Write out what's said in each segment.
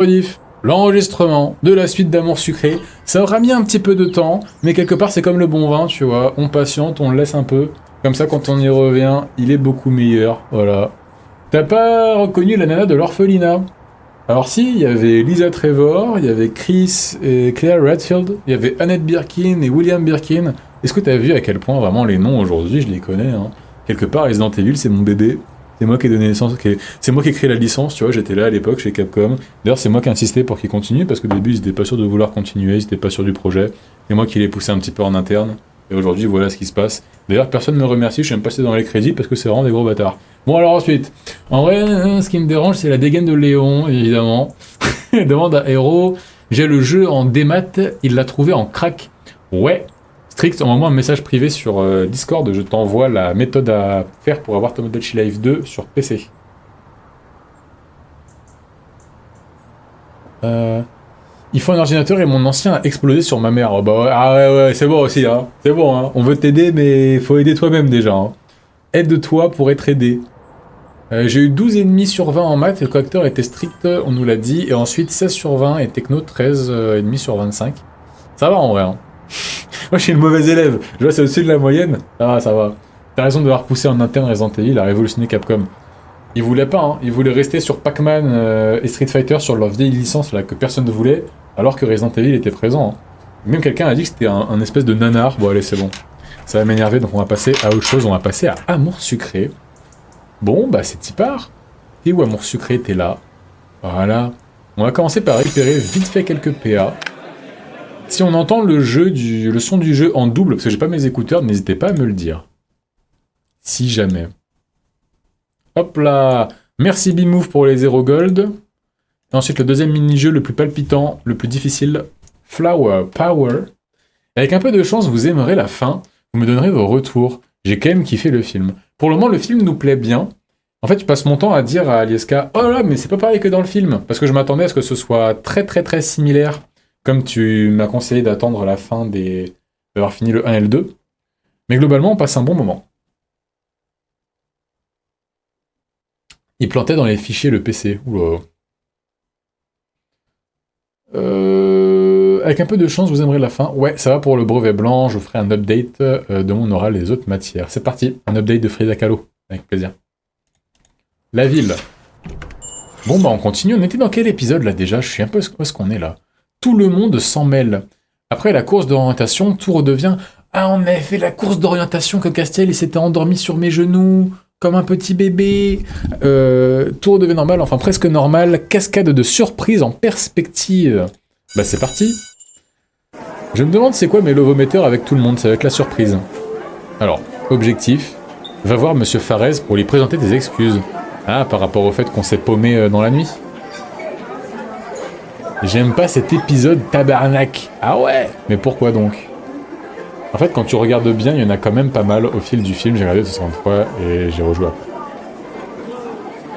Rediff, l'enregistrement de la suite d'Amour Sucré, ça aura mis un petit peu de temps, mais quelque part c'est comme le bon vin, tu vois, on patiente, on le laisse un peu, comme ça quand on y revient, il est beaucoup meilleur, voilà. T'as pas reconnu la nana de l'orphelinat? Alors si, il y avait Lisa Trevor, il y avait Chris et Claire Redfield, il y avait Annette Birkin et William Birkin. Est-ce que t'as vu à quel point vraiment les noms aujourd'hui, je les connais, hein. Quelque part, Resident Evil, c'est mon bébé. C'est moi qui ai donné naissance, c'est moi qui ai créé la licence, tu vois, j'étais là à l'époque chez Capcom. D'ailleurs, c'est moi qui ai insisté pour qu'ils continuent, parce qu'au début, ils étaient pas sûrs de vouloir continuer, ils étaient pas sûrs du projet. C'est moi qui les poussé un petit peu en interne. Et aujourd'hui, voilà ce qui se passe. D'ailleurs, personne ne me remercie, je suis même passé dans les crédits, parce que c'est vraiment des gros bâtards. Bon, alors ensuite, en vrai, ce qui me dérange, c'est la dégaine de Léon, évidemment. Il demande à Hero, j'ai le jeu en démat, il l'a trouvé en crack. Ouais. Strict, envoie-moi un message privé sur Discord, je t'envoie la méthode à faire pour avoir Tomodachi Life 2 sur PC. Il faut un ordinateur et mon ancien a explosé sur ma mère. Oh bah ouais, ah ouais, c'est bon aussi, hein. C'est bon, hein. On veut t'aider, mais faut aider toi-même déjà. Hein. Aide-toi pour être aidé. J'ai eu 12,5 sur 20 en maths, et le correcteur était strict, on nous l'a dit, et ensuite 16 sur 20 et techno 13,5 sur 25. Ça va en vrai, hein. Moi je suis le mauvais élève, je vois c'est au-dessus de la moyenne. Ah ça va. T'as raison de devoir pousser en interne Resident Evil à révolutionner Capcom. Il voulait pas, hein. Il voulait rester sur Pac-Man et Street Fighter sur leur vieille licence là que personne ne voulait, alors que Resident Evil était présent. Hein. Même quelqu'un a dit que c'était un espèce de nanar. Bon allez c'est bon. Ça va m'énerver donc on va passer à autre chose, on va passer à Amour Sucré. Bon bah c'est y part. Et où Amour Sucré t'es là. Voilà. On va commencer par récupérer vite fait quelques PA. Si on entend le son du jeu en double, parce que j'ai pas mes écouteurs, n'hésitez pas à me le dire. Si jamais. Hop là. Merci Bimove pour les 0 gold. Et ensuite le deuxième mini-jeu le plus palpitant, le plus difficile, Flower Power. Avec un peu de chance, vous aimerez la fin, vous me donnerez vos retours. J'ai quand même kiffé le film. Pour le moment, le film nous plaît bien. En fait, je passe mon temps à dire à Alieska, oh là, mais c'est pas pareil que dans le film. Parce que je m'attendais à ce que ce soit très très très similaire. Comme tu m'as conseillé d'attendre la fin d'avoir fini le 1 et le 2. Mais globalement, on passe un bon moment. Il plantait dans les fichiers le PC. Oula. Avec un peu de chance, vous aimerez la fin. Ouais, ça va pour le brevet blanc. Je vous ferai un update dont on aura les autres matières. C'est parti. Un update de Frida Kahlo. Avec plaisir. La ville. Bon, bah on continue. On était dans quel épisode là déjà? Je suis un peu où est-ce qu'on est là? Tout le monde s'en mêle. Après la course d'orientation, tout redevient « Ah, on avait fait la course d'orientation que Castiel il s'était endormi sur mes genoux, comme un petit bébé. » Tout redevient normal, enfin presque normal. Cascade de surprises en perspective. Bah c'est parti. Je me demande c'est quoi mes lovométeurs avec tout le monde, ça va être la surprise. Alors, objectif, va voir Monsieur Farez pour lui présenter des excuses. Ah, par rapport au fait qu'on s'est paumé dans la nuit. J'aime pas cet épisode tabarnak. Ah ouais. Mais pourquoi donc? En fait, quand tu regardes bien, il y en a quand même pas mal au fil du film. J'ai regardé 63 et j'ai rejoué après.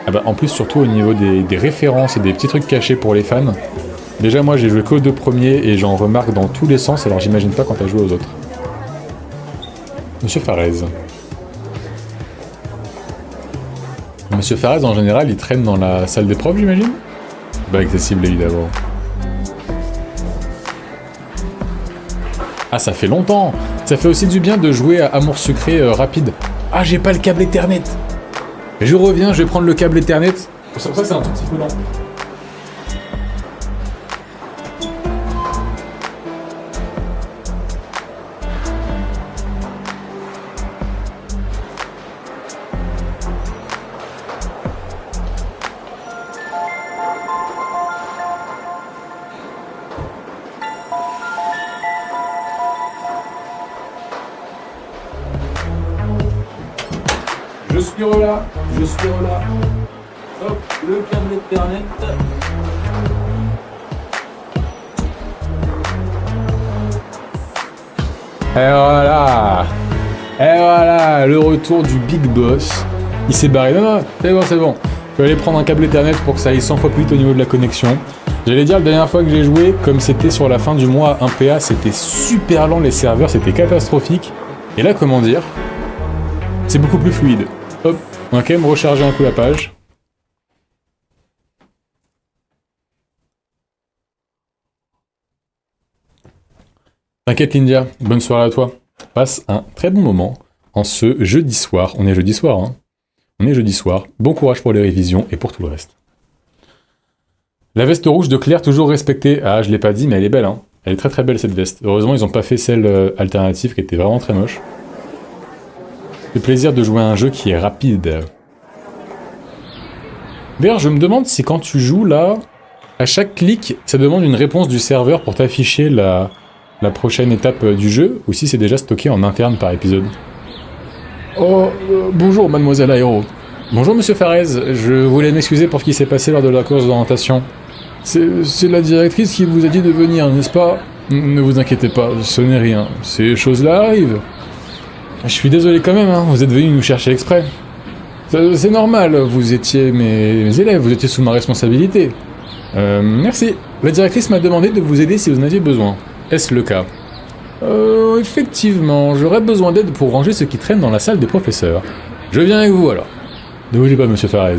Ah bah, en plus, surtout au niveau des références et des petits trucs cachés pour les fans. Déjà, moi, j'ai joué qu'aux 2 premiers et j'en remarque dans tous les sens, alors j'imagine pas quand t'as joué aux autres. Monsieur Farez. Monsieur Farez, en général, il traîne dans la salle des profs, j'imagine? Bah, accessible, évidemment. Ah, ça fait longtemps. Ça fait aussi du bien de jouer à Amour Sucré rapide. Ah, j'ai pas le câble Ethernet. Je reviens, je vais prendre le câble Ethernet. C'est pour ça que c'est un tout petit peu lent. Je suis là. Hop, le câble Ethernet. Et voilà, le retour du Big Boss. Il s'est barré. Non, c'est bon. Je vais aller prendre un câble Ethernet pour que ça aille 100 fois plus vite au niveau de la connexion. J'allais dire, la dernière fois que j'ai joué, comme c'était sur la fin du mois 1PA, c'était super lent les serveurs, c'était catastrophique. Et là, comment dire, c'est beaucoup plus fluide. Hop, on va quand même recharger un coup la page. T'inquiète Lindia, bonne soirée à toi. Passe un très bon moment en ce jeudi soir. On est jeudi soir, hein. On est jeudi soir. Bon courage pour les révisions et pour tout le reste. La veste rouge de Claire, toujours respectée. Ah, je l'ai pas dit, mais elle est belle, hein. Elle est très très belle cette veste. Heureusement, ils ont pas fait celle alternative qui était vraiment très moche. Le plaisir de jouer à un jeu qui est rapide. D'ailleurs, je me demande si quand tu joues là, à chaque clic, ça demande une réponse du serveur pour t'afficher la prochaine étape du jeu, ou si c'est déjà stocké en interne par épisode. Oh, bonjour mademoiselle Aéro. Bonjour monsieur Farez, je voulais m'excuser pour ce qui s'est passé lors de la course d'orientation. C'est la directrice qui vous a dit de venir, n'est-ce pas? Ne vous inquiétez pas, ce n'est rien. Ces choses-là arrivent. Je suis désolé quand même, hein, vous êtes venu nous chercher exprès. C'est normal, vous étiez mes élèves, vous étiez sous ma responsabilité. Merci. La directrice m'a demandé de vous aider si vous en aviez besoin. Est-ce le cas? Effectivement, j'aurais besoin d'aide pour ranger ce qui traîne dans la salle des professeurs. Je viens avec vous alors. Ne bougez pas, monsieur Farez,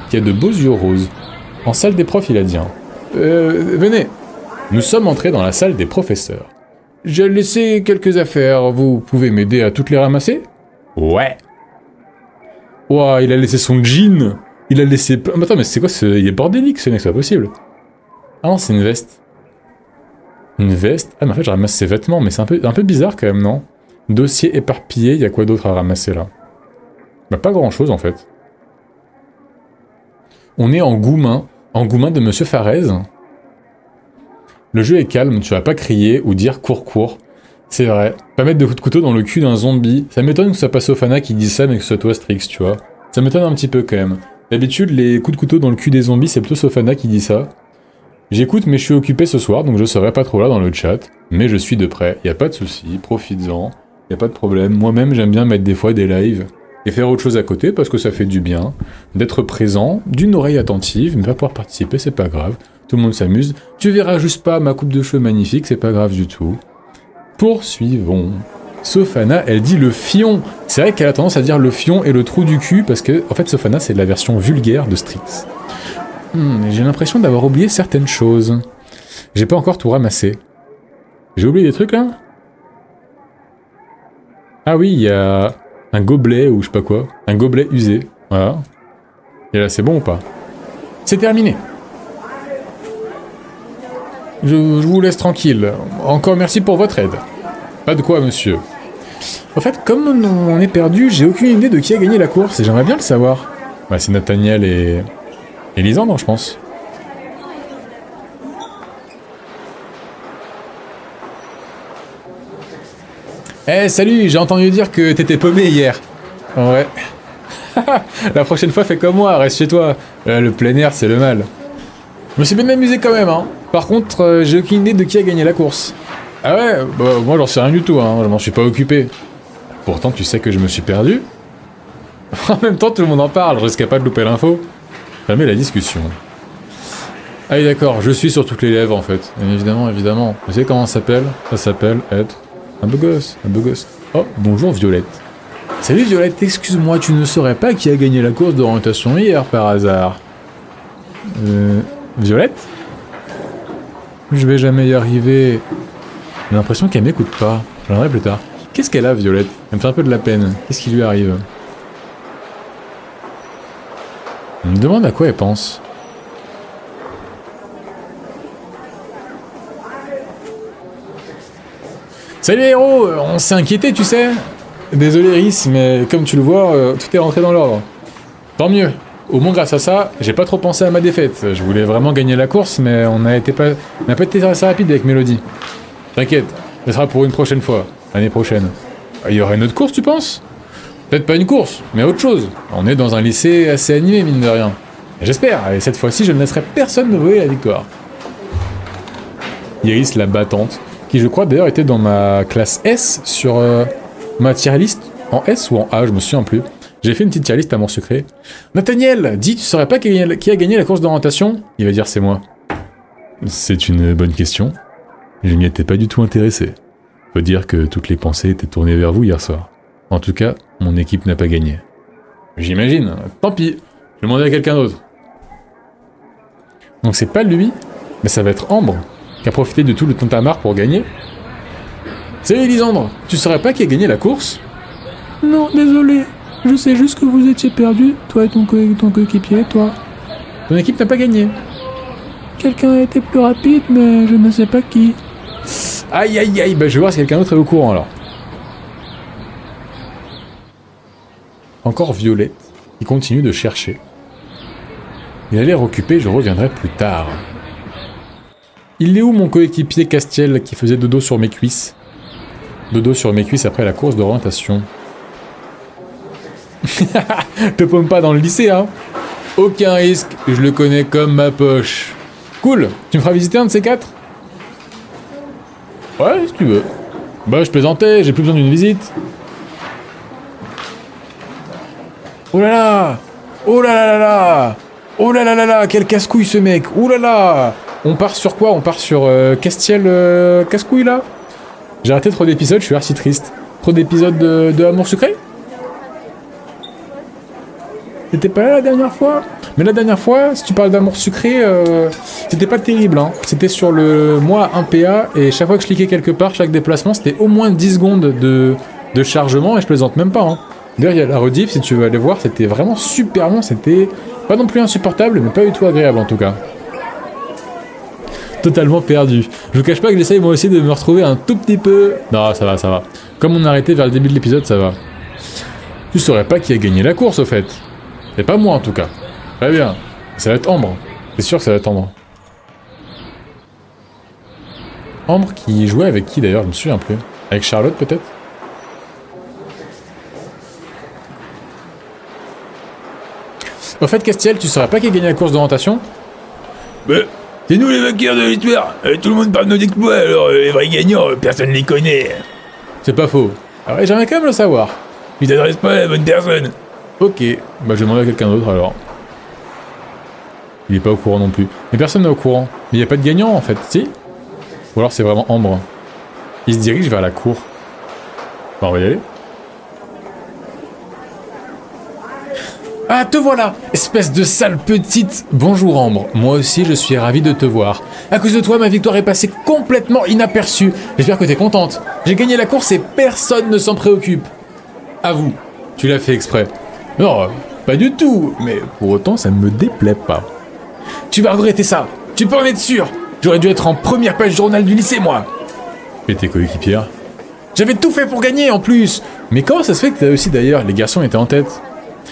qui a de beaux yeux roses. En salle des profs, il a dit. Venez. Nous sommes entrés dans la salle des professeurs. J'ai laissé quelques affaires, vous pouvez m'aider à toutes les ramasser? Ouais. Ouah, il a laissé son jean. Il a laissé... Attends, mais c'est quoi ce... Il est bordélique ce mec, c'est pas possible. Ah non, c'est une veste. Une veste? Ah mais en fait je ramasse ses vêtements, mais c'est un peu bizarre quand même, non? Dossier éparpillé, il y a quoi d'autre à ramasser là? Bah pas grand chose en fait. On est en Goumin de Monsieur Farez. Le jeu est calme, tu vas pas crier ou dire cours. C'est vrai. Pas mettre de coups de couteau dans le cul d'un zombie. Ça m'étonne que ce soit pas Sofana qui dise ça mais que ce soit toi Strix, tu vois. Ça m'étonne un petit peu quand même. D'habitude les coups de couteau dans le cul des zombies c'est plutôt Sofana qui dit ça. J'écoute mais je suis occupé ce soir donc je serai pas trop là dans le chat. Mais je suis de près, y a pas de souci, profites-en. Y a pas de problème. Moi-même j'aime bien mettre des fois des lives. Et faire autre chose à côté parce que ça fait du bien. D'être présent, d'une oreille attentive, mais pas pouvoir participer c'est pas grave. Tout le monde s'amuse. Tu verras juste pas ma coupe de cheveux magnifique, c'est pas grave du tout. Poursuivons. Sofana, elle dit le fion. C'est vrai qu'elle a tendance à dire le fion et le trou du cul parce que, en fait, Sofana, c'est la version vulgaire de Strix. J'ai l'impression d'avoir oublié certaines choses. J'ai pas encore tout ramassé. J'ai oublié des trucs là? Ah oui, il y a un gobelet ou je sais pas quoi. Un gobelet usé. Voilà. Et là, c'est bon ou pas? C'est terminé. Je vous laisse tranquille. Encore merci pour votre aide. Pas de quoi, monsieur. En fait, comme on est perdu, j'ai aucune idée de qui a gagné la course et j'aimerais bien le savoir. Bah, c'est Nathaniel et Lisandre, je pense. Eh, salut, j'ai entendu dire que t'étais paumé hier. Ouais. La prochaine fois, fais comme moi, reste chez toi. Le plein air, c'est le mal. Je me suis bien amusé quand même, hein. Par contre, j'ai aucune idée de qui a gagné la course. Ah ouais, bah moi j'en sais rien du tout, hein, je m'en suis pas occupé. Pourtant tu sais que je me suis perdu. En même temps tout le monde en parle, je risquais pas de louper l'info. Jamais la discussion. Ah oui d'accord, je suis sur toutes les lèvres en fait. Évidemment. Vous savez comment ça s'appelle? Ça s'appelle être un beau gosse, Oh, bonjour Violette. Salut Violette, excuse-moi, tu ne saurais pas qui a gagné la course d'orientation hier par hasard? Violette? Je vais jamais y arriver. J'ai l'impression qu'elle m'écoute pas. Je reviendrai plus tard. Qu'est-ce qu'elle a, Violette? Elle me fait un peu de la peine. Qu'est-ce qui lui arrive? Je me demande à quoi elle pense. Salut héros, on s'est inquiété, tu sais. Désolé Rhys, mais comme tu le vois, tout est rentré dans l'ordre. Tant mieux. Au moins grâce à ça, j'ai pas trop pensé à ma défaite. Je voulais vraiment gagner la course, mais on n'a pas été assez rapide avec Mélodie. T'inquiète, ce sera pour une prochaine fois, l'année prochaine. Il y aura une autre course, tu penses? Peut-être pas une course, mais autre chose. On est dans un lycée assez animé, mine de rien. J'espère, et cette fois-ci, je ne laisserai personne me voler la victoire. Iris, la battante, qui je crois d'ailleurs était dans ma classe S sur ma tier list, en S ou en A, je me souviens plus. J'ai fait une petite tier list à mon secret. Nathaniel, dis, tu saurais pas qui a gagné la course d'orientation? Il va dire c'est moi. C'est une bonne question. Je m'y étais pas du tout intéressé. Faut dire que toutes les pensées étaient tournées vers vous hier soir. En tout cas, mon équipe n'a pas gagné. J'imagine. Tant pis. Je vais demander à quelqu'un d'autre. Donc c'est pas lui, mais ça va être Ambre, qui a profité de tout le tintamarre pour gagner. Salut Lisandre, tu saurais pas qui a gagné la course? Non, désolé. Je sais juste que vous étiez perdu, toi et ton coéquipier, toi. Ton équipe n'a pas gagné. Quelqu'un a été plus rapide, mais je ne sais pas qui. Aïe aïe aïe, bah je vais voir si quelqu'un d'autre est au courant alors. Encore Violette, qui continue de chercher. Il a l'air occupé, je reviendrai plus tard. Il est où mon coéquipier Castiel qui faisait dodo sur mes cuisses? Dodo sur mes cuisses après la course d'orientation. Te paume pas dans le lycée, hein? Aucun risque, je le connais comme ma poche. Cool, tu me feras visiter un de ces quatre? Ouais, si tu veux. Bah, je plaisantais, j'ai plus besoin d'une visite. Oh là là! Oh là là là là! Oh là là là là! Quel casse-couille ce mec! Oh là là! On part sur quoi? On part sur Castiel casse-couille là? J'ai arrêté trop d'épisodes, je suis archi triste. Trop d'épisodes de Amour Sucré? T'étais pas là la dernière fois? Mais la dernière fois, si tu parles d'amour sucré, c'était pas terrible, hein. C'était sur le mois 1PA, et chaque fois que je cliquais quelque part, chaque déplacement, c'était au moins 10 secondes de chargement, et je plaisante même pas, hein. D'ailleurs, il y a la rediff, si tu veux aller voir, c'était vraiment super long, c'était pas non plus insupportable, mais pas du tout agréable en tout cas. Totalement perdu. Je vous cache pas que j'essaye moi aussi de me retrouver un tout petit peu... Non, ça va, ça va. Comme on a arrêté vers le début de l'épisode, ça va. Tu saurais pas qui a gagné la course, au fait. Et pas moi en tout cas. Très bien. Ça va être Ambre. C'est sûr que ça va être Ambre. Ambre qui jouait avec qui d'ailleurs? Je me souviens plus. Avec Charlotte peut-être? Au fait, Castiel, tu saurais pas qui a gagné la course d'orientation? Bah, c'est nous les vainqueurs de l'histoire. Tout le monde parle de nos exploits, alors les vrais gagnants, personne les connaît. C'est pas faux. Alors j'aimerais quand même le savoir. Tu t'adresses pas à la bonne personne. Ok, bah je vais demander à quelqu'un d'autre alors. Il est pas au courant non plus. Mais personne n'est au courant. Mais il n'y a pas de gagnant en fait, si? Ou alors c'est vraiment Ambre. Il se dirige vers la cour. Bah on va y aller. Ah, te voilà! Espèce de sale petite... Bonjour Ambre, moi aussi je suis ravi de te voir. À cause de toi, ma victoire est passée complètement inaperçue. J'espère que t'es contente. J'ai gagné la course et personne ne s'en préoccupe. Avoue, tu l'as fait exprès. Non, pas du tout, mais pour autant ça ne me déplaît pas. Tu vas regretter ça, tu peux en être sûr. J'aurais dû être en première page journal du lycée, moi. Et tes coéquipières? J'avais tout fait pour gagner en plus. Mais comment ça se fait que t'as aussi d'ailleurs, les garçons étaient en tête?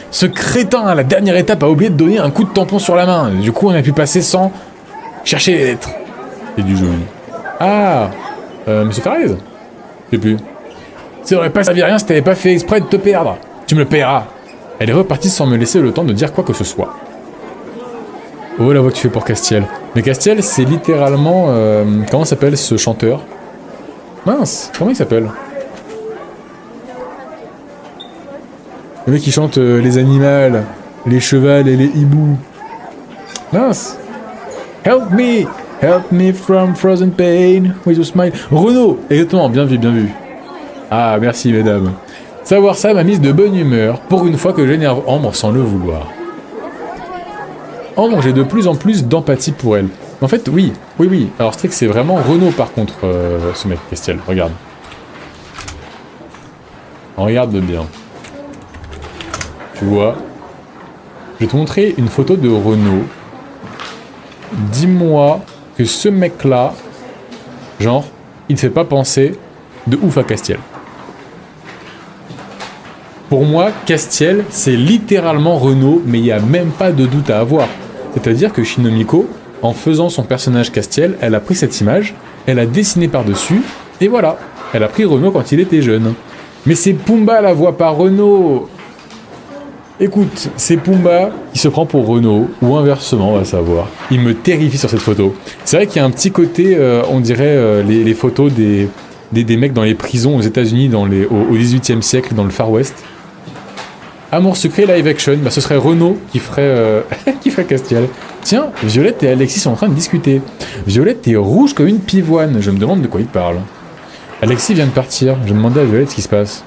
Ce crétin à la dernière étape a oublié de donner un coup de tampon sur la main. Du coup on a pu passer sans chercher les lettres. C'est du joli. Ah, Monsieur Farez? Je sais plus. Ça aurait pas servi à rien si t'avais pas fait exprès de te perdre. Tu me le paieras. Elle est repartie sans me laisser le temps de dire quoi que ce soit. Oh la voix que tu fais pour Castiel. Mais Castiel c'est littéralement... comment s'appelle ce chanteur? Mince, comment il s'appelle? Le mec qui chante les animaux, les chevals et les hiboux. Mince. Help me from frozen pain with your smile. Renaud, exactement, bien vu, bien vu. Ah, merci mesdames. Savoir ça m'a mise de bonne humeur, pour une fois que j'énerve Ambre sans le vouloir. Ambre, j'ai de plus en plus d'empathie pour elle. En fait, oui. Alors Strix, c'est vraiment Renaud par contre, ce mec, Castiel, regarde. Regarde bien. Tu vois, je vais te montrer une photo de Renaud. Dis-moi que ce mec-là, genre, il ne fait pas penser de ouf à Castiel. Pour moi, Castiel, c'est littéralement Renaud, mais il n'y a même pas de doute à avoir. C'est-à-dire que Shinomiko, en faisant son personnage Castiel, elle a pris cette image, elle a dessiné par-dessus, et voilà, elle a pris Renaud quand il était jeune. Mais c'est Pumba la voix par Renaud. Écoute, c'est Pumba qui se prend pour Renaud, ou inversement, on va savoir. Il me terrifie sur cette photo. C'est vrai qu'il y a un petit côté, on dirait les photos des mecs dans les prisons aux États-Unis au XVIIIe siècle, dans le Far West. Amour Sucré live action, bah ce serait Renaud qui ferait Castiel. Tiens, Violette et Alexis sont en train de discuter. Violette est rouge comme une pivoine, je me demande de quoi il parle. Alexis vient de partir, je demandais à Violette ce qui se passe.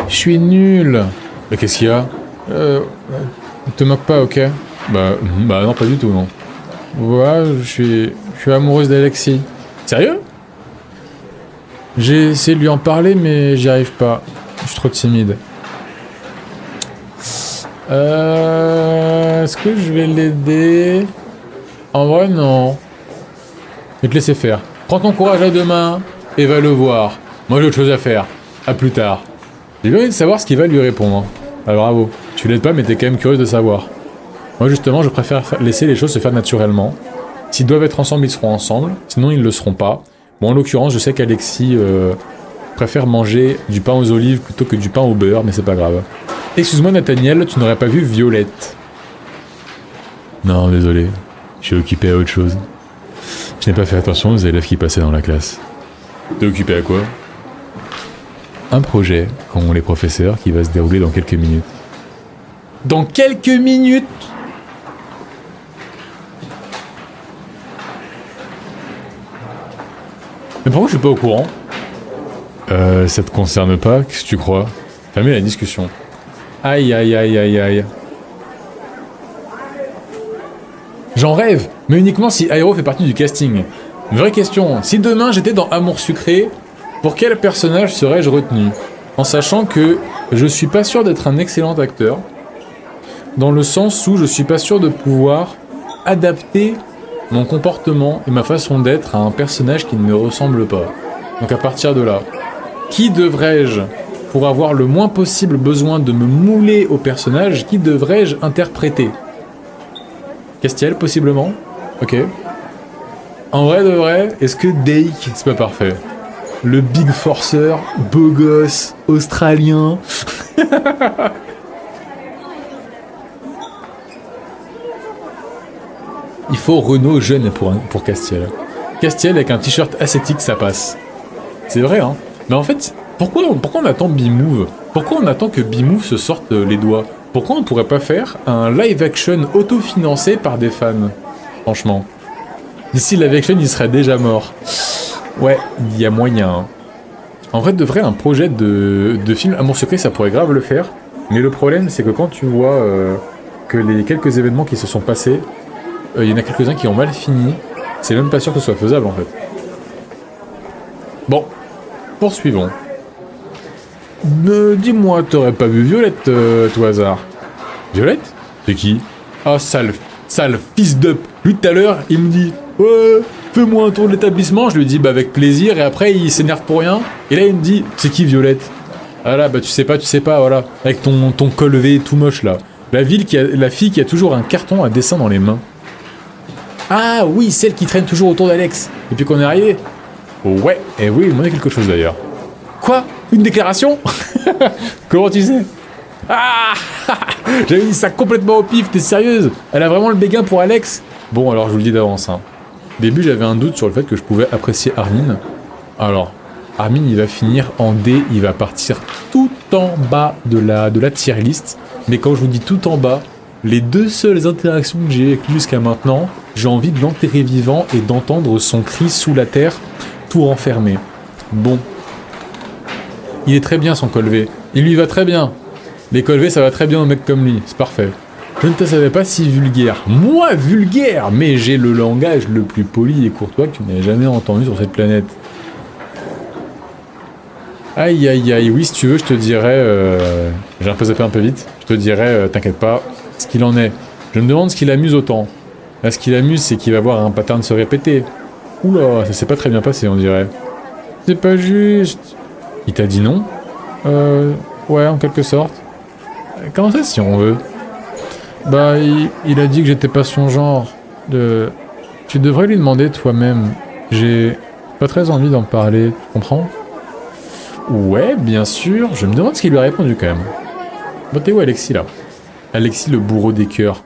Je suis nul. Mais qu'est-ce qu'il y a? Te moque pas, ok? Bah non, pas du tout, non. Ouais, je suis amoureuse d'Alexis. Sérieux? J'ai essayé de lui en parler, mais j'y arrive pas. Je suis trop timide. Est-ce que je vais l'aider? En vrai, non. Je vais te laisser faire. Prends ton courage à deux mains et va le voir. Moi, j'ai autre chose à faire. À plus tard. J'ai bien envie de savoir ce qu'il va lui répondre. Ah, bravo. Tu l'aides pas, mais t'es quand même curieuse de savoir. Moi, justement, je préfère laisser les choses se faire naturellement. S'ils doivent être ensemble, ils seront ensemble. Sinon, ils le seront pas. Bon, en l'occurrence, je sais qu'Alexis préfère manger du pain aux olives plutôt que du pain au beurre, mais c'est pas grave. Excuse-moi, Nathaniel, tu n'aurais pas vu Violette? Non, désolé. Je suis occupé à autre chose. Je n'ai pas fait attention aux élèves qui passaient dans la classe. T'es occupé à quoi? Un projet, qu'ont les professeurs, qui va se dérouler dans quelques minutes. Dans quelques minutes? Mais pourquoi je suis pas au courant? Ça te concerne pas? Qu'est-ce que tu crois? Fermez la discussion. Aïe aïe aïe aïe aïe. J'en rêve, mais uniquement si Aero fait partie du casting. Une vraie question, si demain j'étais dans Amour Sucré, pour quel personnage serais-je retenu? En sachant que je suis pas sûr d'être un excellent acteur, dans le sens où je suis pas sûr de pouvoir adapter mon comportement et ma façon d'être à un personnage qui ne me ressemble pas. Donc à partir de là, qui devrais-je, pour avoir le moins possible besoin de me mouler au personnage, qui devrais-je interpréter? Castiel, possiblement? Ok. En vrai de vrai, est-ce que Dake, c'est pas parfait? Le Big Forcer, beau gosse, australien. Il faut Renault jeune pour Castiel. Castiel avec un t-shirt ascétique, ça passe. C'est vrai, hein. Mais en fait, pourquoi on attend B-Move? Pourquoi on attend que B-Move se sorte les doigts? Pourquoi on pourrait pas faire un live-action autofinancé par des fans? Franchement. D'ici live-action, il serait déjà mort. Ouais, il y a moyen. Hein. En vrai, de vrai, un projet de film Amour Secret, ça pourrait grave le faire. Mais le problème, c'est que quand tu vois que les quelques événements qui se sont passés, il y en a quelques-uns qui ont mal fini, c'est même pas sûr que ce soit faisable, en fait. Bon, poursuivons. Dis-moi, t'aurais pas vu Violette, tout hasard? Violette? C'est qui? Ah, sale fils d'up. Lui, tout à l'heure, il me dit « Ouais, fais-moi un tour de l'établissement. » Je lui dis « Bah, avec plaisir. » Et après, il s'énerve pour rien. Et là, il me dit « C'est qui, Violette ?» Ah là, bah, tu sais pas, voilà. Avec ton col V tout moche, là. La fille qui a toujours un carton à dessin dans les mains. Ah oui, celle qui traîne toujours autour d'Alex. Et puis qu'on est arrivé. Ouais, et oui, il m'en a quelque chose, d'ailleurs. Quoi? Une déclaration? Comment tu sais? Ah, j'avais dit ça complètement au pif, t'es sérieuse? Elle a vraiment le béguin pour Alex? Bon, alors je vous le dis d'avance. Hein. Au début, j'avais un doute sur le fait que je pouvais apprécier Armin. Alors, Armin, il va finir en D, il va partir tout en bas de la tier list. Mais quand je vous dis tout en bas, les deux seules interactions que j'ai avec lui jusqu'à maintenant, j'ai envie de l'enterrer vivant et d'entendre son cri sous la terre, tout renfermé. Bon. Il est très bien son col V. Il lui va très bien. Les col V, ça va très bien aux mecs comme lui. C'est parfait. Je ne te savais pas si vulgaire. Moi, vulgaire! Mais j'ai le langage le plus poli et courtois que tu n'aies jamais entendu sur cette planète. Aïe, aïe, aïe. Oui, si tu veux, je te dirais... J'ai un peu zappé un peu vite. Je te dirais, t'inquiète pas, ce qu'il en est. Je me demande ce qui l'amuse autant. Là, ce qui l'amuse, c'est qu'il va voir un pattern se répéter. Oula, ça s'est pas très bien passé, on dirait. C'est pas juste... Il t'a dit non? Ouais, en quelque sorte. Comment ça, si on veut? Bah, il a dit que j'étais pas son genre. Tu devrais lui demander toi-même. J'ai pas très envie d'en parler, tu comprends? Ouais, bien sûr. Je me demande ce qu'il lui a répondu quand même. Bon, t'es où Alexis, là? Alexis, le bourreau des cœurs.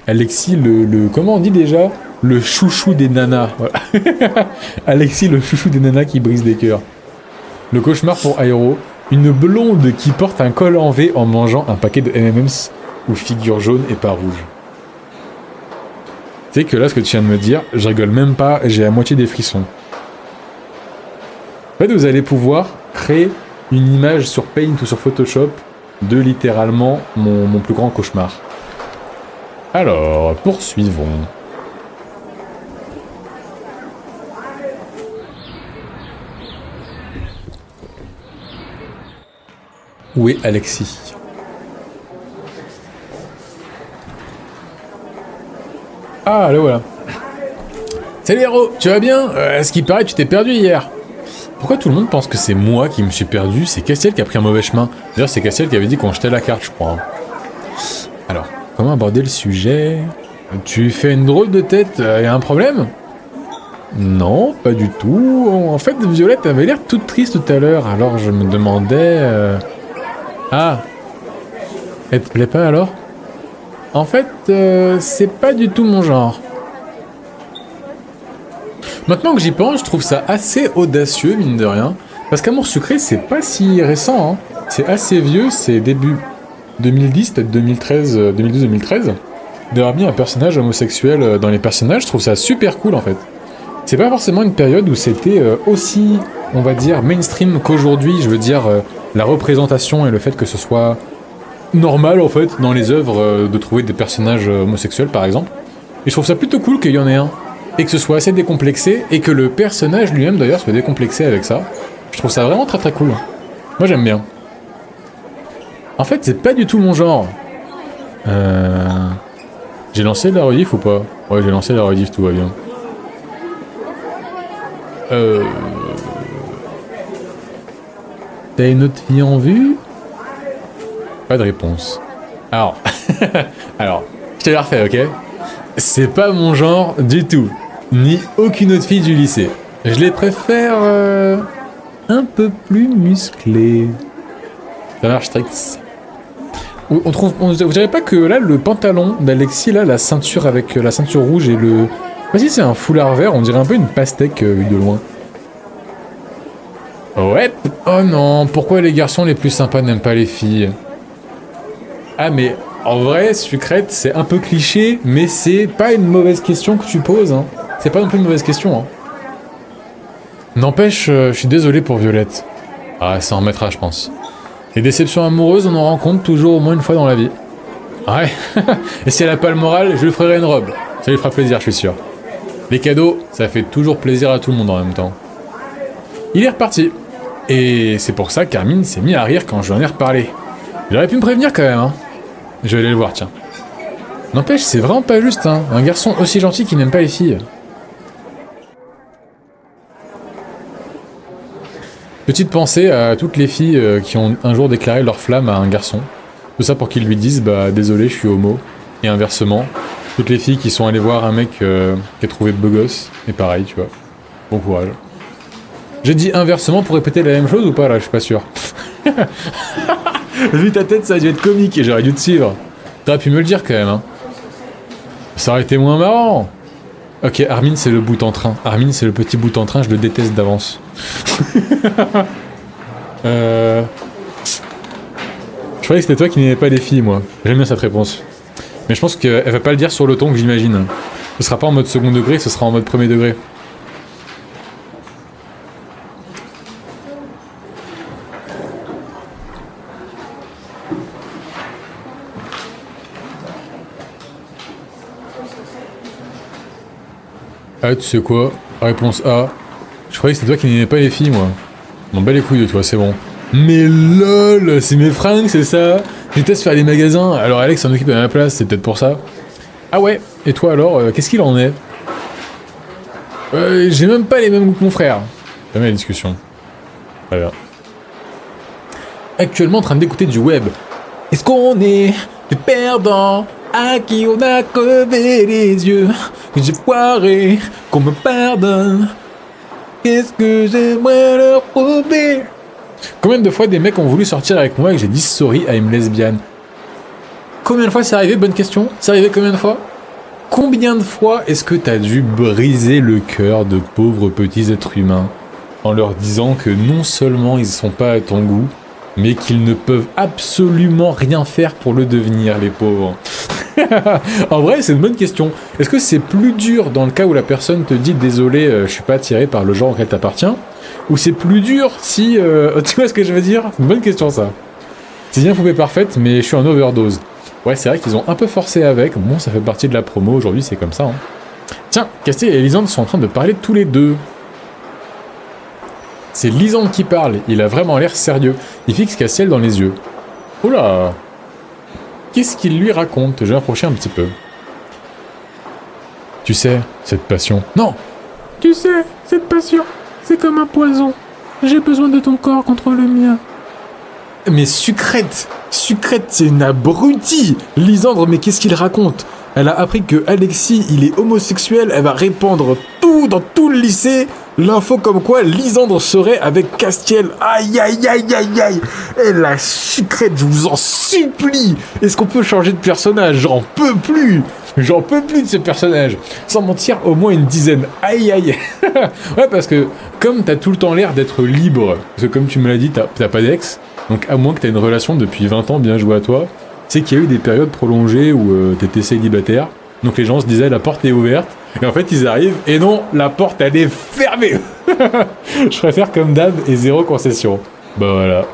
Alexis, le... Comment on dit déjà? Le chouchou des nanas. Voilà. Alexis, le chouchou des nanas qui brise des cœurs. Le cauchemar pour Aero. Une blonde qui porte un col en V en mangeant un paquet de M&M's ou figure jaune et pas rouge. Tu sais que là, ce que tu viens de me dire, je rigole même pas, j'ai à moitié des frissons. En fait, vous allez pouvoir créer une image sur Paint ou sur Photoshop de littéralement mon plus grand cauchemar. Alors, poursuivons. Où est Alexis? Ah, là voilà. Salut héros, tu vas bien? À ce qui paraît, tu t'es perdu hier. Pourquoi tout le monde pense que c'est moi qui me suis perdu? C'est Castiel qui a pris un mauvais chemin. D'ailleurs, c'est Castiel qui avait dit qu'on jetait la carte, je crois. Alors, comment aborder le sujet? Tu fais une drôle de tête, y a un problème? Non, pas du tout. En fait, Violette avait l'air toute triste tout à l'heure, alors je me demandais... Ah, elle te plaît pas alors? En fait, c'est pas du tout mon genre. Maintenant que j'y pense, je trouve ça assez audacieux, mine de rien. Parce qu'Amour Sucré, c'est pas si récent, hein. C'est assez vieux, c'est début 2010, peut-être 2013, 2012-2013. D'avoir mis un personnage homosexuel dans les personnages, je trouve ça super cool en fait. C'est pas forcément une période où c'était aussi, on va dire, mainstream qu'aujourd'hui. Je veux dire, la représentation et le fait que ce soit normal en fait dans les œuvres de trouver des personnages homosexuels par exemple. Et je trouve ça plutôt cool qu'il y en ait un. Et que ce soit assez décomplexé, et que le personnage lui-même d'ailleurs soit décomplexé avec ça. Je trouve ça vraiment très très cool. Moi j'aime bien. En fait c'est pas du tout mon genre. J'ai lancé la rediff ou pas? Ouais j'ai lancé la rediff, tout va bien. T'as une autre fille en vue? Pas de réponse. Alors, je te la refais, ok? C'est pas mon genre du tout. Ni aucune autre fille du lycée. Je les préfère un peu plus musclées. Ça marche strict. On dirait pas que là le pantalon d'Alexis, là la ceinture avec la ceinture rouge et le... Voici c'est un foulard vert, on dirait un peu une pastèque vue de loin. Ouais. Oh non, pourquoi les garçons les plus sympas n'aiment pas les filles? Ah mais en vrai, Sucrète, c'est un peu cliché, mais c'est pas une mauvaise question que tu poses, hein. C'est pas non plus une mauvaise question, hein. N'empêche, je suis désolé pour Violette. Ah, ça en mettra, je pense. Les déceptions amoureuses, on en rencontre toujours au moins une fois dans la vie. Ouais. Et si elle a pas le moral, je lui ferai une robe. Ça lui fera plaisir, je suis sûr. Les cadeaux, ça fait toujours plaisir à tout le monde en même temps. Il est reparti. Et c'est pour ça qu'Hermine s'est mis à rire quand je lui en ai reparlé. Il aurait pu me prévenir quand même, hein. Je vais aller le voir, tiens. N'empêche, c'est vraiment pas juste, hein. Un garçon aussi gentil qui n'aime pas les filles. Petite pensée à toutes les filles qui ont un jour déclaré leur flamme à un garçon. Tout ça pour qu'ils lui disent, bah désolé, je suis homo. Et inversement, toutes les filles qui sont allées voir un mec qui a trouvé beau gosse. Et pareil, tu vois. Bon courage. J'ai dit inversement pour répéter la même chose ou pas là, je suis pas sûr. Vu ta tête, ça a dû être comique et j'aurais dû te suivre. T'aurais pu me le dire quand même, hein. Ça aurait été moins marrant. Ok, Armin c'est le bout en train. Armin c'est le petit bout en train, je le déteste d'avance. Je croyais que c'était toi qui n'aimais pas les filles, moi. J'aime bien cette réponse. Mais je pense qu'elle va pas le dire sur le ton que j'imagine. Ce sera pas en mode second degré, ce sera en mode premier degré. Ah, tu sais quoi? Réponse A. Je croyais que c'était toi qui n'aimais pas les filles, moi. Je m'en bats les couilles de toi, c'est bon. Mais lol, c'est mes fringues, c'est ça? Je déteste faire les magasins, alors Alex s'en occupe à ma place, c'est peut-être pour ça. Ah ouais, et toi alors, qu'est-ce qu'il en est? J'ai même pas les mêmes goûts que mon frère. Jamais la discussion. Très bien. Actuellement en train d'écouter du web. Est-ce qu'on est des perdants à qui on a crevé les yeux? Que j'ai foiré, qu'on me pardonne. Qu'est-ce que j'aimerais leur prouver? Combien de fois des mecs ont voulu sortir avec moi et que j'ai dit sorry, I'm lesbian? Combien de fois c'est arrivé? Bonne question. C'est arrivé combien de fois? Combien de fois est-ce que t'as dû briser le cœur de pauvres petits êtres humains en leur disant que non seulement ils sont pas à ton goût, mais qu'ils ne peuvent absolument rien faire pour le devenir, les pauvres? En vrai, c'est une bonne question. Est-ce que c'est plus dur dans le cas où la personne te dit désolé, je suis pas attiré par le genre auquel t'appartiens, ou c'est plus dur si... tu vois ce que je veux dire? C'est une bonne question, ça. C'est bien poupée parfaite, mais je suis en overdose. Ouais, c'est vrai qu'ils ont un peu forcé avec. Bon, ça fait partie de la promo, aujourd'hui, c'est comme ça. Hein. Tiens, Castiel et Elisande sont en train de parler tous les deux. c'est Lisandre qui parle. Il a vraiment l'air sérieux. Il fixe Castiel dans les yeux. Oula. Qu'est-ce qu'il lui raconte? Je vais m'approcher un petit peu. Tu sais, cette passion... Non. Tu sais, cette passion, c'est comme un poison. J'ai besoin de ton corps contre le mien. Mais Sucrète, c'est une abrutie. Lisandre, mais qu'est-ce qu'il raconte? Elle a appris que Alexis, il est homosexuel, elle va répandre tout dans tout le lycée. L'info comme quoi Lisandre serait avec Castiel. Aïe, aïe, aïe, aïe, aïe. Et la Sucrète, je vous en supplie. Est-ce qu'on peut changer de personnage? J'en peux plus. J'en peux plus de ce personnage. Sans mentir, au moins une dizaine. Aïe, aïe. Ouais, parce que comme t'as tout le temps l'air d'être libre, parce que comme tu me l'as dit, t'as pas d'ex, donc à moins que t'aies une relation depuis 20 ans, bien joué à toi, c'est qu'il y a eu des périodes prolongées où t'étais célibataire, donc les gens se disaient la porte est ouverte, et en fait ils arrivent, et non, la porte elle est fermée. Je préfère comme d'hab et zéro concession. Bah voilà.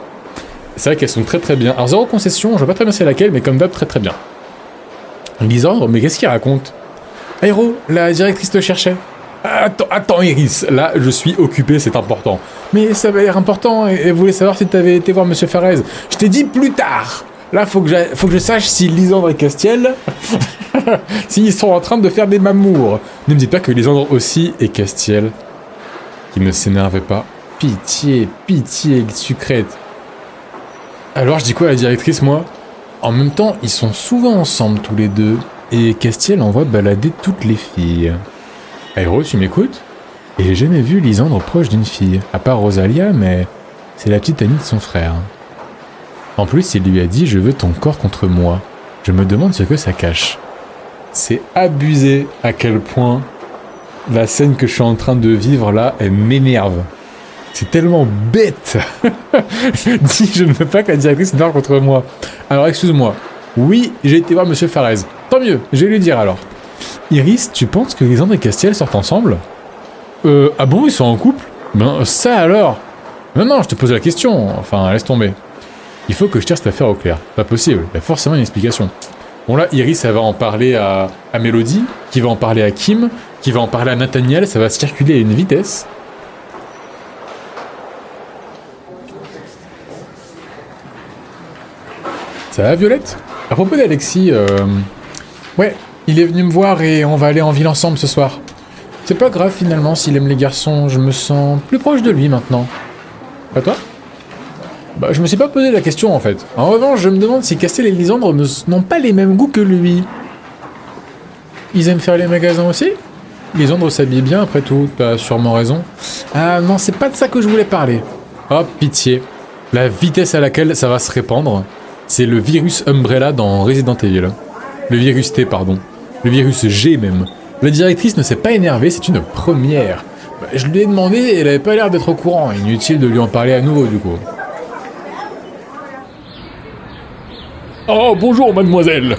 C'est vrai qu'elles sont très très bien. Alors zéro concession, je vois pas très bien c'est laquelle, mais comme d'hab très très bien. Lisandre, mais qu'est-ce qu'il raconte? Aéro, la directrice te cherchait. Attends Iris, là je suis occupé, c'est important. Mais ça va l'air important, et voulait savoir si t'avais été voir Monsieur Farez. Je t'ai dit plus tard. Là faut que je sache si Lisandre et Castiel, s'ils sont en train de faire des mamours. Ne me dites pas que Lisandre aussi et Castiel, qui ne s'énervait pas. Pitié, Sucrète. Alors je dis quoi à la directrice, moi? En même temps, ils sont souvent ensemble tous les deux, et Castiel envoie balader toutes les filles. Aéro, tu m'écoutes? Et j'ai jamais vu Lisandre proche d'une fille, à part Rosalia, mais c'est la petite amie de son frère. En plus, il lui a dit « Je veux ton corps contre moi ». Je me demande ce que ça cache. C'est abusé à quel point la scène que je suis en train de vivre là, elle m'énerve. C'est tellement bête. Dis, je ne veux pas que la directrice s'énerve contre moi. Alors, excuse-moi. Oui, j'ai été voir Monsieur Farez. Tant mieux, je vais lui dire alors. Iris, tu penses que Lisandre et Castiel sortent ensemble? Ah bon, ils sont en couple? Ben, ça alors? Non, je te pose la question. Enfin, laisse tomber. Il faut que je tire cette affaire au clair. Pas possible, il y a forcément une explication. Bon là, Iris, elle va en parler à Mélodie, qui va en parler à Kim, qui va en parler à Nathaniel, ça va circuler à une vitesse. Ça va, Violette? À propos d'Alexis, ouais, il est venu me voir et on va aller en ville ensemble ce soir. C'est pas grave finalement s'il aime les garçons, je me sens plus proche de lui maintenant. Pas toi? Bah, je me suis pas posé la question en fait. En revanche, je me demande si Castiel et Lisandre n'ont pas les mêmes goûts que lui. Ils aiment faire les magasins aussi? Lisandre s'habille bien après tout, t'as sûrement raison. Ah non, c'est pas de ça que je voulais parler. Oh, pitié. La vitesse à laquelle ça va se répandre, c'est le virus Umbrella dans Resident Evil. Le virus T, pardon. Le virus G même. La directrice ne s'est pas énervée, c'est une première. Bah, je lui ai demandé et elle avait pas l'air d'être au courant. Inutile de lui en parler à nouveau du coup. Oh, bonjour, mademoiselle.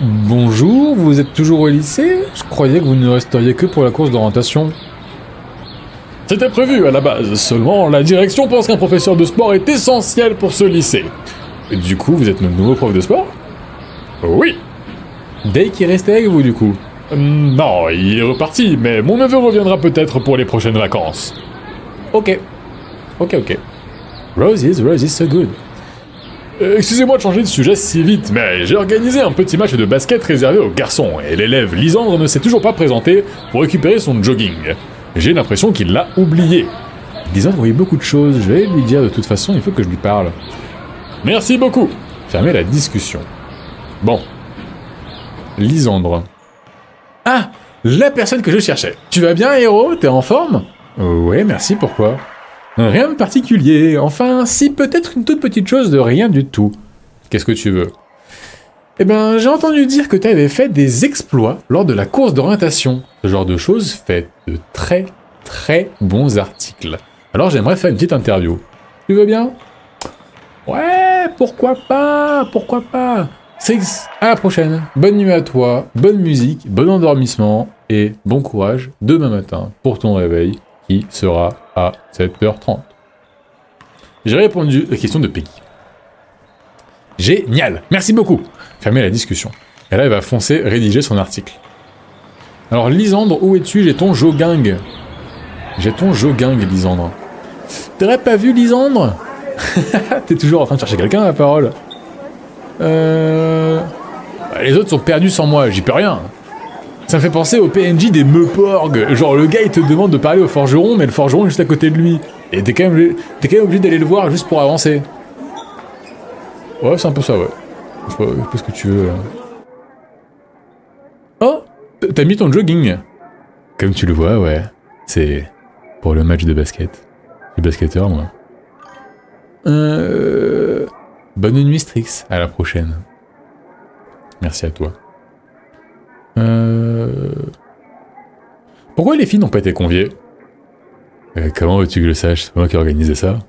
Bonjour, vous êtes toujours au lycée? Je croyais que vous ne resteriez que pour la course d'orientation. C'était prévu à la base, seulement la direction pense qu'un professeur de sport est essentiel pour ce lycée. Et du coup, vous êtes notre nouveau prof de sport? Oui. Dave qui restait avec vous du coup? Non, il est reparti, mais mon neveu reviendra peut-être pour les prochaines vacances. Ok. Roses, so good. Excusez-moi de changer de sujet si vite, mais j'ai organisé un petit match de basket réservé aux garçons, et l'élève Lisandre ne s'est toujours pas présenté pour récupérer son jogging. J'ai l'impression qu'il l'a oublié. Lisandre voyait beaucoup de choses, je vais lui dire de toute façon, il faut que je lui parle. Merci beaucoup. Fermez la discussion. Bon. Lisandre. Ah, la personne que je cherchais. Tu vas bien, héros? T'es en forme? Ouais, merci, pourquoi? Rien de particulier, enfin, si peut-être une toute petite chose de rien du tout. Qu'est-ce que tu veux? Eh ben, j'ai entendu dire que t'avais fait des exploits lors de la course d'orientation. Ce genre de choses fait de très, très bons articles. Alors j'aimerais faire une petite interview. Tu veux bien? Ouais, pourquoi pas? À la prochaine. Bonne nuit à toi, bonne musique, bon endormissement et bon courage demain matin pour ton réveil qui sera à 7h30. J'ai répondu à la question de Peggy. Génial, merci beaucoup. Fermez la discussion. Et là, elle va foncer rédiger son article. Alors, Lisandre, où es-tu? J'ai ton jogging. Lisandre. T'aurais pas vu Lisandre? T'es toujours en train de chercher quelqu'un, la parole. Les autres sont perdus sans moi, j'y peux rien. Ça me fait penser au PNJ des Meuporg. Genre, le gars, il te demande de parler au forgeron, mais le forgeron est juste à côté de lui. Et t'es quand même obligé d'aller le voir juste pour avancer. Ouais, c'est un peu ça, ouais. Je sais pas ce que tu veux. Oh, t'as mis ton jogging. Comme tu le vois, ouais. C'est pour le match de basket. Je suis basketteur, moi. Bonne nuit, Strix. À la prochaine. Merci à toi. Pourquoi les filles n'ont pas été conviées? Comment veux-tu que je le sache? C'est pas moi qui ai organisé ça.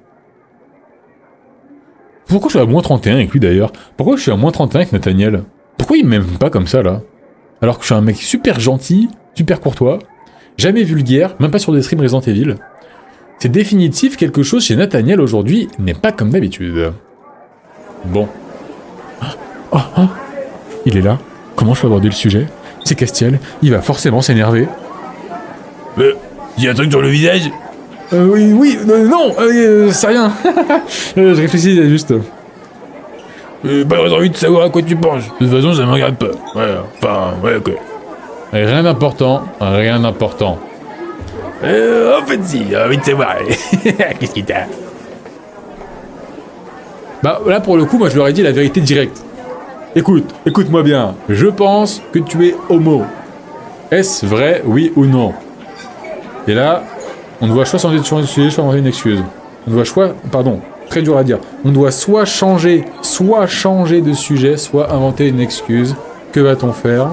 Pourquoi je suis à moins 31 avec lui d'ailleurs? Pourquoi je suis à moins 31 avec Nathaniel? Pourquoi il m'aime pas comme ça là? Alors que je suis un mec super gentil, super courtois, jamais vulgaire, même pas sur des streams Resident Evil. C'est définitif, quelque chose chez Nathaniel aujourd'hui n'est pas comme d'habitude. Bon. Il est là. Comment je peux aborder le sujet? C'est Castiel, il va forcément s'énerver. Il y a un truc sur le visage? Oui, non, c'est rien. Je réfléchis juste. Pas envie de savoir à quoi tu penses. De toute façon, ça me regarde pas. Ouais, enfin, ouais, ok. Rien d'important, rien d'important. En fait, si, j'ai envie de savoir. Qu'est-ce qui t'a... Bah là, pour le coup, moi, je leur ai dit la vérité directe. Écoute-moi bien. Je pense que tu es homo. Est-ce vrai, oui ou non? Et là, on doit soit changer de sujet, soit inventer une excuse. On doit très dur à dire. On doit soit changer de sujet, soit inventer une excuse. Que va-t-on faire?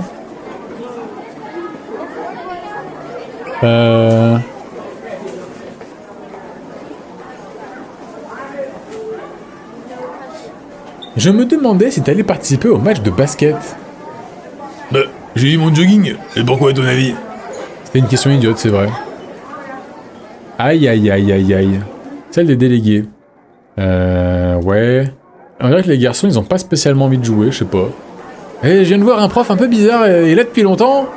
Je me demandais si t'allais participer au match de basket. J'ai eu mon jogging. Et pourquoi, à ton avis? C'était une question idiote, c'est vrai. Aïe. Celle des délégués. Ouais. On dirait que les garçons, ils ont pas spécialement envie de jouer, je sais pas. Je viens de voir un prof un peu bizarre, il est là depuis longtemps.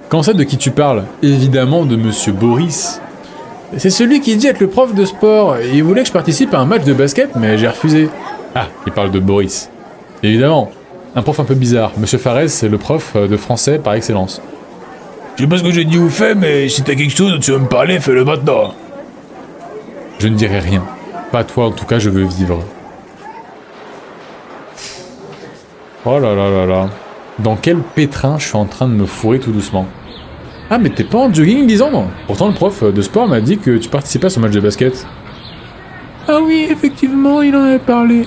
Comment ça, de qui tu parles? Évidemment de Monsieur Boris. C'est celui qui dit être le prof de sport. Il voulait que je participe à un match de basket, mais j'ai refusé. Ah, il parle de Boris. Évidemment. Un prof un peu bizarre. Monsieur Fares, c'est le prof de français par excellence. Je sais pas ce que j'ai dit ou fait, mais si t'as quelque chose dont tu veux me parler, fais-le maintenant. Je ne dirai rien. Pas toi, en tout cas, je veux vivre. Oh là là là là. Dans quel pétrin je suis en train de me fourrer tout doucement? Ah, mais t'es pas en jogging, Lisandre? Pourtant, le prof de sport m'a dit que tu participais à ce match de basket. Ah oui, effectivement, il en avait parlé.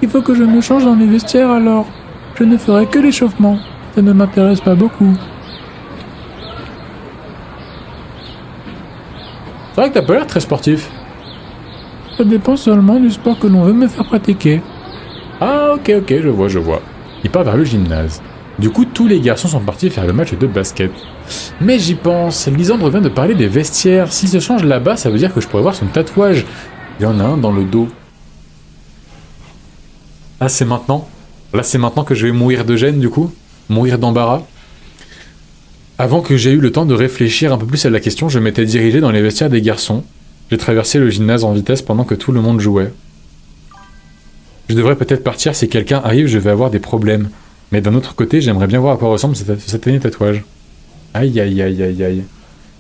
Il faut que je me change dans les vestiaires alors. Je ne ferai que l'échauffement. Ça ne m'intéresse pas beaucoup. C'est vrai que t'as pas l'air très sportif. Ça dépend seulement du sport que l'on veut me faire pratiquer. Ah, ok, je vois. Il part vers le gymnase. Du coup, tous les garçons sont partis faire le match de basket. Mais j'y pense, Lisandre vient de parler des vestiaires. S'il se change là-bas, ça veut dire que je pourrais voir son tatouage. Il y en a un dans le dos. Ah, c'est maintenant? Là, c'est maintenant que je vais mourir de gêne, du coup? Mourir d'embarras? Avant que j'aie eu le temps de réfléchir un peu plus à la question, je m'étais dirigé dans les vestiaires des garçons. J'ai traversé le gymnase en vitesse pendant que tout le monde jouait. Je devrais peut-être partir, si quelqu'un arrive, je vais avoir des problèmes. Mais d'un autre côté, j'aimerais bien voir à quoi ressemble ce satané tatouage. Aïe.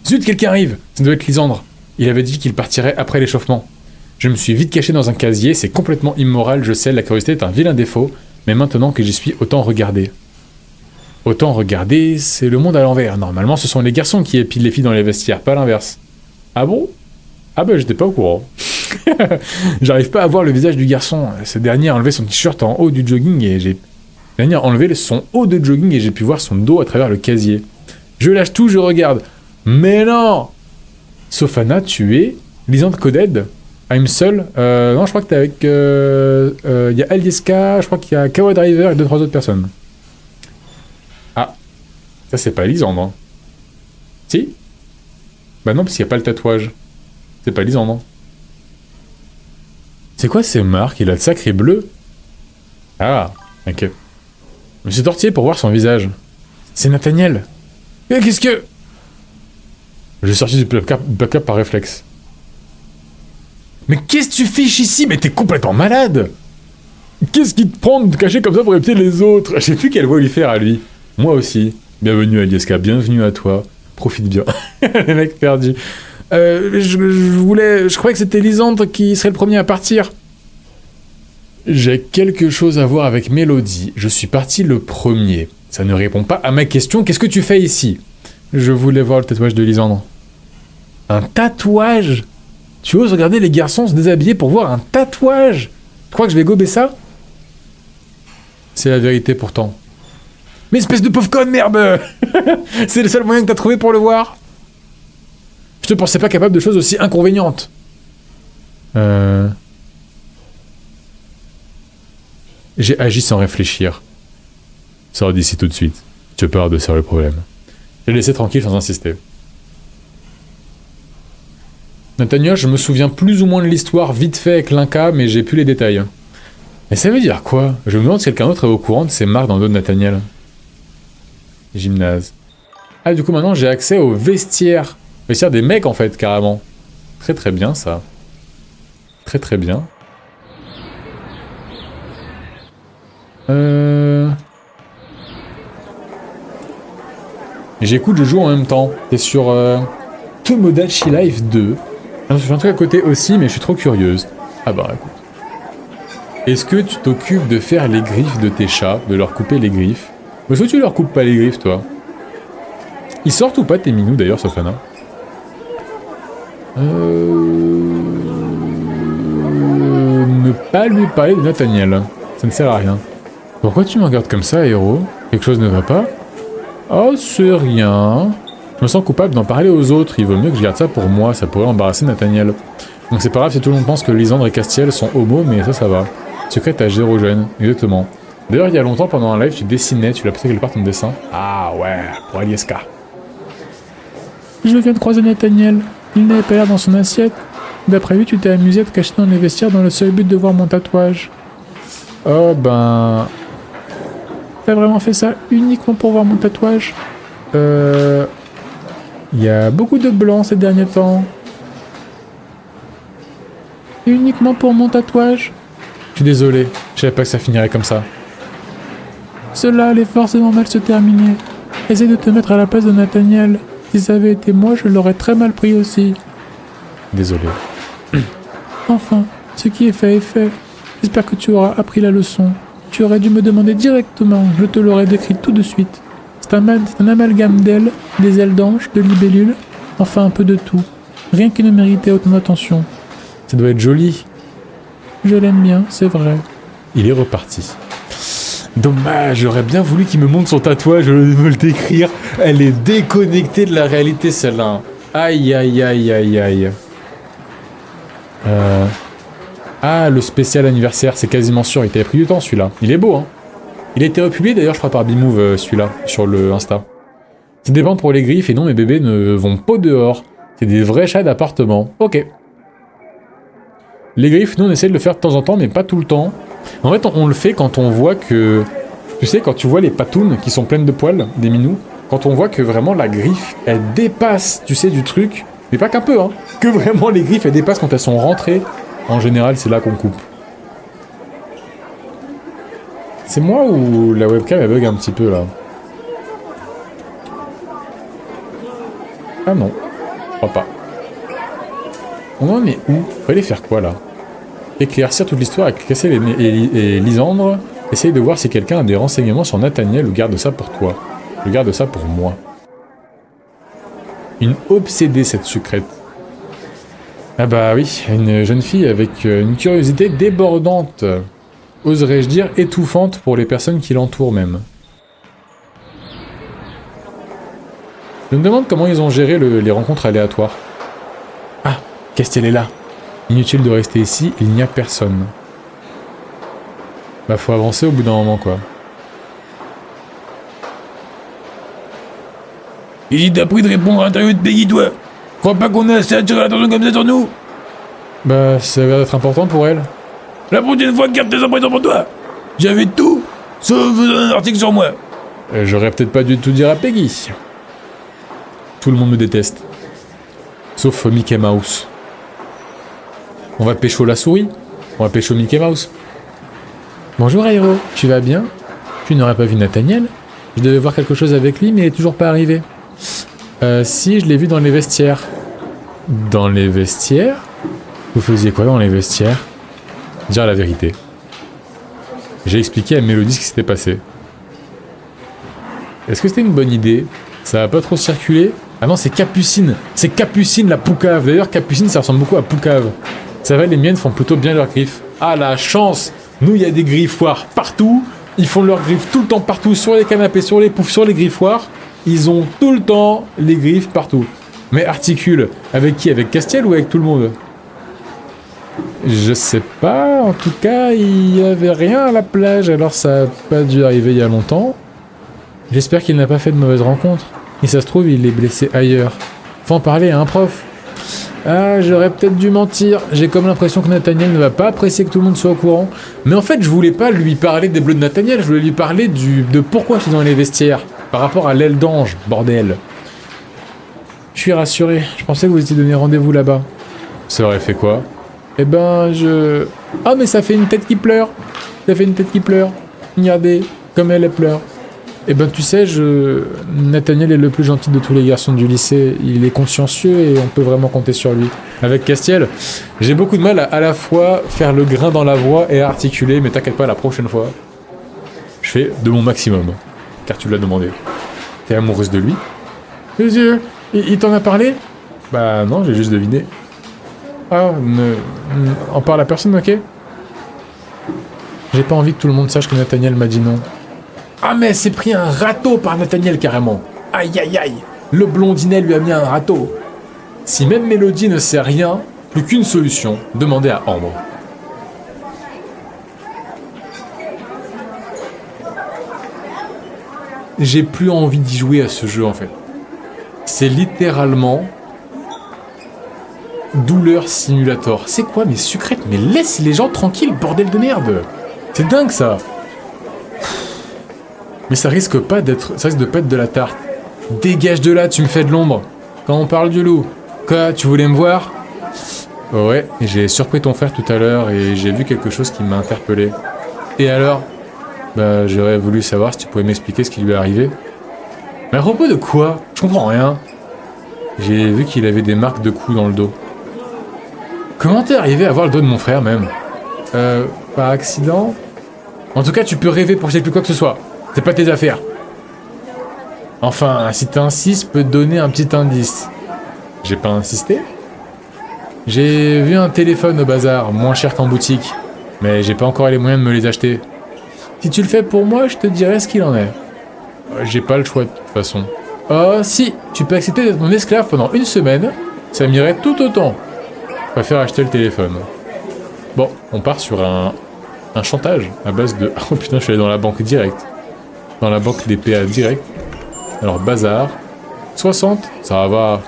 Zut, quelqu'un arrive! Ça doit être Lisandre. Il avait dit qu'il partirait après l'échauffement. Je me suis vite caché dans un casier, c'est complètement immoral, je sais, la curiosité est un vilain défaut, mais maintenant que j'y suis, autant regarder. Autant regarder, c'est le monde à l'envers. Normalement, ce sont les garçons qui épilent les filles dans les vestiaires, pas l'inverse. Ah bon? Ah bah j'étais pas au courant. J'arrive pas à voir le visage du garçon. Ce dernier a enlevé son t-shirt en haut du jogging et j'ai... Le dernier a enlevé son haut de jogging et j'ai pu voir son dos à travers le casier. Je lâche tout, je regarde. Mais non! Sofana, tu es Lisandre Coded? I'm seul? Non, je crois que t'es avec... y a Alieska, je crois qu'il y a Kawa Driver et 2-3 autres personnes. Ah. Ça, c'est pas Lisandre. Hein. Si? Bah non, parce qu'il n'y a pas le tatouage. C'est pas Lisandre. Hein. C'est quoi ces marques? Il a le sacré bleu. Ah, ok. Je me suis tortillé pour voir son visage. C'est Nathaniel. Qu'est-ce que... J'ai sorti du backup par réflexe. Mais qu'est-ce que tu fiches ici? Mais t'es complètement malade! Qu'est-ce qui te prend de te cacher comme ça pour éviter les autres? Je sais plus quelle voix lui faire à lui. Moi aussi. Bienvenue Alieska, bienvenue à toi. Profite bien. Les mecs perdus. Je croyais que c'était Lisandre qui serait le premier à partir. J'ai quelque chose à voir avec Mélodie. Je suis parti le premier. Ça ne répond pas à ma question. Qu'est-ce que tu fais ici? Je voulais voir le tatouage de Lisandre. Un tatouage? Tu oses regarder les garçons se déshabiller pour voir un tatouage? Tu crois que je vais gober ça? C'est la vérité pourtant. Mais espèce de pauvre conne, merde! C'est le seul moyen que t'as trouvé pour le voir? Je te pensais pas capable de choses aussi inconvénientes. J'ai agi sans réfléchir. Sors d'ici tout de suite. Tu peur de faire le problème. J'ai laissé tranquille sans insister. Nathaniel, je me souviens plus ou moins de l'histoire vite fait avec l'Inca, mais j'ai plus les détails. Mais ça veut dire quoi? Je me demande si quelqu'un d'autre est au courant de ces marques dans le dos de Nathaniel. Gymnase. Ah, du coup, maintenant, j'ai accès au vestiaire. Vestiaire des mecs, en fait, carrément. Très très bien, ça. Très très bien. J'écoute, je joue en même temps. C'est sur Tomodachi Life 2. Je suis un truc à côté aussi, mais je suis trop curieuse. Ah bah, écoute. Est-ce que tu t'occupes de faire les griffes de tes chats, de leur couper les griffes? Ou est-ce que tu leur coupes pas les griffes, toi? Ils sortent ou pas tes minous, d'ailleurs, Sofana? Ne pas lui parler de Nathaniel. Ça ne sert à rien. Pourquoi tu me regardes comme ça, héros? Quelque chose ne va pas? Oh, c'est rien. Je me sens coupable d'en parler aux autres. Il vaut mieux que je garde ça pour moi. Ça pourrait embarrasser Nathaniel. Donc c'est pas grave si tout le monde pense que Lisandre et Castiel sont homo, mais ça va. Secret à Gérogène, exactement. D'ailleurs, il y a longtemps, pendant un live, tu dessinais, tu l'as passé quelque part ton dessin. Ah ouais, pour Alieska. Je viens de croiser Nathaniel. Il n'avait pas l'air dans son assiette. D'après lui, tu t'es amusé à te cacher dans les vestiaires dans le seul but de voir mon tatouage. Oh ben... T'as vraiment fait ça uniquement pour voir mon tatouage? Il y a beaucoup de blanc ces derniers temps. Uniquement pour mon tatouage? Je suis désolé, je savais pas que ça finirait comme ça. Cela allait forcément mal se terminer. Essaye de te mettre à la place de Nathaniel. Si ça avait été moi, je l'aurais très mal pris aussi. Désolé. Enfin, ce qui est fait est fait. J'espère que tu auras appris la leçon. Tu aurais dû me demander directement, je te l'aurais décrit tout de suite. C'est un amalgame d'ailes, des ailes d'ange, de libellules, enfin un peu de tout. Rien qui ne méritait autant d'attention. Ça doit être joli. Je l'aime bien, c'est vrai. Il est reparti. Dommage, j'aurais bien voulu qu'il me montre son tatouage, je me le décrire. Elle est déconnectée de la réalité, celle-là. Aïe, aïe, aïe, aïe, aïe. Ah, le spécial anniversaire, c'est quasiment sûr. Il t'avait pris du temps, celui-là. Il est beau, hein. Il a été republié, d'ailleurs, je crois, par Bimove, celui-là, sur le Insta. Ça dépend pour les griffes, et non, mes bébés ne vont pas dehors. C'est des vrais chats d'appartement. Ok. Les griffes, nous, on essaie de le faire de temps en temps, mais pas tout le temps. En fait, on le fait quand on voit que... Tu sais, quand tu vois les patounes qui sont pleines de poils, des minous, quand on voit que vraiment la griffe, elle dépasse, tu sais, du truc, mais pas qu'un peu, hein, que vraiment les griffes, elles dépassent quand elles sont rentrées, en général, c'est là qu'on coupe. C'est moi ou la webcam, elle bug un petit peu, là? Ah non, je crois pas. On en est où? Faut aller faire quoi, là? Éclaircir toute l'histoire avec Cassel et Lisandre. Essaye de voir si quelqu'un a des renseignements sur Nathaniel ou garde ça pour toi. Je garde ça pour moi. Une obsédée, cette sucrète. Ah bah oui, une jeune fille avec une curiosité débordante. Oserais-je dire étouffante pour les personnes qui l'entourent même. Je me demande comment ils ont géré les rencontres aléatoires. Ah, Castiel est là. Inutile de rester ici, il n'y a personne. Bah faut avancer au bout d'un moment quoi. Il t'a pris de répondre à l'interview de Peggy, toi. Crois pas qu'on a assez attiré l'attention comme ça sur nous? Bah ça va être important pour elle. La prochaine fois, garde tes impressions pour toi. J'avais tout, sauf un article sur moi. J'aurais peut-être pas dû tout dire à Peggy. Tout le monde me déteste. Sauf Mickey Mouse. On va pécho la souris. On va pécho Mickey Mouse. Bonjour Aéro, tu vas bien? Tu n'aurais pas vu Nathaniel? Je devais voir quelque chose avec lui, mais il est toujours pas arrivé. Si, je l'ai vu dans les vestiaires. Dans les vestiaires? Vous faisiez quoi dans les vestiaires? Dire la vérité. J'ai expliqué à Mélodie ce qui s'était passé. Est-ce que c'était une bonne idée? Ça va pas trop circuler? Ah non, c'est Capucine. C'est Capucine la poucave. D'ailleurs, Capucine, ça ressemble beaucoup à poucave. Ça va, les miennes font plutôt bien leurs griffes. Ah la chance! Nous, il y a des griffoirs partout. Ils font leurs griffes tout le temps partout, sur les canapés, sur les poufs, sur les griffoirs. Ils ont tout le temps les griffes partout. Mais articule, avec qui? Avec Castiel ou avec tout le monde? Je sais pas, en tout cas, il y avait rien à la plage, alors ça a pas dû arriver il y a longtemps. J'espère qu'il n'a pas fait de mauvaise rencontre. Et ça se trouve, il est blessé ailleurs. Faut en parler à un prof. Ah, j'aurais peut-être dû mentir. J'ai comme l'impression que Nathaniel ne va pas apprécier que tout le monde soit au courant. Mais en fait, je voulais pas lui parler des bleus de Nathaniel, je voulais lui parler de pourquoi je suis dans les vestiaires. Par rapport à l'aile d'ange, bordel. Je suis rassuré, je pensais que vous étiez donné rendez-vous là-bas. Ça aurait fait quoi? Eh ben, Ah, mais ça fait une tête qui pleure. Ça fait une tête qui pleure. Regardez, comme elle pleure. Eh ben, tu sais, Nathaniel est le plus gentil de tous les garçons du lycée. Il est consciencieux et on peut vraiment compter sur lui. Avec Castiel, j'ai beaucoup de mal à la fois faire le grain dans la voix et à articuler, mais t'inquiète pas, la prochaine fois, je fais de mon maximum. Car tu l'as demandé. T'es amoureuse de lui? Il t'en a parlé? Bah non, j'ai juste deviné. Ah, en parle à personne, ok? J'ai pas envie que tout le monde sache que Nathaniel m'a dit non. Ah mais elle s'est pris un râteau par Nathaniel carrément. Aïe aïe aïe. Le blondinet lui a mis un râteau. Si même Mélodie ne sait rien, plus qu'une solution, demander à Ambre. J'ai plus envie d'y jouer à ce jeu en fait. C'est littéralement douleur simulator. C'est quoi mes sucrètes? Mais laisse les gens tranquilles, bordel de merde. C'est dingue ça. Mais ça risque de pas être de la tarte. Dégage de là, tu me fais de l'ombre. Quand on parle du loup. Quoi, tu voulais me voir? Ouais, j'ai surpris ton frère tout à l'heure et j'ai vu quelque chose qui m'a interpellé. Et alors? Bah, j'aurais voulu savoir si tu pouvais m'expliquer ce qui lui est arrivé. Mais à propos de quoi? Je comprends rien. J'ai vu qu'il avait des marques de coups dans le dos. Comment t'es arrivé à voir le dos de mon frère, même? Par accident? En tout cas, tu peux rêver pour que je t'explique quoi que ce soit. C'est pas tes affaires. Enfin, si t'insistes, je peux te donner un petit indice. J'ai pas insisté? J'ai vu un téléphone au bazar, moins cher qu'en boutique. Mais j'ai pas encore les moyens de me les acheter. Si tu le fais pour moi, je te dirai ce qu'il en est. J'ai pas le choix de toute façon. Oh si, tu peux accepter d'être mon esclave pendant une semaine. Ça m'irait tout autant. Je préfère acheter le téléphone. Bon, on part sur un chantage à base de... Oh putain, je suis allé dans la banque direct. Dans la banque des PA direct. Alors, bazar. 60, ça va.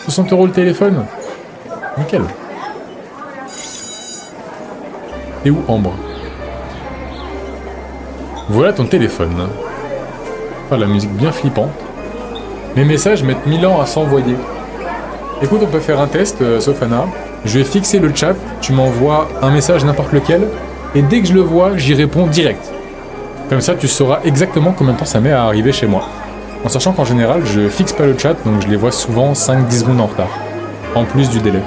60 € le téléphone. Nickel. Et où Ambre? Voilà ton téléphone. Ah, la musique bien flippante. Mes messages mettent 1000 ans à s'envoyer. Écoute, on peut faire un test, Sofana. Je vais fixer le chat, tu m'envoies un message n'importe lequel, et dès que je le vois, j'y réponds direct. Comme ça, tu sauras exactement combien de temps ça met à arriver chez moi. En sachant qu'en général, je fixe pas le chat, donc je les vois souvent 5-10 secondes en retard. En plus du délai.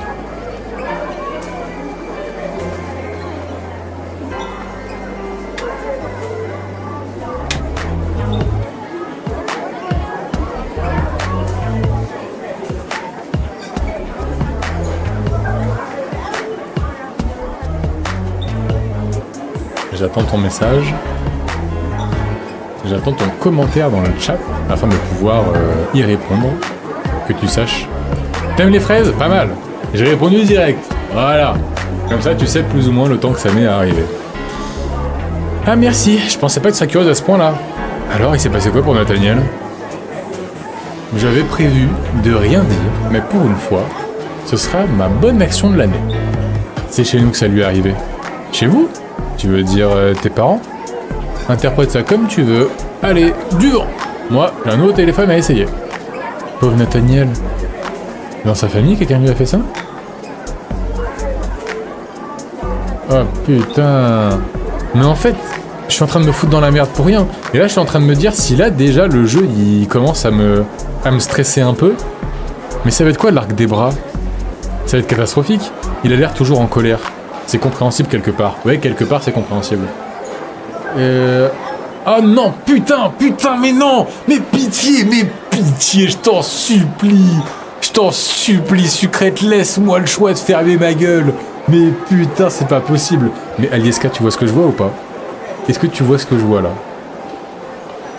J'attends ton message. J'attends ton commentaire dans le chat afin de pouvoir y répondre. Que tu saches. T'aimes les fraises? Pas mal. J'ai répondu direct. Voilà. Comme ça, tu sais plus ou moins le temps que ça met à arriver. Ah merci, je pensais pas que tu serais curieuse à ce point-là. Alors, il s'est passé quoi pour Nathaniel? J'avais prévu de rien dire, mais pour une fois, ce sera ma bonne action de l'année. C'est chez nous que ça lui est arrivé. Chez vous? Tu veux dire tes parents? Interprète ça comme tu veux. Allez, du vent. Moi, j'ai un nouveau téléphone à essayer. Pauvre Nathaniel. Dans sa famille, quelqu'un lui a fait ça? Oh putain. Mais en fait, je suis en train de me foutre dans la merde pour rien. Et là, je suis en train de me dire, si là, déjà, le jeu, il commence à me stresser un peu. Mais ça va être quoi, l'arc des bras? Ça va être catastrophique. Il a l'air toujours en colère. C'est compréhensible quelque part. Ouais, quelque part, c'est compréhensible. Ah non, putain, mais non! Mais pitié, je t'en supplie! Je t'en supplie, Sucrète, laisse-moi le choix de fermer ma gueule! Mais putain, c'est pas possible! Mais Alieska, tu vois ce que je vois ou pas? Est-ce que tu vois ce que je vois là?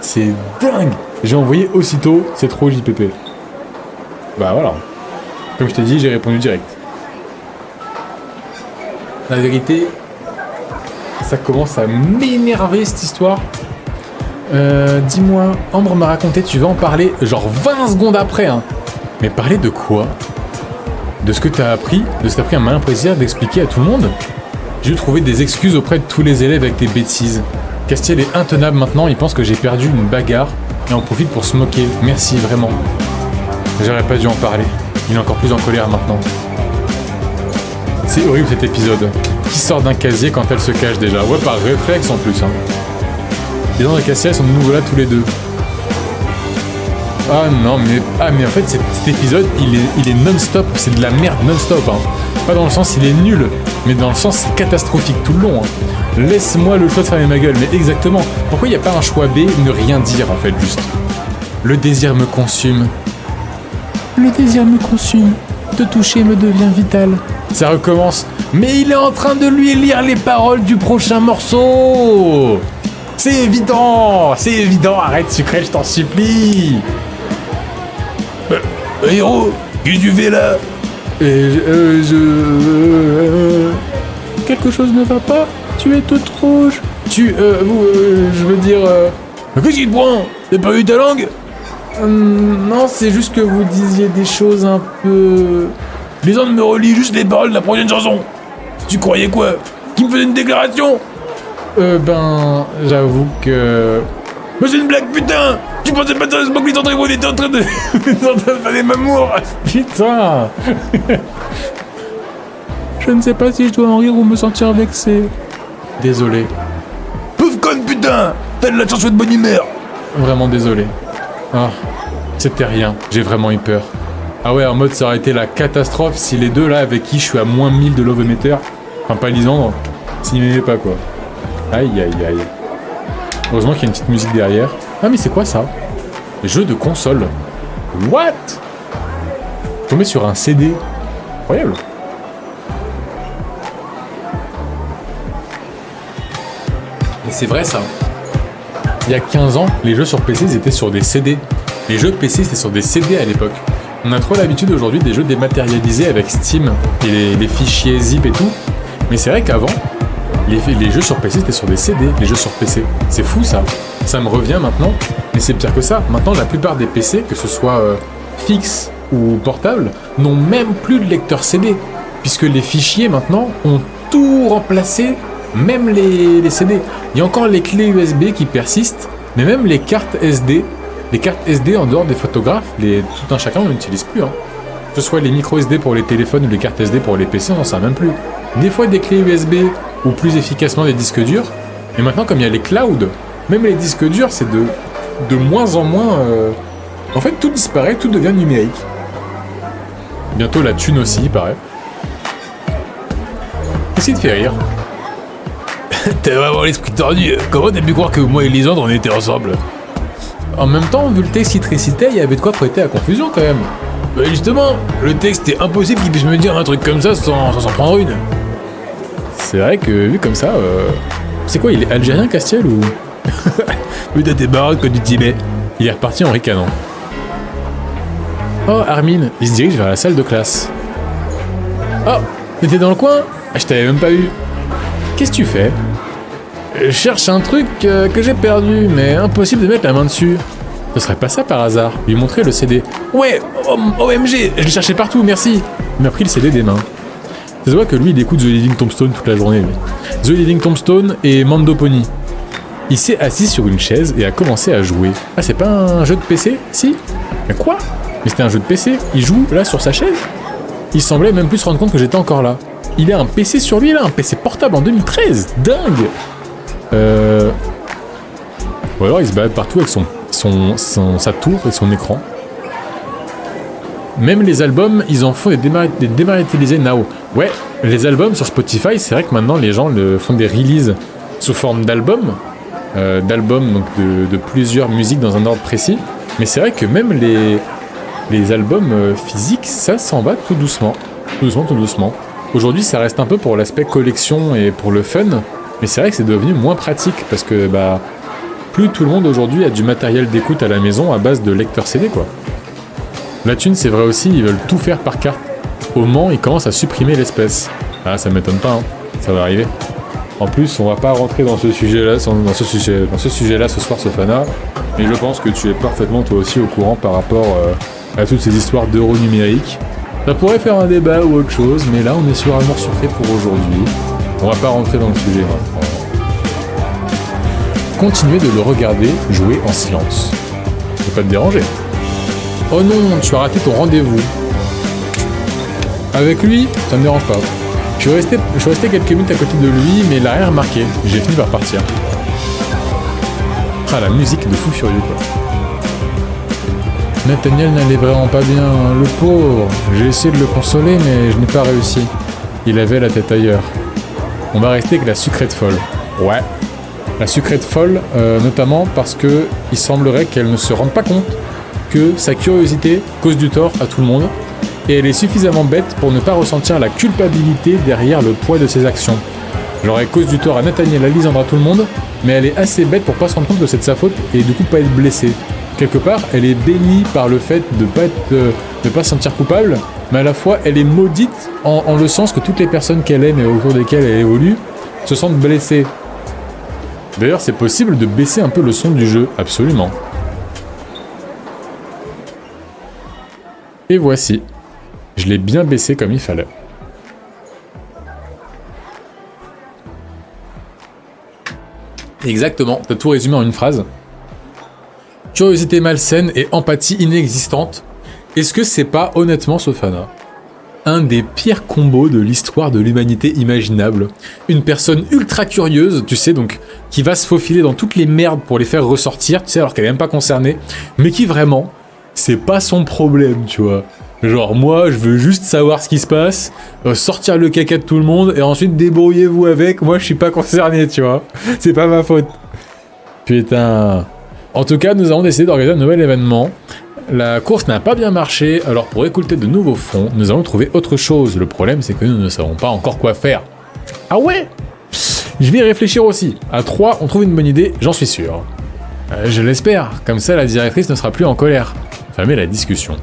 C'est dingue! J'ai envoyé aussitôt, c'est trop JPP. Bah voilà. Comme je t'ai dit, j'ai répondu direct. La vérité, ça commence à m'énerver cette histoire. Dis-moi, Ambre m'a raconté, tu vas en parler genre 20 secondes après, hein. Mais parler de quoi? De ce que t'as appris? De ce que t'as pris un malin plaisir d'expliquer à tout le monde? J'ai dû trouver des excuses auprès de tous les élèves avec tes bêtises. Castiel est intenable maintenant, il pense que j'ai perdu une bagarre et en profite pour se moquer. Merci, vraiment. J'aurais pas dû en parler. Il est encore plus en colère maintenant. C'est horrible cet épisode. Qui sort d'un casier quand elle se cache déjà? Ouais, par réflexe en plus, hein. Les gens de Castiel sont de nouveau là tous les deux. Ah non, mais en fait cet épisode il est non-stop, c'est de la merde non-stop, hein. Pas dans le sens il est nul, mais dans le sens c'est catastrophique tout le long, hein. Laisse-moi le choix de fermer ma gueule, mais exactement. Pourquoi il n'y a pas un choix B, ne rien dire en fait, juste? Le désir me consume. Le désir me consume. Te toucher me devient vital. Ça recommence. Mais il est en train de lui lire les paroles du prochain morceau. C'est évident, arrête Sucrète, je t'en supplie. Héros, qu'est-ce que tu fais là? Quelque chose ne va pas. Tu es toute rouge. Je veux dire... Qu'est-ce qui te prend? T'as pas eu ta langue? Non, c'est juste que vous disiez des choses un peu... Les gens me relient juste les paroles de la prochaine chanson. Tu croyais quoi? Qui me faisait une déclaration? J'avoue que... Mais c'est une blague, putain! Tu pensais pas sérieusement que les entraînements étaient en train de... faire des mamours? Putain. Je ne sais pas si je dois en rire ou me sentir vexé. Désolé. Pauvre conne, putain! T'as de la chance de bonne humeur! Vraiment désolé. Ah, c'était rien, j'ai vraiment eu peur. Ah ouais, en mode ça aurait été la catastrophe si les deux là avec qui je suis à moins 1000 de love meter, enfin pas Lisandre, s'ils m'aimaient pas quoi. Aïe aïe aïe. Heureusement qu'il y a une petite musique derrière. Ah mais c'est quoi ça? Jeu de console. What? Tombé sur un CD. Incroyable. Mais c'est vrai ça. Il y a 15 ans, les jeux sur PC ils étaient sur des CD. Les jeux PC c'était sur des CD à l'époque. On a trop l'habitude aujourd'hui des jeux dématérialisés avec Steam et les fichiers zip et tout. Mais c'est vrai qu'avant, les jeux sur PC c'était sur des CD, les jeux sur PC. C'est fou ça. Ça me revient maintenant, mais c'est pire que ça. Maintenant la plupart des PC, que ce soit fixe ou portable, n'ont même plus de lecteur CD. Puisque les fichiers maintenant ont tout remplacé, même les CD. Il y a encore les clés USB qui persistent, mais même les cartes SD. Les cartes SD en dehors des photographes, tout un chacun on n'utilise plus, hein. Que ce soit les micro SD pour les téléphones ou les cartes SD pour les PC, on n'en sait même plus. Des fois des clés USB ou plus efficacement des disques durs. Et maintenant comme il y a les clouds, même les disques durs c'est de moins en moins... En fait tout disparaît, tout devient numérique. Bientôt la thune aussi, il paraît. Qu'est-ce qui te fait rire? T'as vraiment l'esprit tordu. Comment t'as pu croire que moi et Lisandre on était ensemble? En même temps, vu le texte qu'il te récitait, il y avait de quoi prêter à confusion quand même. Bah justement, le texte est impossible qu'il puisse me dire un truc comme ça sans s'en prendre une. C'est vrai que vu comme ça, c'est quoi, il est algérien Castiel ou... Putain t'es baroque quand du Tibet. Il est reparti en ricanant. Oh Armin, il se dirige vers la salle de classe. Oh, t'étais dans le coin? Je t'avais même pas vu. Qu'est-ce que tu fais? Je cherche un truc que j'ai perdu, mais impossible de mettre la main dessus. Ce serait pas ça par hasard? Lui montrer le CD. Ouais, OMG, je le cherchais partout, merci. Il m'a pris le CD des mains. Ça se voit que lui, il écoute The Living Tombstone toute la journée. Lui. The Living Tombstone et Mando Pony. Il s'est assis sur une chaise et a commencé à jouer. Ah, c'est pas un jeu de PC? Si? Mais quoi? Mais c'était un jeu de PC. Il joue là sur sa chaise? Il semblait même plus se rendre compte que j'étais encore là. Il a un PC sur lui, là, un PC portable en 2013. Dingue. Ou alors il se balade partout avec sa tour et son écran. Même les albums, ils en font des dématérialisés now. Ouais, les albums sur Spotify, c'est vrai que maintenant les gens font des releases sous forme d'albums. Donc de plusieurs musiques dans un ordre précis. Mais c'est vrai que même les albums physiques, ça s'en va tout doucement. Tout doucement. Aujourd'hui, ça reste un peu pour l'aspect collection et pour le fun. Mais c'est vrai que c'est devenu moins pratique parce que plus tout le monde aujourd'hui a du matériel d'écoute à la maison à base de lecteur CD, quoi. La thune, c'est vrai aussi, ils veulent tout faire par carte. Au Mans, ils commencent à supprimer l'espèce. Ah, ça m'étonne pas, hein. Ça va arriver. En plus, on va pas rentrer dans ce sujet-là, ce soir, Sofana. Mais je pense que tu es parfaitement toi aussi au courant par rapport à toutes ces histoires d'euros numériques. Ça pourrait faire un débat ou autre chose, mais là, on est sur Amour sur fait pour aujourd'hui. On va pas rentrer dans le sujet. Continuez de le regarder jouer en silence. Ça peut pas te déranger. Oh non, tu as raté ton rendez-vous. Avec lui, ça me dérange pas. Je suis resté quelques minutes à côté de lui, mais il n'a rien remarqué. J'ai fini par partir. Ah, la musique de fou furieux, quoi. Nathaniel n'allait vraiment pas bien, le pauvre. J'ai essayé de le consoler, mais je n'ai pas réussi. Il avait la tête ailleurs. On va rester avec la sucrète folle. Ouais. La sucrète folle, notamment parce que il semblerait qu'elle ne se rende pas compte que sa curiosité cause du tort à tout le monde, et elle est suffisamment bête pour ne pas ressentir la culpabilité derrière le poids de ses actions. Genre elle cause du tort à Nathaniel, à Lisandre, à tout le monde, mais elle est assez bête pour pas se rendre compte que c'est de sa faute et du coup pas être blessée. Quelque part, elle est bénie par le fait de pas se sentir coupable, mais à la fois elle est maudite en le sens que toutes les personnes qu'elle aime et autour desquelles elle évolue se sentent blessées. D'ailleurs, c'est possible de baisser un peu le son du jeu, absolument. Et voici. Je l'ai bien baissé comme il fallait. Exactement, t'as tout résumé en une phrase. Curiosité malsaine et empathie inexistante. Est-ce que c'est pas, honnêtement, Sofana, un des pires combos de l'histoire de l'humanité imaginable? Une personne ultra curieuse, tu sais, donc, qui va se faufiler dans toutes les merdes pour les faire ressortir, tu sais, alors qu'elle est même pas concernée, mais qui vraiment, c'est pas son problème, tu vois. Genre, moi, je veux juste savoir ce qui se passe, sortir le caca de tout le monde, et ensuite débrouillez-vous avec, moi je suis pas concerné, tu vois. C'est pas ma faute. Putain. En tout cas, nous avons décidé d'organiser un nouvel événement. La course n'a pas bien marché, alors pour récolter de nouveaux fonds, nous allons trouver autre chose. Le problème, c'est que nous ne savons pas encore quoi faire. Ah ouais? Je vais y réfléchir aussi. À 3, on trouve une bonne idée, j'en suis sûr. Je l'espère, comme ça la directrice ne sera plus en colère. Fermez la discussion.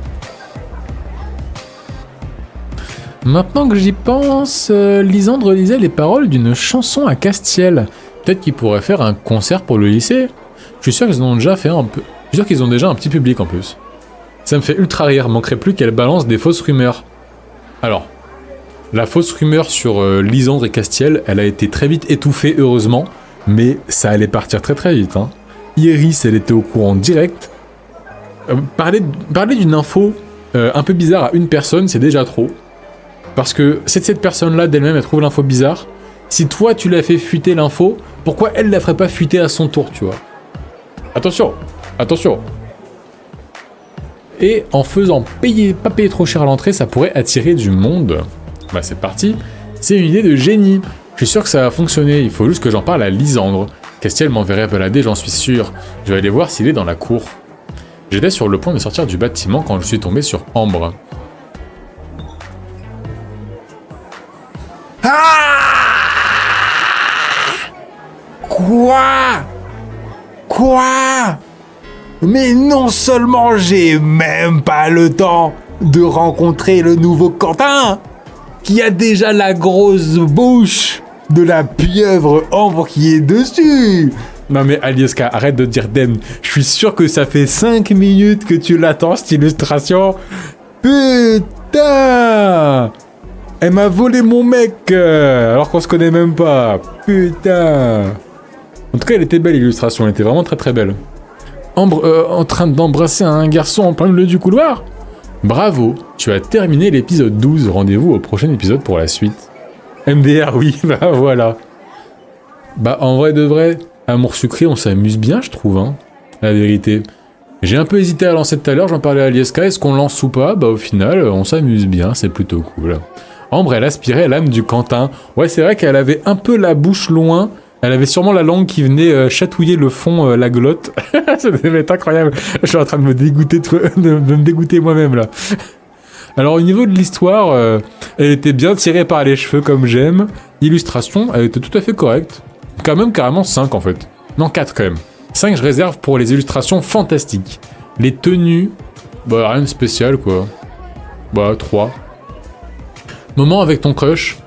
Maintenant que j'y pense, Lisandre lisait les paroles d'une chanson à Castiel. Peut-être qu'ils pourraient faire un concert pour le lycée. Je suis sûr qu'ils en ont déjà fait un peu. Je suis sûr qu'ils ont déjà un petit public en plus. Ça me fait ultra rire, manquerait plus qu'elle balance des fausses rumeurs. Alors, la fausse rumeur sur Lisandre et Castiel, elle a été très vite étouffée, heureusement, mais ça allait partir très très vite. Hein. Iris, elle était au courant direct. Parler d'une info un peu bizarre à une personne, c'est déjà trop. Parce que c'est cette personne-là d'elle-même, elle trouve l'info bizarre. Si toi, tu l'as fait fuiter l'info, pourquoi elle la ferait pas fuiter à son tour, tu vois? Attention, attention. Et en faisant pas payer trop cher à l'entrée, ça pourrait attirer du monde. Bah c'est parti. C'est une idée de génie. Je suis sûr que ça va fonctionner, il faut juste que j'en parle à Lisandre. Castiel m'enverrait balader, j'en suis sûr. Je vais aller voir s'il est dans la cour. J'étais sur le point de sortir du bâtiment quand je suis tombé sur Ambre. Quoi? Mais non seulement j'ai même pas le temps de rencontrer le nouveau Quentin, qui a déjà la grosse bouche de la pieuvre Ambre qui est dessus. Non mais Alioska, arrête de dire dem. Je suis sûr que ça fait 5 minutes que tu l'attends, cette illustration. Putain! Elle m'a volé mon mec, alors qu'on se connaît même pas. Putain! En tout cas, elle était belle, l'illustration. Elle était vraiment très très belle. Ambre en train d'embrasser un garçon en plein milieu du couloir. Bravo, tu as terminé l'épisode 12. Rendez-vous au prochain épisode pour la suite. MDR, oui, bah voilà. Bah en vrai de vrai, Amour Sucré, on s'amuse bien, je trouve, hein, la vérité. J'ai un peu hésité à lancer tout à l'heure, j'en parlais à Lieska, est-ce qu'on lance ou pas? Bah au final, on s'amuse bien, c'est plutôt cool. Ambre, elle aspirait l'âme du Quentin. Ouais, c'est vrai qu'elle avait un peu la bouche loin, elle avait sûrement la langue qui venait chatouiller le fond, la glotte. Ça devait être incroyable. Je suis en train de me dégoûter, de me dégoûter moi-même là. Alors au niveau de l'histoire, elle était bien tirée par les cheveux comme j'aime. Illustration, elle était tout à fait correcte. Quand même carrément 5 en fait. Non 4 quand même. 5 je réserve pour les illustrations fantastiques. Les tenues, bah rien de spécial quoi. Bah 3. Moment avec ton crush.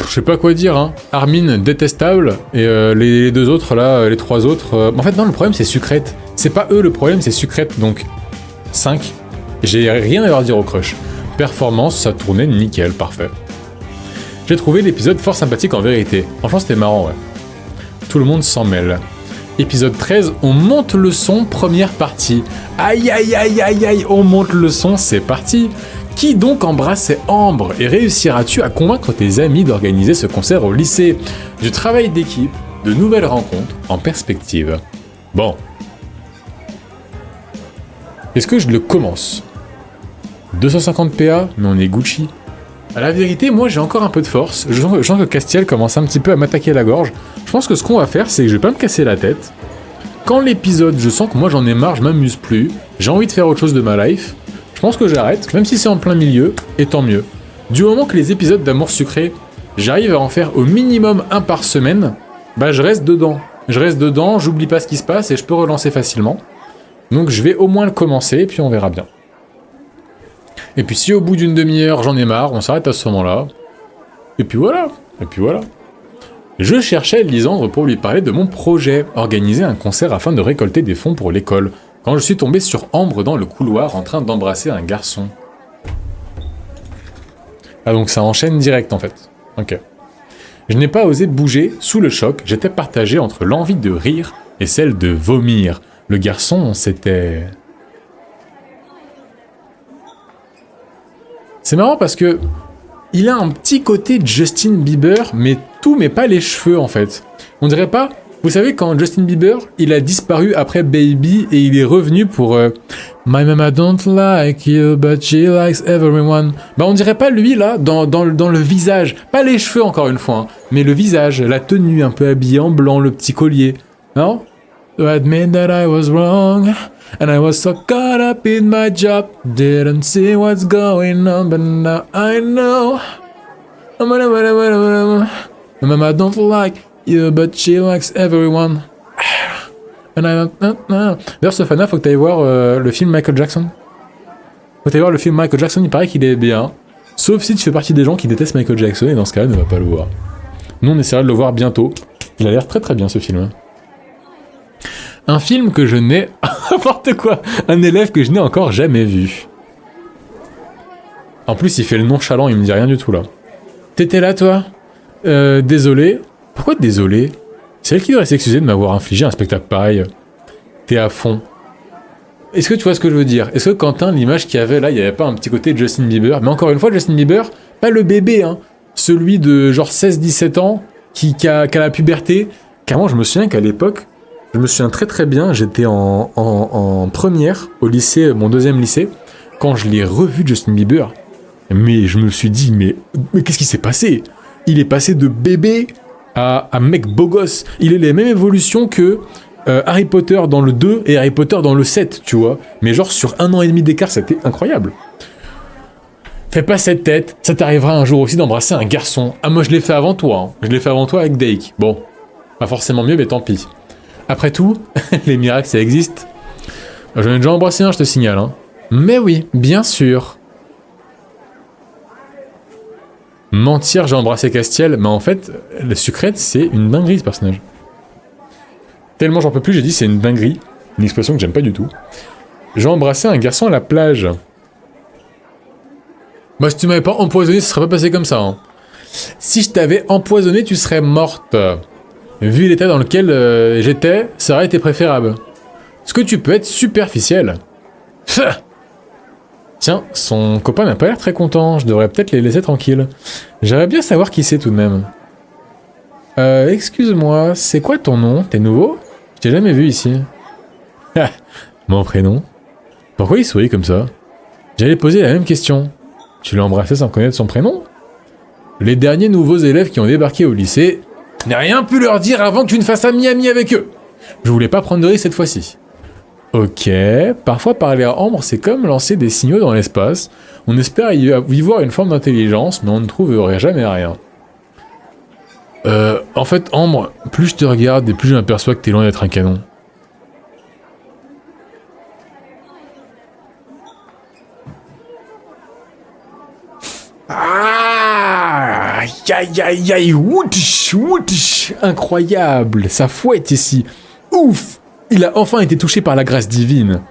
Je sais pas quoi dire hein. Armin détestable et les deux autres là, les trois autres. En fait non le problème c'est Sucrète. C'est pas eux le problème c'est Sucrète donc 5. J'ai rien à leur dire au crush. Performance, ça tournait nickel, parfait. J'ai trouvé l'épisode fort sympathique en vérité. Franchement, c'était marrant, ouais. Tout le monde s'en mêle. Épisode 13, on monte le son, première partie. Aïe aïe aïe aïe aïe, on monte le son, c'est parti. Qui donc embrassait Ambre et réussiras-tu à convaincre tes amis d'organiser ce concert au lycée? Du travail d'équipe, de nouvelles rencontres en perspective. Bon. Est-ce que je le commence? 250 PA, mais on est Gucci. À la vérité, moi j'ai encore un peu de force. Je sens que Castiel commence un petit peu à m'attaquer la gorge. Je pense que ce qu'on va faire, c'est que je vais pas me casser la tête. Quand l'épisode, je sens que moi j'en ai marre, je m'amuse plus, j'ai envie de faire autre chose de ma life, je pense que j'arrête, même si c'est en plein milieu, et tant mieux. Du moment que les épisodes d'Amour Sucré, j'arrive à en faire au minimum un par semaine, bah je reste dedans. Je reste dedans, j'oublie pas ce qui se passe et je peux relancer facilement. Donc je vais au moins le commencer, et puis on verra bien. Et puis si au bout d'une demi-heure j'en ai marre, on s'arrête à ce moment-là. Et puis voilà. Je cherchais Lisandre pour lui parler de mon projet, organiser un concert afin de récolter des fonds pour l'école, quand je suis tombé sur Ambre dans le couloir en train d'embrasser un garçon. Ah donc ça enchaîne direct en fait. Ok. Je n'ai pas osé bouger, sous le choc, j'étais partagé entre l'envie de rire et celle de vomir. Le garçon, c'était... C'est marrant parce que il a un petit côté Justin Bieber, mais pas les cheveux en fait. On dirait pas... Vous savez quand Justin Bieber, il a disparu après Baby et il est revenu pour My mama don't like you, but she likes everyone. Bah on dirait pas lui là, dans le visage. Pas les cheveux encore une fois, hein, mais le visage, la tenue un peu habillée en blanc, le petit collier. Non? To admit that I was wrong, and I was so caught up in my job, didn't see what's going on, but now I know. My mama don't like you, but she likes everyone. And I don't know. D'ailleurs, Sofana, faut que t'ailles voir le film Michael Jackson. Faut t'ailler voir le film Michael Jackson, il paraît qu'il est bien. Sauf si tu fais partie des gens qui détestent Michael Jackson, et dans ce cas-là, ne va pas le voir. Nous, on essaiera de le voir bientôt. Il a l'air très très bien ce film. Un film que je n'ai... N'importe quoi. Un élève que je n'ai encore jamais vu. En plus, il fait le nonchalant, il me dit rien du tout là. T'étais là, toi? Désolé. Pourquoi désolé? C'est elle qui devrait s'excuser de m'avoir infligé un spectacle pareil. T'es à fond. Est-ce que tu vois ce que je veux dire? Est-ce que Quentin, l'image qu'il y avait là, il n'y avait pas un petit côté de Justin Bieber? Mais encore une fois, Justin Bieber, pas le bébé, hein. Celui de genre 16-17 ans, qui a la puberté. Carrément, je me souviens qu'à l'époque, je me souviens très très bien, j'étais en première au lycée, mon deuxième lycée, quand je l'ai revu Justin Bieber. Mais je me suis dit, mais qu'est-ce qui s'est passé? Il est passé de bébé à mec beau gosse. Il est les mêmes évolutions que Harry Potter dans le 2 et Harry Potter dans le 7, tu vois. Mais genre sur 1 an et demi d'écart, c'était incroyable. Fais pas cette tête, ça t'arrivera un jour aussi d'embrasser un garçon. Ah moi je l'ai fait avant toi, hein. Je l'ai fait avant toi avec Dake. Bon, pas forcément mieux, mais tant pis. Après tout, les miracles ça existe. J'en ai déjà embrassé un, je te signale, hein. Mais oui, bien sûr. Mentir, j'ai embrassé Castiel, mais en fait, la Sucrète, c'est une dinguerie ce personnage. Tellement j'en peux plus, j'ai dit c'est une dinguerie, une expression que j'aime pas du tout. J'ai embrassé un garçon à la plage. Bah si tu m'avais pas empoisonné, ça serait pas passé comme ça. Hein. Si je t'avais empoisonné, tu serais morte. Vu l'état dans lequel j'étais, ça aurait été préférable. Est-ce que tu peux être superficiel? Tiens, son copain n'a pas l'air très content, je devrais peut-être les laisser tranquilles. J'aimerais bien savoir qui c'est tout de même. Excuse-moi, c'est quoi ton nom? T'es nouveau? Je t'ai jamais vu ici. Ah, mon prénom. Pourquoi il sourit comme ça? J'allais poser la même question. Tu l'as embrassé sans connaître son prénom? Les derniers nouveaux élèves qui ont débarqué au lycée, je n'ai rien pu leur dire avant que tu ne fasses ami-ami avec eux. Je voulais pas prendre de risque cette fois-ci. Ok, parfois parler à Ambre, c'est comme lancer des signaux dans l'espace. On espère y voir une forme d'intelligence, mais on ne trouverait jamais rien. En fait, Ambre, plus je te regarde et plus je m'aperçois que t'es loin d'être un canon. Ah, aïe aïe aïe, woutish, woutish, incroyable, ça fouette ici. Ouf, il a enfin été touché par la grâce divine.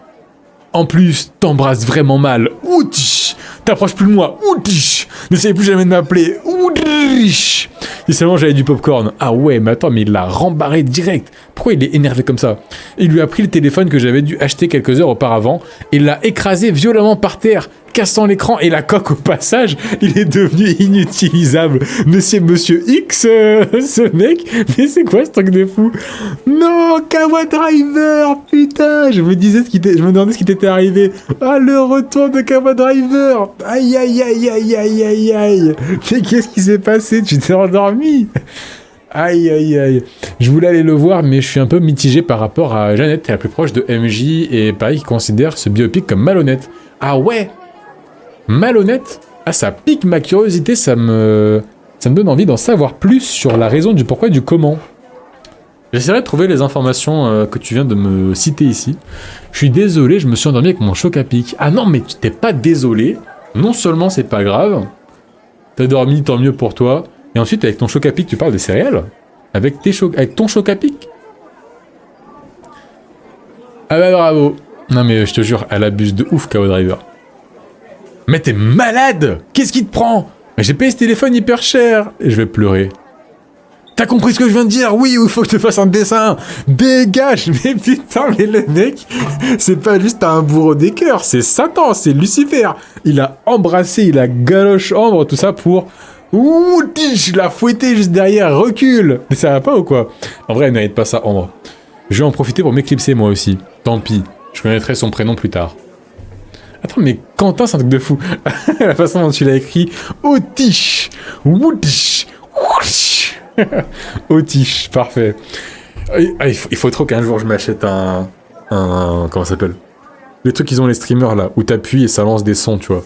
En plus, t'embrasses vraiment mal. Woutish, t'approches plus de moi. Woutish, n'essaye plus jamais de m'appeler. Woutish. Si seulement j'avais du popcorn. Ah ouais, mais attends, mais il l'a rembarré direct. Pourquoi il est énervé comme ça? Il lui a pris le téléphone que j'avais dû acheter quelques heures auparavant et l'a écrasé violemment par terre, cassant l'écran et la coque au passage. Il est devenu inutilisable. Monsieur X, ce mec, mais c'est quoi ce truc de fou? Non, Kawa Driver, putain, je me demandais ce qui t'était arrivé. Ah, le retour de Kawa Driver. Aïe aïe aïe aïe aïe aïe aïe. Mais qu'est-ce qui s'est passé? Tu t'es endormi? Aïe aïe aïe. Je voulais aller le voir, mais je suis un peu mitigé par rapport à Jeannette, qui est la plus proche de MJ, et pareil, qui considère ce biopic comme malhonnête. Ah ouais? Malhonnête? Ah, ça pique ma curiosité, ça me donne envie d'en savoir plus sur la raison du pourquoi et du comment. J'essaierai de trouver les informations que tu viens de me citer ici. Je suis désolé, je me suis endormi avec mon choc à pic. Ah non, mais tu t'es pas désolé. Non seulement c'est pas grave, t'as dormi, tant mieux pour toi. Et ensuite, avec ton choc à pic, tu parles des céréales? Avec ton choc à pic? Ah bah bravo. Non mais je te jure, elle abuse de ouf, K.O. Driver. Mais t'es malade! Qu'est-ce qui te prend? J'ai payé ce téléphone hyper cher! Et je vais pleurer. T'as compris ce que je viens de dire? Oui, il faut que je te fasse un dessin! Dégage! Mais putain, mais le mec, c'est pas juste un bourreau des cœurs, c'est Satan, c'est Lucifer! Il a embrassé, il a galoche Ambre, tout ça pour... Ouh, je l'ai fouetté juste derrière, recule! Mais ça va pas ou quoi? En vrai, elle mérite pas ça, Ambre. Je vais en profiter pour m'éclipser moi aussi. Tant pis, je connaîtrai son prénom plus tard. Attends, mais Quentin, c'est un truc de fou. La façon dont tu l'as écrit. Otiche. Woutish. Wouch. Otiche, parfait. Ah, il faut trop qu'un jour je m'achète un... Comment ça s'appelle? Les trucs qu'ils ont les streamers là, où t'appuies et ça lance des sons, tu vois.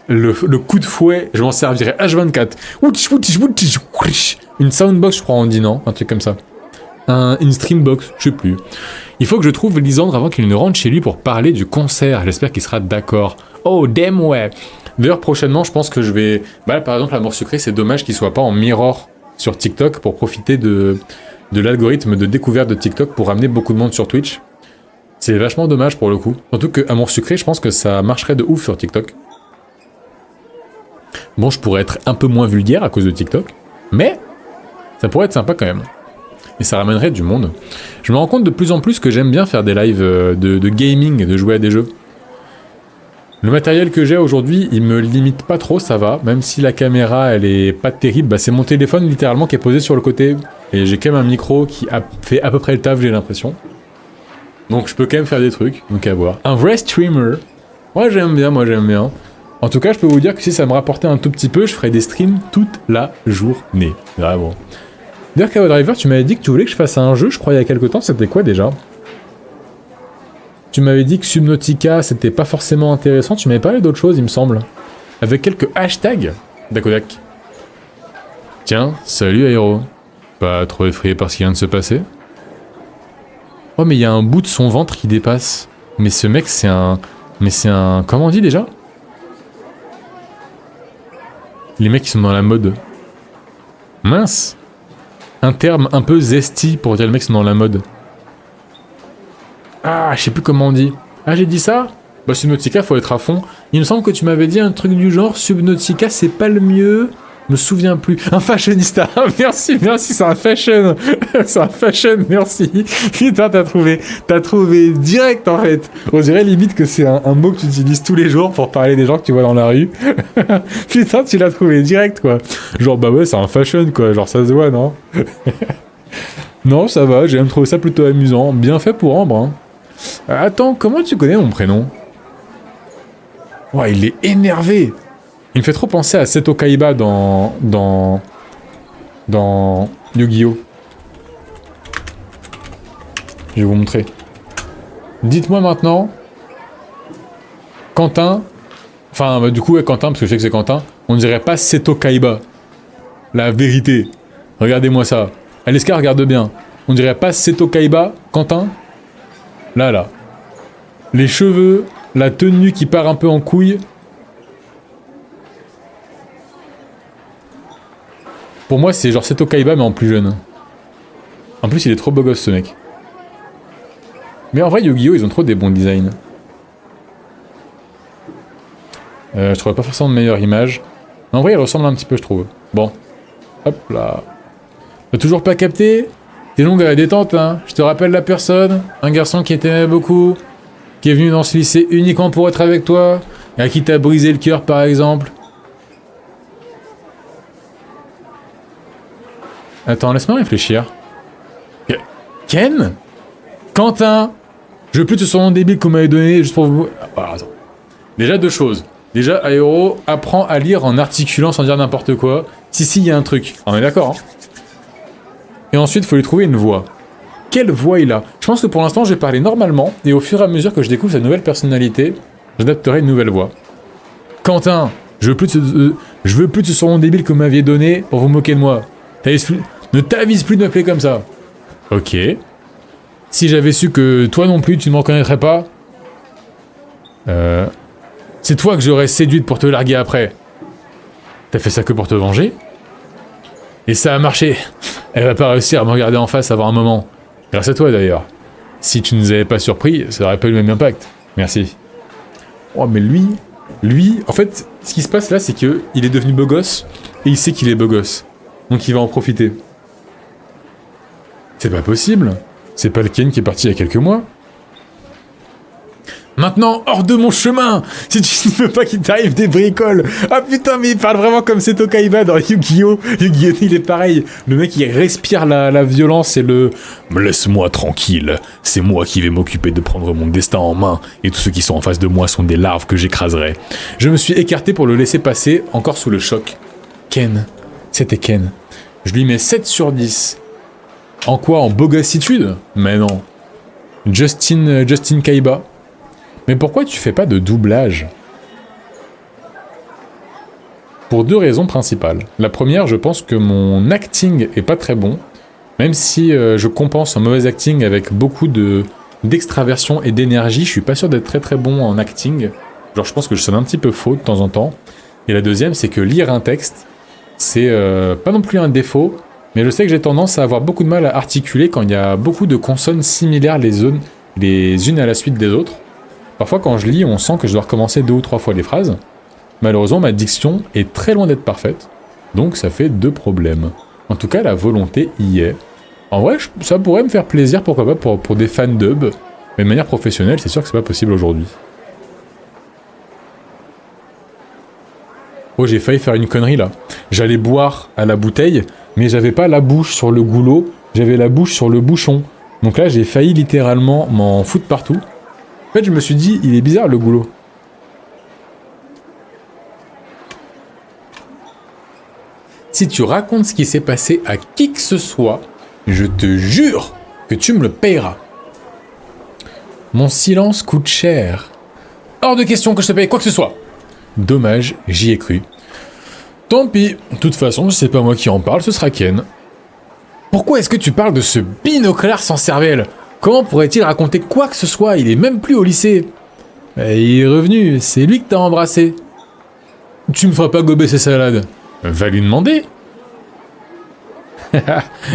Le coup de fouet, je m'en servirai H24. Woutish, woutish, woutish, woutish. Une soundbox, je crois, on dit, non? Un truc comme ça. Une streambox, je sais plus. Il faut que je trouve Lisandre avant qu'il ne rentre chez lui pour parler du concert. J'espère qu'il sera d'accord. Oh, damn ouais. D'ailleurs, prochainement, je pense que je vais... Bah, par exemple, Amour Sucré, c'est dommage qu'il soit pas en mirror sur TikTok pour profiter de l'algorithme de découverte de TikTok pour ramener beaucoup de monde sur Twitch. C'est vachement dommage pour le coup. Surtout que Amour Sucré, je pense que ça marcherait de ouf sur TikTok. Bon, je pourrais être un peu moins vulgaire à cause de TikTok, mais ça pourrait être sympa quand même. Et ça ramènerait du monde. Je me rends compte de plus en plus que j'aime bien faire des lives de gaming, de jouer à des jeux. Le matériel que j'ai aujourd'hui, il me limite pas trop, ça va. Même si la caméra, elle est pas terrible, bah c'est mon téléphone littéralement qui est posé sur le côté. Et j'ai quand même un micro qui a fait à peu près le taf, j'ai l'impression. Donc je peux quand même faire des trucs, donc à voir. Un vrai streamer. Moi j'aime bien. En tout cas, je peux vous dire que si ça me rapportait un tout petit peu, je ferais des streams toute la journée. Vraiment. D'ailleurs, K.O. Driver, tu m'avais dit que tu voulais que je fasse un jeu, je crois, il y a quelques temps, c'était quoi déjà? Tu m'avais dit que Subnautica, c'était pas forcément intéressant, tu m'avais parlé d'autre chose, il me semble. Avec quelques hashtags, Dakodak. Tiens, salut Aéro. Pas trop effrayé par ce qui vient de se passer? Oh, mais il y a un bout de son ventre qui dépasse. Mais ce mec, c'est un... Comment on dit déjà? Les mecs qui sont dans la mode. Mince! Un terme un peu zesty pour dire les mecs qui sont dans la mode. Ah, je sais plus comment on dit. Ah, j'ai dit ça? Bah, Subnautica, faut être à fond. Il me semble que tu m'avais dit un truc du genre, Subnautica, c'est pas le mieux, me souviens plus. Un fashionista. Merci, c'est un fashion. C'est un fashion, merci. Putain, t'as trouvé direct en fait. On dirait limite que c'est un mot que tu utilises tous les jours pour parler des gens que tu vois dans la rue. Putain, tu l'as trouvé direct quoi. Genre, bah ouais, c'est un fashion quoi. Genre, ça se voit, non? Non, ça va, j'ai même trouvé ça plutôt amusant. Bien fait pour Ambre, hein. Attends, comment tu connais mon prénom? Ouais, il est énervé. Il me fait trop penser à Seto Kaiba dans Yu-Gi-Oh! Je vais vous montrer. Dites-moi maintenant, Quentin, enfin bah, du coup ouais, Quentin, parce que je sais que c'est Quentin, on dirait pas Seto Kaiba. La vérité. Regardez-moi ça. Aleska, regarde bien. On dirait pas Seto Kaiba, Quentin? Là. Les cheveux, la tenue qui part un peu en couille. Pour moi, c'est genre Seto Kaiba, mais en plus jeune. En plus, il est trop beau gosse, ce mec. Mais en vrai, Yu-Gi-Oh! Ils ont trop des bons designs. Je trouve pas forcément de meilleure image. Mais en vrai, il ressemble un petit peu, je trouve. Bon. Hop là. T'as toujours pas capté? T'es longue à la détente, hein. Je te rappelle la personne. Un garçon qui t'aimait beaucoup. Qui est venu dans ce lycée uniquement pour être avec toi. Et à qui t'as brisé le cœur, par exemple. Attends, laisse-moi réfléchir. Ken? Quentin? Je veux plus de ce nom débile qu'on m'avait donné juste pour vous... Ah, attends. Déjà deux choses. Déjà, Aero apprend à lire en articulant sans dire n'importe quoi. Si, il y a un truc. On est d'accord, hein. Et ensuite, il faut lui trouver une voix. Quelle voix il a? Je pense que pour l'instant, je vais parler normalement, et au fur et à mesure que je découvre sa nouvelle personnalité, j'adapterai une nouvelle voix. Quentin, je veux plus de ce nom débile que vous m'aviez donné pour vous moquer de moi. Ne t'avise plus de m'appeler comme ça. Ok. Si j'avais su que toi non plus, tu ne me reconnaîtrais pas... C'est toi que j'aurais séduite pour te larguer après. T'as fait ça que pour te venger? Et ça a marché. Elle va pas réussir à me regarder en face avant un moment. Grâce à toi d'ailleurs. Si tu nous avais pas surpris, ça aurait pas eu le même impact. Merci. Oh mais lui, en fait, ce qui se passe là, c'est que il est devenu beau gosse et il sait qu'il est beau gosse. Donc il va en profiter. C'est pas possible. C'est pas le Ken qui est parti il y a quelques mois. Maintenant, hors de mon chemin! Si tu ne veux pas qu'il t'arrive des bricoles! Ah putain, mais il parle vraiment comme Seto Kaiba dans Yu-Gi-Oh! Yu-Gi-Oh! Il est pareil. Le mec, il respire la violence et le... Laisse-moi tranquille. C'est moi qui vais m'occuper de prendre mon destin en main. Et tous ceux qui sont en face de moi sont des larves que j'écraserai. Je me suis écarté pour le laisser passer, encore sous le choc. Ken. C'était Ken. Je lui mets 7 sur 10. En quoi? En bogassitude? Mais non. Justin Kaiba. Mais pourquoi tu fais pas de doublage? Pour deux raisons principales. La première, je pense que mon acting est pas très bon, même si je compense un mauvais acting avec beaucoup d'extraversion et d'énergie, je suis pas sûr d'être très très bon en acting. Genre je pense que je sonne un petit peu faux de temps en temps. Et la deuxième, c'est que lire un texte, c'est pas non plus un défaut, mais je sais que j'ai tendance à avoir beaucoup de mal à articuler quand il y a beaucoup de consonnes similaires les unes à la suite des autres. Parfois, quand je lis, on sent que je dois recommencer 2 ou 3 fois les phrases. Malheureusement, ma diction est très loin d'être parfaite, donc ça fait 2 problèmes. En tout cas, la volonté y est. En vrai, ça pourrait me faire plaisir, pourquoi pas, pour des fan dub, mais de manière professionnelle, c'est sûr que c'est pas possible aujourd'hui. Oh, j'ai failli faire une connerie là. J'allais boire à la bouteille, mais j'avais pas la bouche sur le goulot, j'avais la bouche sur le bouchon. Donc là, j'ai failli littéralement m'en foutre partout. En fait, je me suis dit, il est bizarre le goulot. Si tu racontes ce qui s'est passé à qui que ce soit, je te jure que tu me le payeras. Mon silence coûte cher. Hors de question que je te paye quoi que ce soit. Dommage, j'y ai cru. Tant pis, de toute façon, c'est pas moi qui en parle, ce sera Ken. Pourquoi est-ce que tu parles de ce binoclard sans cervelle? Comment pourrait-il raconter quoi que ce soit? Il est même plus au lycée. Il est revenu, c'est lui que t'as embrassé. Tu me feras pas gober ces salades. Va lui demander.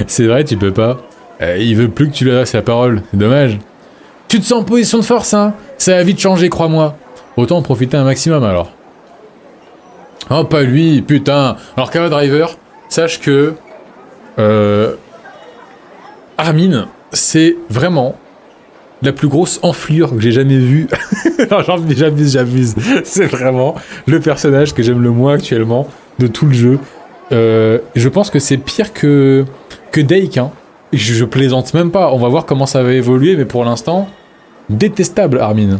C'est vrai, tu peux pas. Il veut plus que tu lui adresses la parole, c'est dommage. Tu te sens en position de force, hein? Ça va vite changer, crois-moi. Autant en profiter un maximum alors. Oh, pas lui, putain. Alors, Kava Driver, sache que... Armin, c'est vraiment la plus grosse enflure que j'ai jamais vue. Non, j'abuse. C'est vraiment le personnage que j'aime le moins actuellement de tout le jeu. Je pense que c'est pire que Dake, hein. Je plaisante même pas. On va voir comment ça va évoluer, mais pour l'instant, détestable, Armin.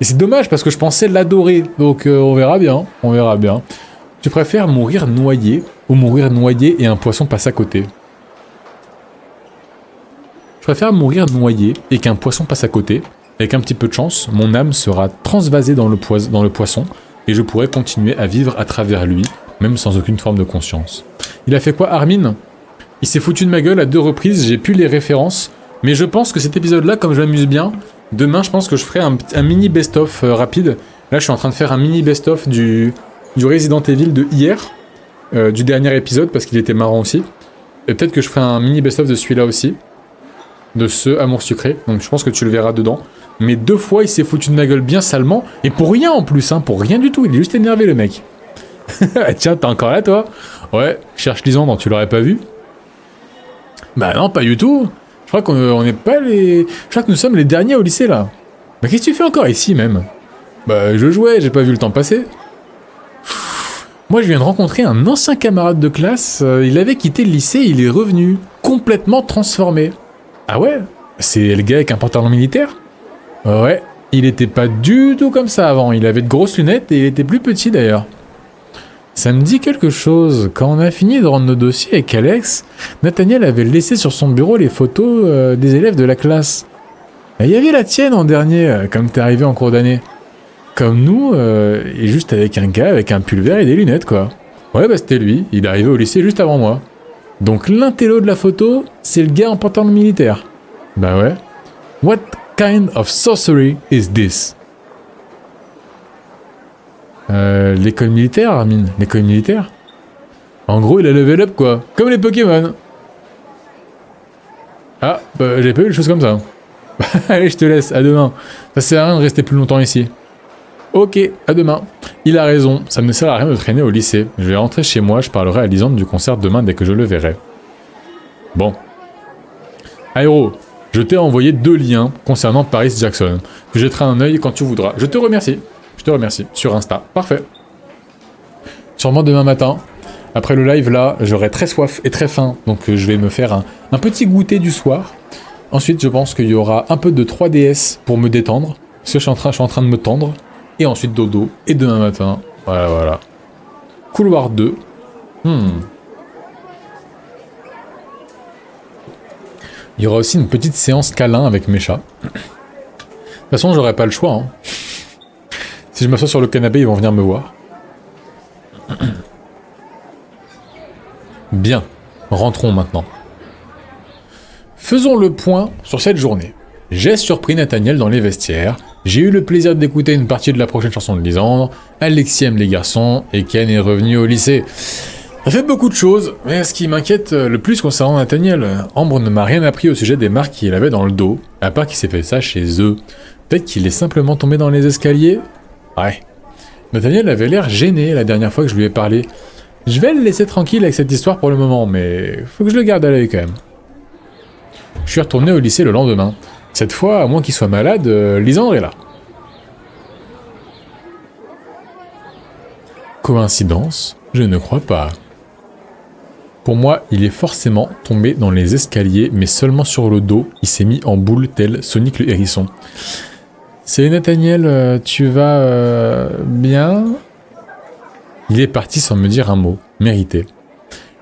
Et c'est dommage parce que je pensais l'adorer. Donc on verra bien. On verra bien. Tu préfères mourir noyé ou mourir noyé et un poisson passe à côté? Je préfère mourir noyé et qu'un poisson passe à côté. Avec un petit peu de chance, mon âme sera transvasée dans le poisson et je pourrai continuer à vivre à travers lui, même sans aucune forme de conscience. Il a fait quoi, Armin? Il s'est foutu de ma gueule à 2 reprises, j'ai plus les références, mais je pense que cet épisode-là, comme je m'amuse bien, demain je pense que je ferai un mini best-of rapide. Là je suis en train de faire un mini best-of du Resident Evil de hier, du dernier épisode, parce qu'il était marrant aussi. Et peut-être que je ferai un mini best-of de celui-là aussi, de ce Amour Sucré, donc je pense que tu le verras dedans. Mais 2 fois il s'est foutu de ma gueule bien salement, et pour rien en plus, hein, pour rien du tout, il est juste énervé le mec. Tiens, t'es encore là toi? Ouais, cherche Lisandre, tu l'aurais pas vu? Bah non, pas du tout. Je crois qu'on n'est pas les... Je crois que nous sommes les derniers au lycée, là. Bah qu'est-ce que tu fais encore ici, même? Bah je jouais, j'ai pas vu le temps passer. Moi, je viens de rencontrer un ancien camarade de classe. Il avait quitté le lycée, il est revenu. Complètement transformé. Ah ouais? C'est le gars avec un pantalon militaire? Ouais, il était pas du tout comme ça avant. Il avait de grosses lunettes et il était plus petit, d'ailleurs. Ça me dit quelque chose. Quand on a fini de rendre nos dossiers avec Alex, Nathaniel avait laissé sur son bureau les photos des élèves de la classe. Et il y avait la tienne en dernier, comme t'es arrivé en cours d'année. Comme nous, et juste avec un gars avec un pull vert et des lunettes, quoi. Ouais, bah c'était lui. Il est arrivé au lycée juste avant moi. Donc l'intello de la photo, c'est le gars en pantalon militaire. Bah ouais. What kind of sorcery is this? L'école militaire, Armin. L'école militaire. En gros, il a level up, quoi. Comme les Pokémon. Ah, bah, j'ai pas eu les choses comme ça. Allez, je te laisse. À demain. Ça sert à rien de rester plus longtemps ici. Ok, à demain. Il a raison. Ça ne sert à rien de traîner au lycée. Je vais rentrer chez moi. Je parlerai à Lisandre du concert demain dès que je le verrai. Bon. Aéro, je t'ai envoyé 2 liens concernant Paris Jackson. Tu jetteras un œil quand tu voudras. Je te remercie. Je te remercie. Sur Insta. Parfait. Sûrement demain matin. Après le live là, j'aurai très soif et très faim. Donc je vais me faire un petit goûter du soir. Ensuite, je pense qu'il y aura un peu de 3DS pour me détendre. Parce que je suis en train de me tendre. Et ensuite dodo. Et demain matin. Voilà. Couloir 2. Il y aura aussi une petite séance câlin avec mes chats. De toute façon, j'aurai pas le choix. Hein. Si je m'assois sur le canapé, ils vont venir me voir. Bien, rentrons maintenant. Faisons le point sur cette journée. J'ai surpris Nathaniel dans les vestiaires, j'ai eu le plaisir d'écouter une partie de la prochaine chanson de Lisandre, Alexis aime les garçons, et Ken est revenu au lycée. Ça fait beaucoup de choses, mais ce qui m'inquiète le plus concernant Nathaniel, Ambre ne m'a rien appris au sujet des marques qu'il avait dans le dos, à part qu'il s'est fait ça chez eux. Peut-être qu'il est simplement tombé dans les escaliers? Ouais. Nathaniel avait l'air gêné la dernière fois que je lui ai parlé. Je vais le laisser tranquille avec cette histoire pour le moment, mais faut que je le garde à l'œil quand même. Je suis retourné au lycée le lendemain. Cette fois, à moins qu'il soit malade, Lisandre est là. Coïncidence? Je ne crois pas. Pour moi, il est forcément tombé dans les escaliers, mais seulement sur le dos, il s'est mis en boule tel Sonic le hérisson. Salut Nathaniel, tu vas bien? Il est parti sans me dire un mot. Mérité.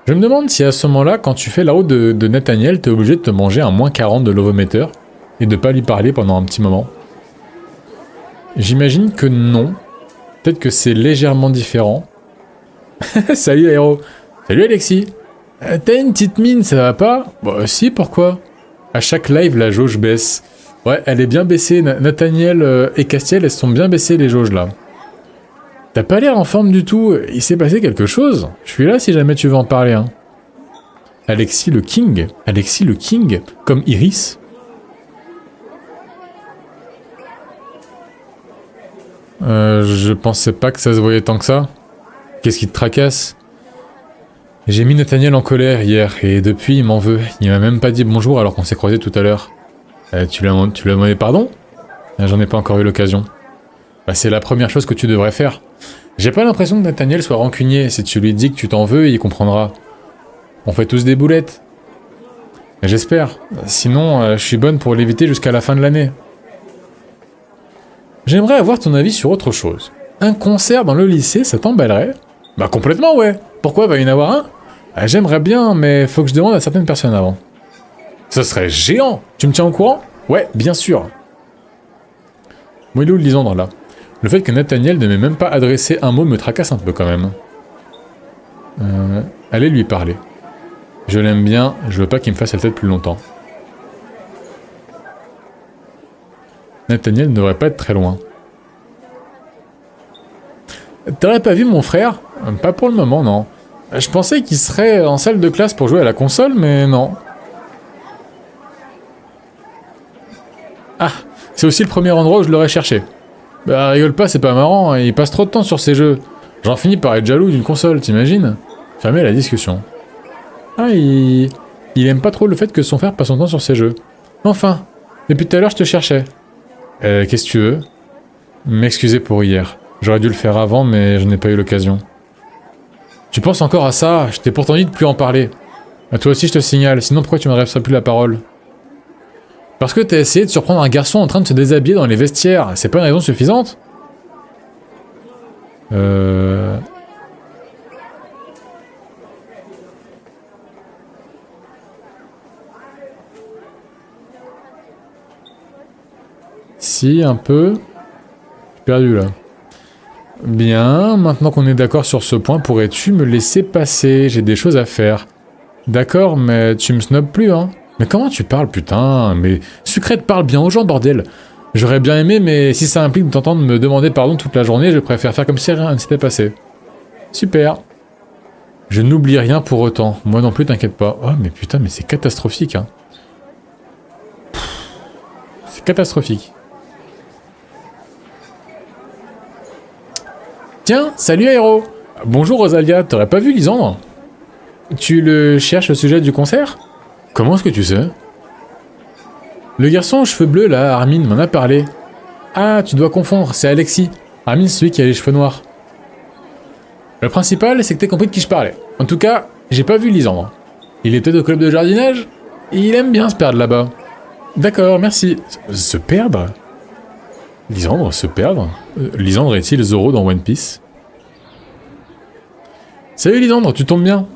Je me demande si à ce moment-là, quand tu fais la route de Nathaniel, t'es obligé de te manger un -40 de l'ovometer et de pas lui parler pendant un petit moment. J'imagine que non. Peut-être que c'est légèrement différent. Salut Aéro. Salut Alexis. T'as une petite mine, ça va pas? Bah si, pourquoi? À chaque live, la jauge baisse. Ouais, elle est bien baissée. Nathaniel et Castiel, elles sont bien baissées les jauges là. T'as pas l'air en forme du tout. Il s'est passé quelque chose. Je suis là si jamais tu veux en parler. Hein. Alexis le King. Alexis le King. Comme Iris. Je pensais pas que ça se voyait tant que ça. Qu'est-ce qui te tracasse? J'ai mis Nathaniel en colère hier, et depuis il m'en veut. Il m'a même pas dit bonjour alors qu'on s'est croisés tout à l'heure. Tu lui as demandé pardon? J'en ai pas encore eu l'occasion. Bah, c'est la première chose que tu devrais faire. J'ai pas l'impression que Nathaniel soit rancunier. Si tu lui dis que tu t'en veux, il comprendra. On fait tous des boulettes. J'espère. Sinon, je suis bonne pour l'éviter jusqu'à la fin de l'année. J'aimerais avoir ton avis sur autre chose. Un concert dans le lycée, ça t'emballerait? Bah complètement, ouais. Pourquoi va y en avoir un? J'aimerais bien, mais faut que je demande à certaines personnes avant. Ce serait géant. Tu me tiens au courant? Ouais, bien sûr. Bon, il est où Lisandre, là? Le fait que Nathaniel ne m'ait même pas adressé un mot me tracasse un peu, quand même. Allez lui parler. Je l'aime bien, je veux pas qu'il me fasse la tête plus longtemps. Nathaniel ne devrait pas être très loin. T'aurais pas vu mon frère? Pas pour le moment, non. Je pensais qu'il serait en salle de classe pour jouer à la console, mais non. Ah, c'est aussi le premier endroit où je l'aurais cherché. Bah rigole pas, c'est pas marrant, il passe trop de temps sur ces jeux. J'en finis par être jaloux d'une console, t'imagines? Fermez la discussion. Ah, il aime pas trop le fait que son frère passe son temps sur ces jeux. Enfin, depuis tout à l'heure je te cherchais. Qu'est-ce que tu veux? M'excuser pour hier. J'aurais dû le faire avant, mais je n'ai pas eu l'occasion. Tu penses encore à ça? Je t'ai pourtant dit de plus en parler. À toi aussi je te signale, sinon pourquoi tu m'adresserais plus la parole? Parce que t'as essayé de surprendre un garçon en train de se déshabiller dans les vestiaires, c'est pas une raison suffisante? Si, un peu. J'ai perdu là. Bien, maintenant qu'on est d'accord sur ce point, pourrais-tu me laisser passer? J'ai des choses à faire. D'accord, mais tu me snobs plus, hein? Mais comment tu parles, putain? Mais Sucrète parle bien aux gens, bordel! J'aurais bien aimé, mais si ça implique de t'entendre me demander pardon toute la journée, je préfère faire comme si rien ne s'était passé. Super. Je n'oublie rien pour autant. Moi non plus, t'inquiète pas. Oh, mais putain, mais c'est catastrophique, hein. C'est catastrophique. Tiens, salut Aéro. Bonjour Rosalia, t'aurais pas vu Lisandre? Tu le cherches au sujet du concert? Comment est-ce que tu sais? Le garçon aux cheveux bleus là, Armin, m'en a parlé. Ah, tu dois confondre, c'est Alexis. Armin, c'est celui qui a les cheveux noirs. Le principal, c'est que t'aies compris de qui je parlais. En tout cas, j'ai pas vu Lisandre. Il est peut-être au club de jardinage? Il aime bien se perdre là-bas. D'accord, merci. Se perdre? Lisandre, se perdre? Lisandre est-il Zoro dans One Piece? Salut Lisandre, tu tombes bien.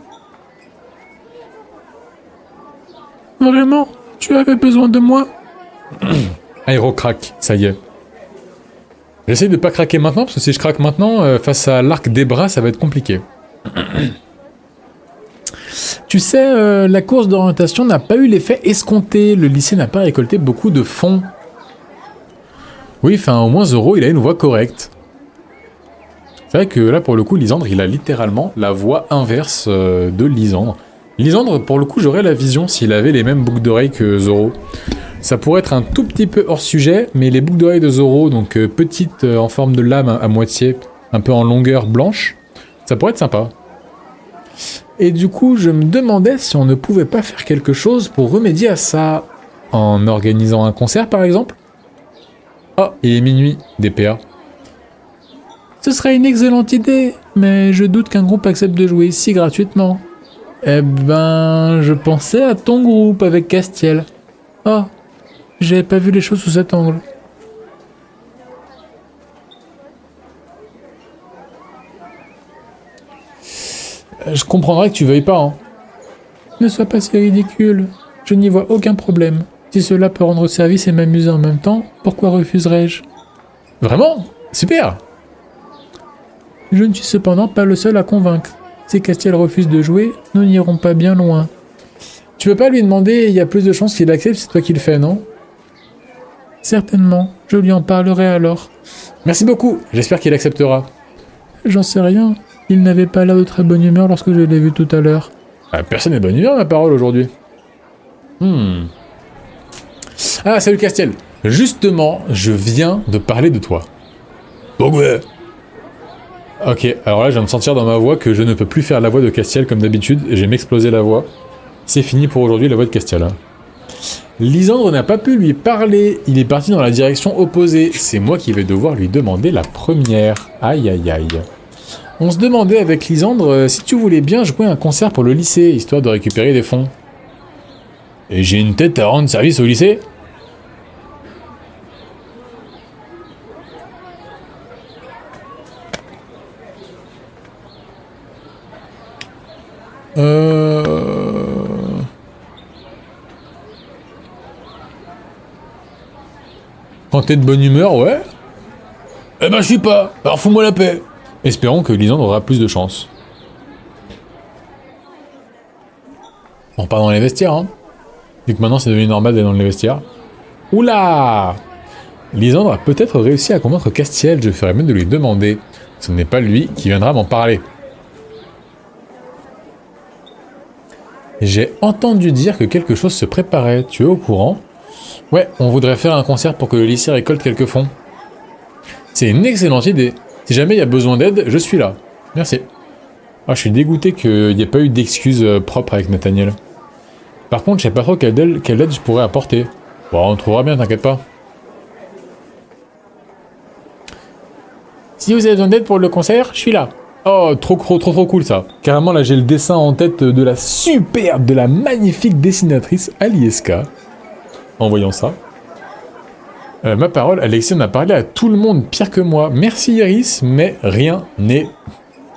Vraiment? Tu avais besoin de moi? Aéro craque, ça y est. J'essaye de pas craquer maintenant, parce que si je craque maintenant, face à l'arc des bras, ça va être compliqué. Tu sais, la course d'orientation n'a pas eu l'effet escompté. Le lycée n'a pas récolté beaucoup de fonds. Oui, enfin, au moins Zoro, il a une voix correcte. C'est vrai que là, pour le coup, Lisandre, il a littéralement la voix inverse de Lisandre. Lisandre, pour le coup, j'aurais la vision s'il avait les mêmes boucles d'oreilles que Zoro. Ça pourrait être un tout petit peu hors sujet, mais les boucles d'oreilles de Zoro, donc petites en forme de lame à moitié, un peu en longueur blanche, ça pourrait être sympa. Et du coup, je me demandais si on ne pouvait pas faire quelque chose pour remédier à ça. En organisant un concert, par exemple? Oh, il est minuit, DPA. Ce serait une excellente idée, mais je doute qu'un groupe accepte de jouer ici gratuitement. Eh ben, je pensais à ton groupe avec Castiel. Oh, j'avais pas vu les choses sous cet angle. Je comprendrais que tu veuilles pas, hein. Ne sois pas si ridicule. Je n'y vois aucun problème. Si cela peut rendre service et m'amuser en même temps, pourquoi refuserais-je? Vraiment? Super! Je ne suis cependant pas le seul à convaincre. Si Castiel refuse de jouer, nous n'irons pas bien loin. Tu peux pas lui demander, il y a plus de chances qu'il accepte, c'est toi qui le fais, non? Certainement, je lui en parlerai alors. Merci beaucoup, j'espère qu'il acceptera. J'en sais rien. Il n'avait pas l'air de très bonne humeur lorsque je l'ai vu tout à l'heure. Ah, personne n'est bonne humeur, ma parole, aujourd'hui. Ah, salut Castiel. Justement, je viens de parler de toi. Pourquoi? Ok, alors là, je viens de sentir dans ma voix que je ne peux plus faire la voix de Castiel comme d'habitude. Je vais m'exploser la voix. C'est fini pour aujourd'hui, la voix de Castiel. Hein. Lisandre n'a pas pu lui parler. Il est parti dans la direction opposée. C'est moi qui vais devoir lui demander la première. Aïe, aïe, aïe. On se demandait avec Lisandre si tu voulais bien jouer un concert pour le lycée, histoire de récupérer des fonds. Et j'ai une tête à rendre service au lycée ? Quand t'es de bonne humeur, ouais. Eh ben je suis pas, alors fous-moi la paix. Espérons que Lisandre aura plus de chance. On part dans les vestiaires, hein. Vu que maintenant c'est devenu normal d'aller dans les vestiaires. Oula! Lisandre a peut-être réussi à convaincre Castiel, je ferais mieux de lui demander. Ce n'est pas lui qui viendra m'en parler. J'ai entendu dire que quelque chose se préparait, tu es au courant? Ouais, on voudrait faire un concert pour que le lycée récolte quelques fonds. C'est une excellente idée. Si jamais il y a besoin d'aide, je suis là. Merci. Ah, je suis dégoûté qu'il n'y ait pas eu d'excuses propres avec Nathaniel. Par contre, je sais pas trop quelle aide je pourrais apporter. Bon, on trouvera bien, t'inquiète pas. Si vous avez besoin d'aide pour le concert, je suis là. Oh, trop cool ça. Carrément, là, j'ai le dessin en tête de la superbe, de la magnifique dessinatrice Alieska. En voyant ça. Ma parole, Alexis en a parlé à tout le monde, pire que moi. Merci Iris, mais rien n'est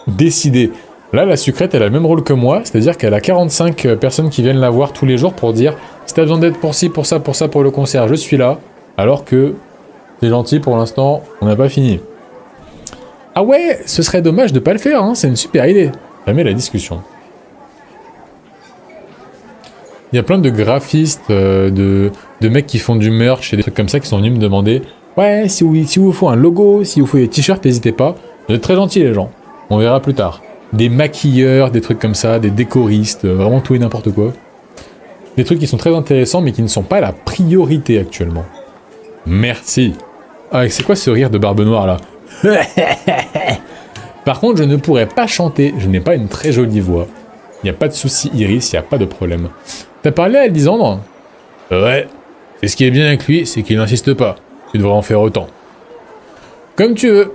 décidé. Là, la sucrète, elle a le même rôle que moi, c'est-à-dire qu'elle a 45 personnes qui viennent la voir tous les jours pour dire « Si t'as besoin d'aide pour ci, pour ça, pour le concert, je suis là. » Alors que, c'est gentil, pour l'instant, on n'a pas fini. Ah ouais, ce serait dommage de pas le faire, hein, c'est une super idée. Jamais la discussion. Il y a plein de graphistes, de mecs qui font du merch et des trucs comme ça qui sont venus me demander « Ouais, si vous faut un logo, si vous faut des t-shirts, n'hésitez pas. » Vous êtes très gentils les gens. On verra plus tard. Des maquilleurs, des trucs comme ça, des décoristes, vraiment tout et n'importe quoi. Des trucs qui sont très intéressants mais qui ne sont pas la priorité actuellement. Merci. Ah, c'est quoi ce rire de Barbe Noire là? Par contre, je ne pourrais pas chanter, je n'ai pas une très jolie voix. Il n'y a pas de souci Iris, il n'y a pas de problème. T'as parlé à Lisandre? Ouais. Et ce qui est bien avec lui, c'est qu'il n'insiste pas. Tu devrais en faire autant. Comme tu veux.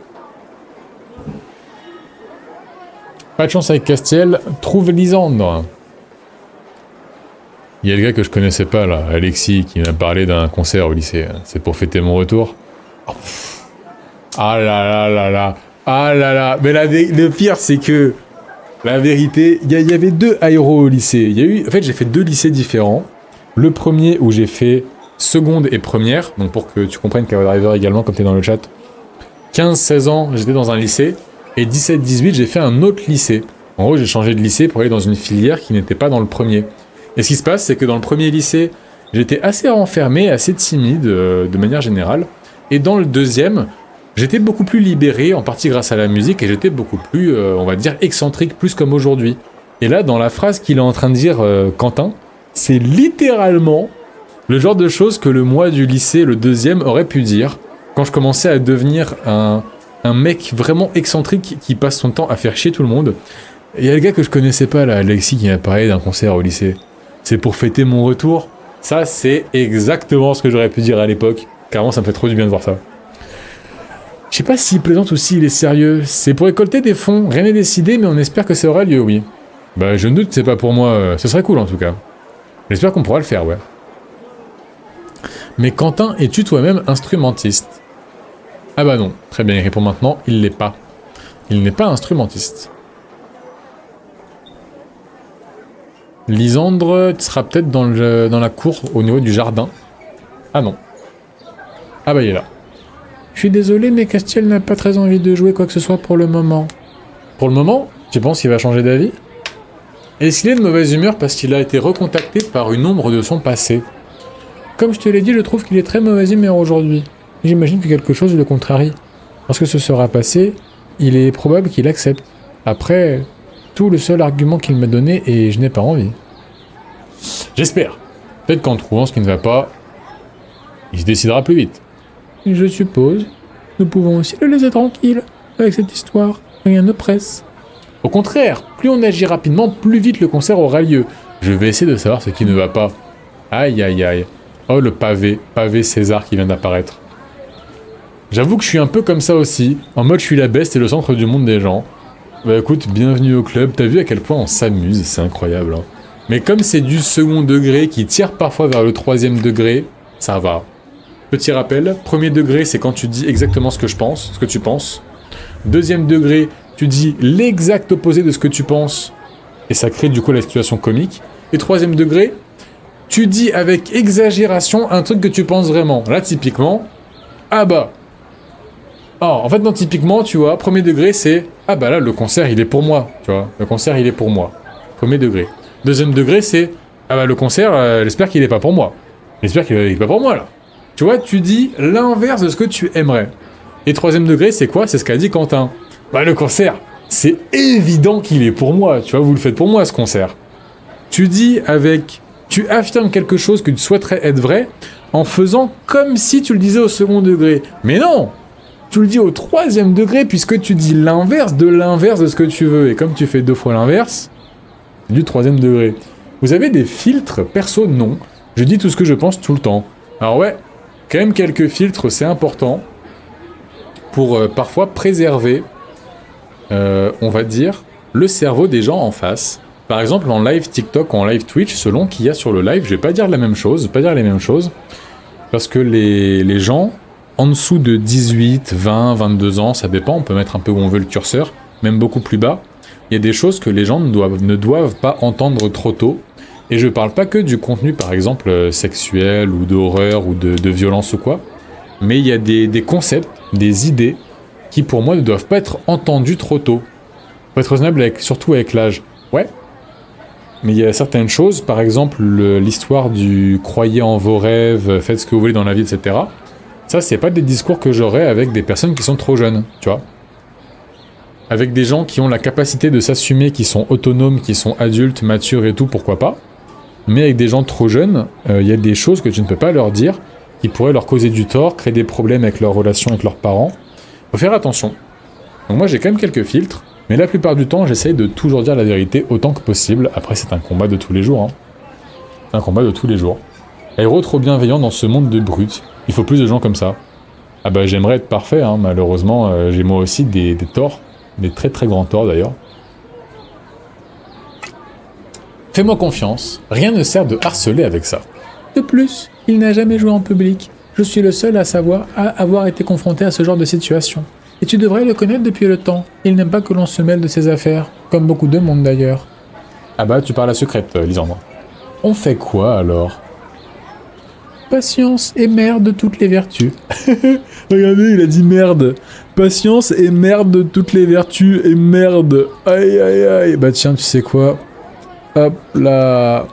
Pas de chance avec Castiel, trouve Lisandre. Il y a le gars que je connaissais pas là, Alexis, qui m'a parlé d'un concert au lycée. C'est pour fêter mon retour. Ah là là là là. Ah là là. Mais le pire, c'est que la vérité, il y avait 2 aéros au lycée. En fait, j'ai fait 2 lycées différents. Le premier où j'ai fait seconde et première, donc pour que tu comprennes Cloud Driver également, comme tu es dans le chat. 15-16 ans, j'étais dans un lycée. Et 17-18, j'ai fait un autre lycée. En gros, j'ai changé de lycée pour aller dans une filière qui n'était pas dans le premier. Et ce qui se passe, c'est que dans le premier lycée, j'étais assez renfermé, assez timide, de manière générale. Et dans le deuxième, j'étais beaucoup plus libéré, en partie grâce à la musique, et j'étais beaucoup plus, on va dire, excentrique, plus comme aujourd'hui. Et là, dans la phrase qu'il est en train de dire, Quentin, c'est littéralement le genre de choses que le moi du lycée, le deuxième, aurait pu dire, quand je commençais à devenir un mec vraiment excentrique qui passe son temps à faire chier tout le monde. Et il y a le gars que je connaissais pas, là, Alexis, qui m'a parlé d'un concert au lycée. C'est pour fêter mon retour. Ça, c'est exactement ce que j'aurais pu dire à l'époque. Carrément, ça me fait trop du bien de voir ça. Je sais pas s'il plaisante ou s'il est sérieux. C'est pour récolter des fonds. Rien n'est décidé, mais on espère que ça aura lieu, oui. Bah, je ne doute, c'est pas pour moi. Ce serait cool, en tout cas. J'espère qu'on pourra le faire, ouais. Mais Quentin, es-tu toi-même instrumentiste? Ah bah non. Très bien, il répond maintenant, il l'est pas. Il n'est pas instrumentiste. Lisandre sera peut-être dans la cour, au niveau du jardin. Ah non. Ah bah il est là. Je suis désolé, mais Castiel n'a pas très envie de jouer quoi que ce soit pour le moment. Pour le moment? Tu penses qu'il va changer d'avis? Est-ce qu'il est de mauvaise humeur parce qu'il a été recontacté par une ombre de son passé? Comme je te l'ai dit, je trouve qu'il est très mauvaise humeur aujourd'hui. J'imagine que quelque chose le contrarie. Lorsque ce sera passé, il est probable qu'il accepte. Après, tout le seul argument qu'il m'a donné est « je n'ai pas envie ». J'espère. Peut-être qu'en trouvant ce qui ne va pas, il se décidera plus vite. Je suppose. Nous pouvons aussi le laisser tranquille avec cette histoire. Rien ne presse. Au contraire, plus on agit rapidement, plus vite le concert aura lieu. Je vais essayer de savoir ce qui ne va pas. Aïe aïe aïe. Oh le pavé César qui vient d'apparaître. J'avoue que je suis un peu comme ça aussi, en mode je suis la best et le centre du monde des gens. Bah écoute, bienvenue au club, t'as vu à quel point on s'amuse, c'est incroyable. Hein. Mais comme c'est du second degré qui tire parfois vers le troisième degré, ça va. Petit rappel, premier degré c'est quand tu dis exactement ce que je pense, ce que tu penses. Deuxième degré, tu dis l'exact opposé de ce que tu penses, et ça crée du coup la situation comique. Et troisième degré, tu dis avec exagération un truc que tu penses vraiment. Là typiquement, ah bah... Oh, en fait non, typiquement, tu vois, premier degré c'est, ah bah là le concert il est pour moi, tu vois, le concert il est pour moi. Premier degré. Deuxième degré c'est, ah bah le concert, j'espère qu'il est pas pour moi. J'espère qu'il est pas pour moi là. Tu vois, tu dis l'inverse de ce que tu aimerais. Et troisième degré, c'est quoi? C'est ce qu'a dit Quentin. Bah le concert, c'est évident qu'il est pour moi. Tu vois, vous le faites pour moi ce concert. Tu dis avec... Tu affirmes quelque chose que tu souhaiterais être vrai en faisant comme si tu le disais au second degré. Mais non! Tu le dis au troisième degré puisque tu dis l'inverse de ce que tu veux. Et comme tu fais deux fois l'inverse, c'est du troisième degré. Vous avez des filtres? Perso, non. Je dis tout ce que je pense tout le temps. Alors ouais, quand même quelques filtres, c'est important. Pour parfois préserver, on va dire, le cerveau des gens en face. Par exemple, en live TikTok ou en live Twitch, selon qu'il y a sur le live, je vais pas dire la même chose, parce que les gens, en dessous de 18, 20, 22 ans, ça dépend, on peut mettre un peu où on veut le curseur, même beaucoup plus bas, il y a des choses que les gens ne doivent pas entendre trop tôt, et je parle pas que du contenu, par exemple, sexuel, ou d'horreur, ou de violence ou quoi, mais il y a des concepts, des idées, qui pour moi ne doivent pas être entendus trop tôt. Faut être raisonnable surtout avec l'âge. Ouais. Mais il y a certaines choses, par exemple l'histoire du croyez en vos rêves, faites ce que vous voulez dans la vie, etc. Ça, c'est pas des discours que j'aurais avec des personnes qui sont trop jeunes, tu vois. Avec des gens qui ont la capacité de s'assumer, qui sont autonomes, qui sont adultes, matures et tout, pourquoi pas. Mais avec des gens trop jeunes, il y a des choses que tu ne peux pas leur dire, qui pourraient leur causer du tort, créer des problèmes avec leurs relations avec leurs parents. Faut faire attention. Donc moi j'ai quand même quelques filtres, mais la plupart du temps j'essaye de toujours dire la vérité autant que possible. Après c'est un combat de tous les jours. Hein. C'est un combat de tous les jours. Héros trop bienveillant dans ce monde de brutes. Il faut plus de gens comme ça. Ah bah j'aimerais être parfait, hein. Malheureusement j'ai moi aussi des torts, des très très grands torts d'ailleurs. Fais-moi confiance, rien ne sert de harceler avec ça. De plus, il n'a jamais joué en public. Je suis le seul à avoir été confronté à ce genre de situation. Et tu devrais le connaître depuis le temps. Il n'aime pas que l'on se mêle de ses affaires, comme beaucoup de monde d'ailleurs. Ah bah tu parles à secrète, Lisandre. On fait quoi alors? Patience et mère de toutes les vertus. Regardez, il a dit merde. Patience et merde de toutes les vertus et merde. Aïe aïe aïe. Bah tiens, tu sais quoi? Hop là,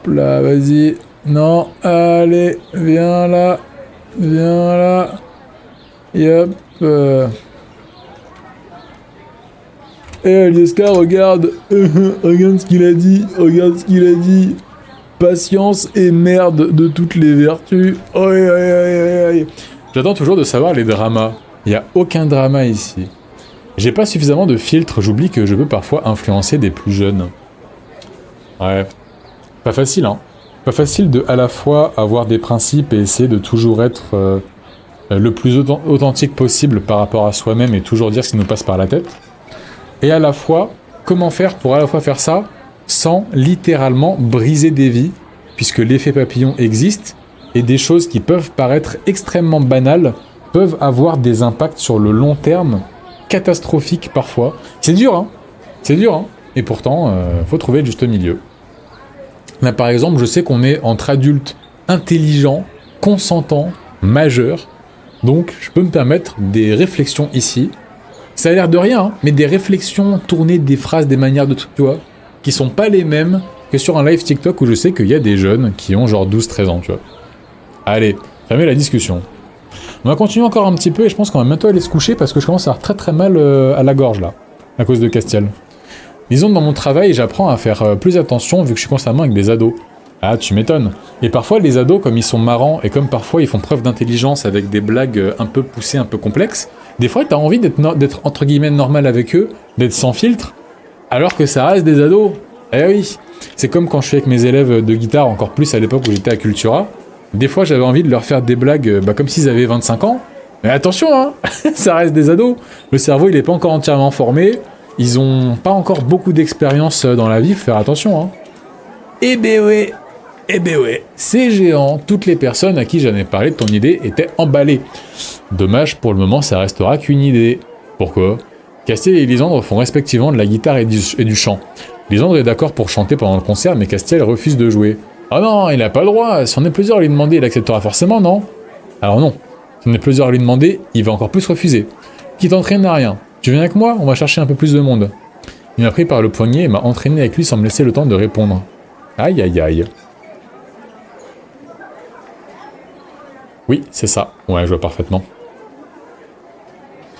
vas-y. Non, allez, viens là. Et hop. Lieska, regarde. Regarde ce qu'il a dit. Patience et merde de toutes les vertus. Aïe. J'attends toujours de savoir les dramas. Il n'y a aucun drama ici. J'ai pas suffisamment de filtres, j'oublie que je peux parfois influencer des plus jeunes. Ouais. Pas facile, hein. Pas facile de à la fois avoir des principes et essayer de toujours être le plus authentique possible par rapport à soi-même et toujours dire ce qui nous passe par la tête. Et à la fois, comment faire pour à la fois faire ça sans littéralement briser des vies, puisque l'effet papillon existe, et des choses qui peuvent paraître extrêmement banales peuvent avoir des impacts sur le long terme, catastrophiques parfois. C'est dur, hein. Et pourtant, faut trouver le juste milieu. Là, par exemple, je sais qu'on est entre adultes intelligents, consentants, majeurs, donc je peux me permettre des réflexions ici. Ça a l'air de rien, hein, mais des réflexions tournées, des phrases, des manières de trucs, tu vois, qui sont pas les mêmes que sur un live TikTok où je sais qu'il y a des jeunes qui ont genre 12-13 ans, tu vois. Allez, fermez la discussion. On va continuer encore un petit peu et je pense qu'on va bientôt aller se coucher parce que je commence à avoir très très mal à la gorge là, à cause de Castiel. Disons que dans mon travail, j'apprends à faire plus attention vu que je suis constamment avec des ados. Ah, tu m'étonnes. Et parfois, les ados, comme ils sont marrants, et comme parfois ils font preuve d'intelligence avec des blagues un peu poussées, un peu complexes, des fois, t'as envie d'être entre guillemets normal avec eux, d'être sans filtre, alors que ça reste des ados. Eh oui. C'est comme quand je suis avec mes élèves de guitare, encore plus à l'époque où j'étais à Cultura. Des fois, j'avais envie de leur faire des blagues comme s'ils avaient 25 ans. Mais attention, hein, ça reste des ados. Le cerveau, il est pas encore entièrement formé. Ils ont pas encore beaucoup d'expérience dans la vie, faut faire attention, hein. Eh ben ouais. Eh ben ouais, c'est géant, toutes les personnes à qui j'en ai parlé de ton idée étaient emballées. Dommage, pour le moment, ça restera qu'une idée. Pourquoi? Castiel et Lisandre font respectivement de la guitare et du chant. Lisandre est d'accord pour chanter pendant le concert, mais Castiel refuse de jouer. Ah non, il n'a pas le droit, si on est plusieurs à lui demander, il acceptera forcément, non? Alors non, si on est plusieurs à lui demander, il va encore plus refuser. Qui t'entraîne à rien. Tu viens avec moi? On va chercher un peu plus de monde. Il m'a pris par le poignet et m'a entraîné avec lui sans me laisser le temps de répondre. Aïe aïe aïe. Oui, c'est ça. Ouais, je vois parfaitement.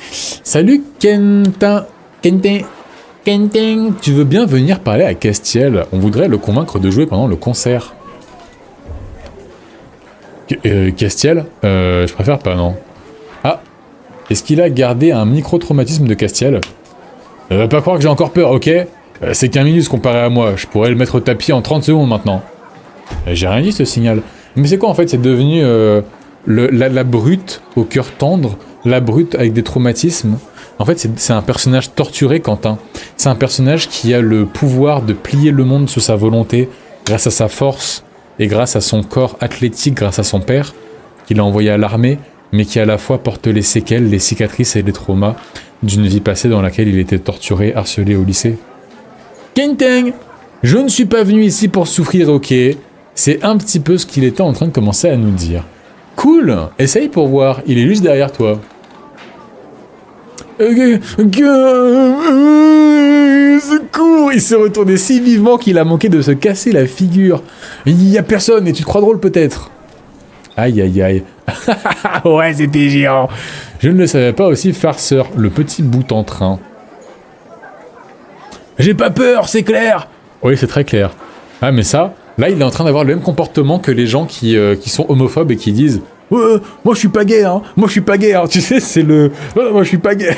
Salut Quentin. Quentin. Tu veux bien venir parler à Castiel? On voudrait le convaincre de jouer pendant le concert. Castiel? Je préfère pas, non. Ah. Est-ce qu'il a gardé un micro-traumatisme de Castiel? Va pas croire que j'ai encore peur, ok? C'est qu'un minus comparé à moi. Je pourrais le mettre au tapis en 30 secondes maintenant. J'ai rien dit, ce signal. Mais c'est quoi, en fait? C'est devenu... la brute au cœur tendre, la brute avec des traumatismes. En fait, c'est un personnage torturé, Quentin. C'est un personnage qui a le pouvoir de plier le monde sous sa volonté, grâce à sa force et grâce à son corps athlétique, grâce à son père, qu'il a envoyé à l'armée, mais qui à la fois porte les séquelles, les cicatrices et les traumas d'une vie passée dans laquelle il était torturé, harcelé au lycée. Quentin, je ne suis pas venu ici pour souffrir, ok? C'est un petit peu ce qu'il était en train de commencer à nous dire. Cool, essaye pour voir, il est juste derrière toi. Secours, il s'est retourné si vivement qu'il a manqué de se casser la figure. Il y a personne et tu te crois drôle peut-être. Aïe aïe aïe. Ouais, c'était géant. Je ne le savais pas aussi, farceur, le petit bout en train. J'ai pas peur, c'est clair. Oui, c'est très clair. Ah, mais ça... Là, il est en train d'avoir le même comportement que les gens qui sont homophobes et qui disent « moi je suis pas gay, hein, moi je suis pas gay, hein. » Tu sais, c'est le « moi je suis pas gay. »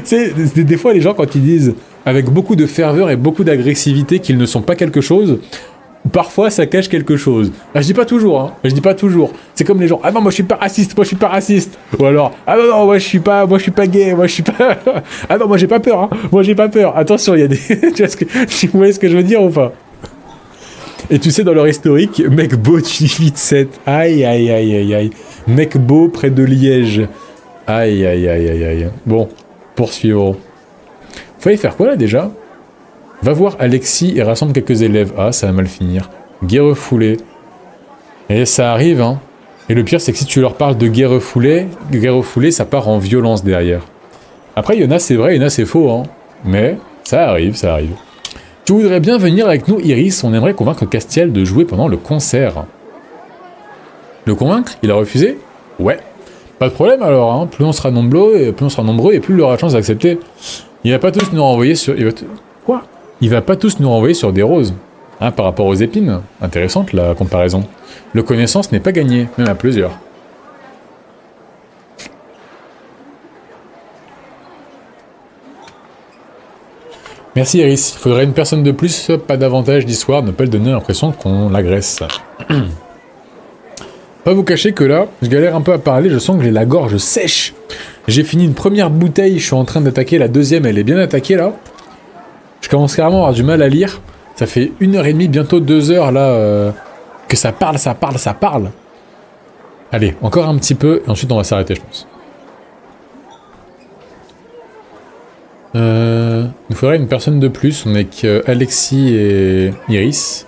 C'est des fois, les gens, quand ils disent avec beaucoup de ferveur et beaucoup d'agressivité qu'ils ne sont pas quelque chose, parfois ça cache quelque chose. Ah, je dis pas toujours, hein, je dis pas toujours. C'est comme les gens « Ah non, moi je suis pas raciste, moi je suis pas raciste. » Ou alors « Ah non, moi je suis pas gay, moi je suis pas... Ah non, moi j'ai pas peur, hein, moi j'ai pas peur. » Attention, il y a des... Tu vois ce que je veux dire ou pas? Et tu sais, dans leur historique, mec beau de 7. Aïe, aïe, aïe, aïe, aïe. Mec beau près de Liège. Aïe, aïe, aïe, aïe, aïe. Bon, poursuivons. Fallait faire quoi, là, déjà? Va voir Alexis et rassemble quelques élèves. Ah, ça va mal finir. Guet refoulé. Et ça arrive, hein. Et le pire, c'est que si tu leur parles de guet refoulé, ça part en violence derrière. Après, il y en a, c'est vrai, il y en a, c'est faux, hein. Mais ça arrive, ça arrive. Tu voudrais bien venir avec nous, Iris? On aimerait convaincre Castiel de jouer pendant le concert. Le convaincre? Il a refusé? Ouais. Pas de problème alors, hein. Plus on sera nombreux et plus il aura de chance d'accepter. Il va pas tous nous renvoyer sur... Quoi? Il va pas tous nous renvoyer sur des roses. Hein, par rapport aux épines. Intéressante la comparaison. Le connaissance n'est pas gagné, même à plusieurs. Merci Iris, il faudrait une personne de plus, pas davantage d'histoire, ne pas lui donner l'impression qu'on l'agresse. Pas vous cacher que là, je galère un peu à parler, je sens que j'ai la gorge sèche. J'ai fini une première bouteille, je suis en train d'attaquer la deuxième, elle est bien attaquée là. Je commence carrément à avoir du mal à lire. Ça fait 1h30, bientôt 2h là, que ça parle. Allez, encore un petit peu, et ensuite on va s'arrêter je pense. Il faudrait une personne de plus, on est avec Alexis et Iris.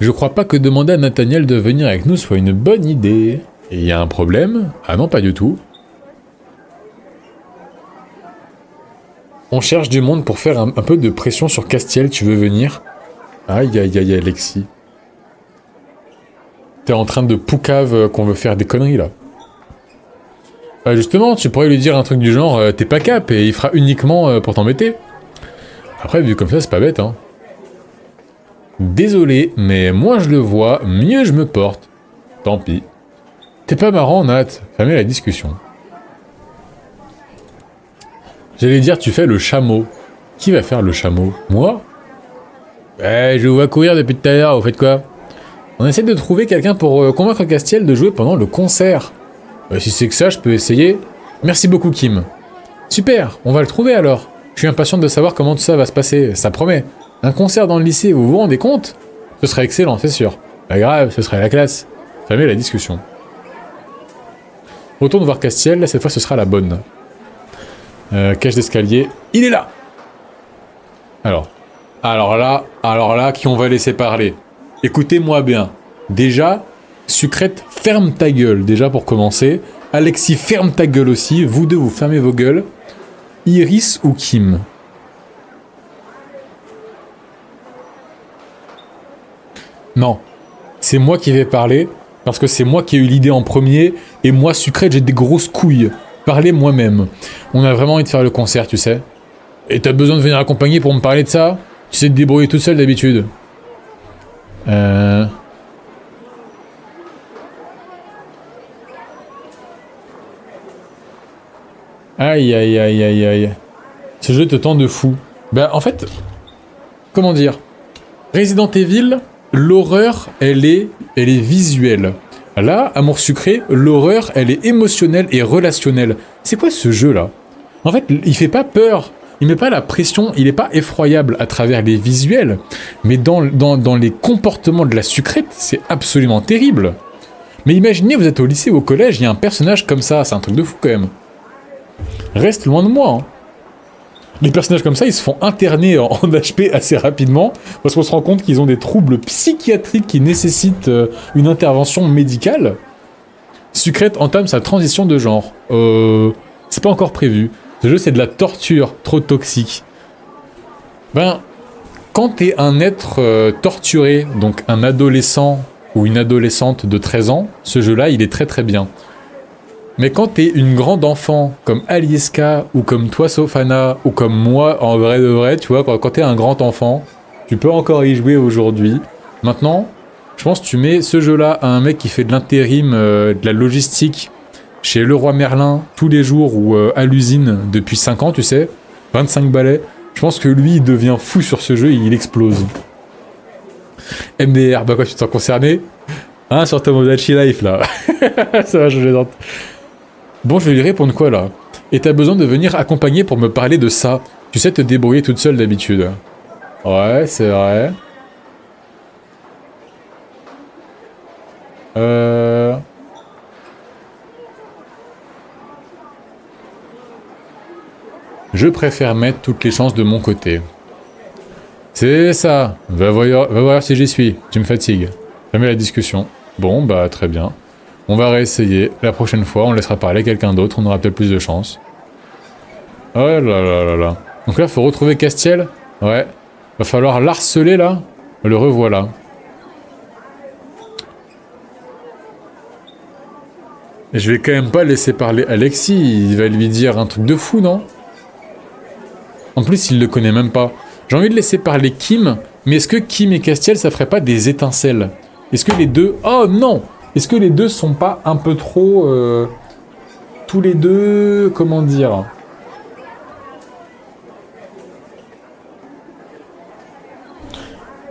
Je crois pas que demander à Nathaniel de venir avec nous soit une bonne idée. Et il y a un problème? Ah non, pas du tout. On cherche du monde pour faire un peu de pression sur Castiel, tu veux venir? Aïe aïe aïe Alexis. T'es en train de poucave qu'on veut faire des conneries là. Justement, tu pourrais lui dire un truc du genre t'es pas cap et il fera uniquement pour t'embêter. Après, vu comme ça, c'est pas bête, hein. Désolé, mais moins je le vois, mieux je me porte. Tant pis. T'es pas marrant, Nat. Fermez la discussion. J'allais dire, tu fais le chameau. Qui va faire le chameau? Moi? Je vous vois courir depuis tout à l'heure, vous faites quoi? On essaie de trouver quelqu'un pour convaincre Castiel de jouer pendant le concert. Si c'est que ça, je peux essayer. Merci beaucoup, Kim. Super, on va le trouver alors. Je suis impatient de savoir comment tout ça va se passer, ça promet. Un concert dans le lycée, vous vous rendez compte? Ce serait excellent, c'est sûr. Pas grave, ce serait la classe. Fermez la discussion. Retourne voir Castiel, cette fois ce sera la bonne. Cage d'escalier, il est là! Alors là, qui on va laisser parler? Écoutez-moi bien. Déjà, Sucrète, ferme ta gueule, déjà pour commencer. Alexis, ferme ta gueule aussi. Vous deux, vous fermez vos gueules. Iris ou Kim? Non. C'est moi qui vais parler, parce que c'est moi qui ai eu l'idée en premier, et moi, Sucrète, j'ai des grosses couilles. Parler moi-même. On a vraiment envie de faire le concert, tu sais. Et t'as besoin de venir accompagner pour me parler de ça? Tu sais te débrouiller toute seule d'habitude. Aïe aïe aïe aïe aïe. Ce jeu te tend de fou. Bah en fait, comment dire? Resident Evil, l'horreur, elle est visuelle. Là, Amour Sucré, l'horreur, elle est émotionnelle et relationnelle. C'est quoi ce jeu-là? En fait, il fait pas peur. Il met pas la pression, il est pas effroyable à travers les visuels, mais dans les comportements de la Sucrète, c'est absolument terrible. Mais imaginez, vous êtes au lycée ou au collège, il y a un personnage comme ça, c'est un truc de fou quand même. Reste loin de moi, hein. Les personnages comme ça, ils se font interner en HP assez rapidement, parce qu'on se rend compte qu'ils ont des troubles psychiatriques qui nécessitent une intervention médicale. Sucrète entame sa transition de genre. C'est pas encore prévu. Ce jeu, c'est de la torture, trop toxique. Ben, quand t'es un être torturé, donc un adolescent ou une adolescente de 13 ans, ce jeu-là, il est très très bien. Mais quand t'es une grande enfant, comme Alieska, ou comme toi, Sofana, ou comme moi, en vrai de vrai, tu vois, quand t'es un grand enfant, tu peux encore y jouer aujourd'hui. Maintenant, je pense que tu mets ce jeu-là à un mec qui fait de l'intérim, de la logistique, chez Leroy Merlin, tous les jours, ou à l'usine, depuis 5 ans, tu sais, 25 balais, je pense que lui, il devient fou sur ce jeu, il explose. MDR, bah quoi, tu te sens concerné? Hein, sur Tomodachi Life, là. Ça va changer d'ordre. Bon, je vais lui répondre quoi, là? Et t'as besoin de venir accompagner pour me parler de ça. Tu sais te débrouiller toute seule, d'habitude. Ouais, c'est vrai. Je préfère mettre toutes les chances de mon côté. C'est ça. Va voir si j'y suis. Tu me fatigues. Fermez la discussion. Bon, bah très bien. On va réessayer. La prochaine fois, on laissera parler quelqu'un d'autre. On aura peut-être plus de chance. Oh là là là là. Donc là, faut retrouver Castiel. Ouais. Va falloir l'harceler, là. Le revoilà. Et je vais quand même pas laisser parler Alexis. Il va lui dire un truc de fou, non? En plus, il le connaît même pas. J'ai envie de laisser parler Kim, mais est-ce que Kim et Castiel, ça ferait pas des étincelles? Est-ce que les deux... Oh non! Est-ce que les deux sont pas un peu trop... tous les deux... Comment dire?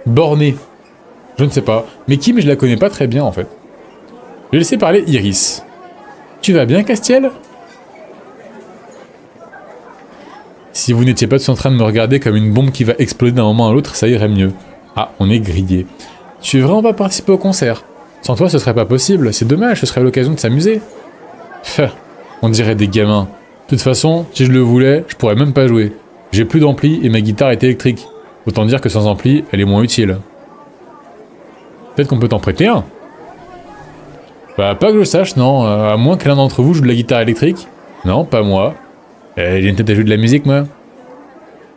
Bornés. Je ne sais pas. Mais Kim, je la connais pas très bien, en fait. Je vais laisser parler Iris. Tu vas bien, Castiel? Si vous n'étiez pas tous en train de me regarder comme une bombe qui va exploser d'un moment à l'autre, ça irait mieux. Ah, on est grillé. Tu veux vraiment pas participer au concert? Sans toi, ce serait pas possible. C'est dommage, ce serait l'occasion de s'amuser. On dirait des gamins. De toute façon, si je le voulais, je pourrais même pas jouer. J'ai plus d'ampli et ma guitare est électrique. Autant dire que sans ampli, elle est moins utile. Peut-être qu'on peut t'en prêter un? Bah, pas que je sache, non. À moins que l'un d'entre vous joue de la guitare électrique. Non, pas moi. J'ai une tête à jouer de la musique, moi.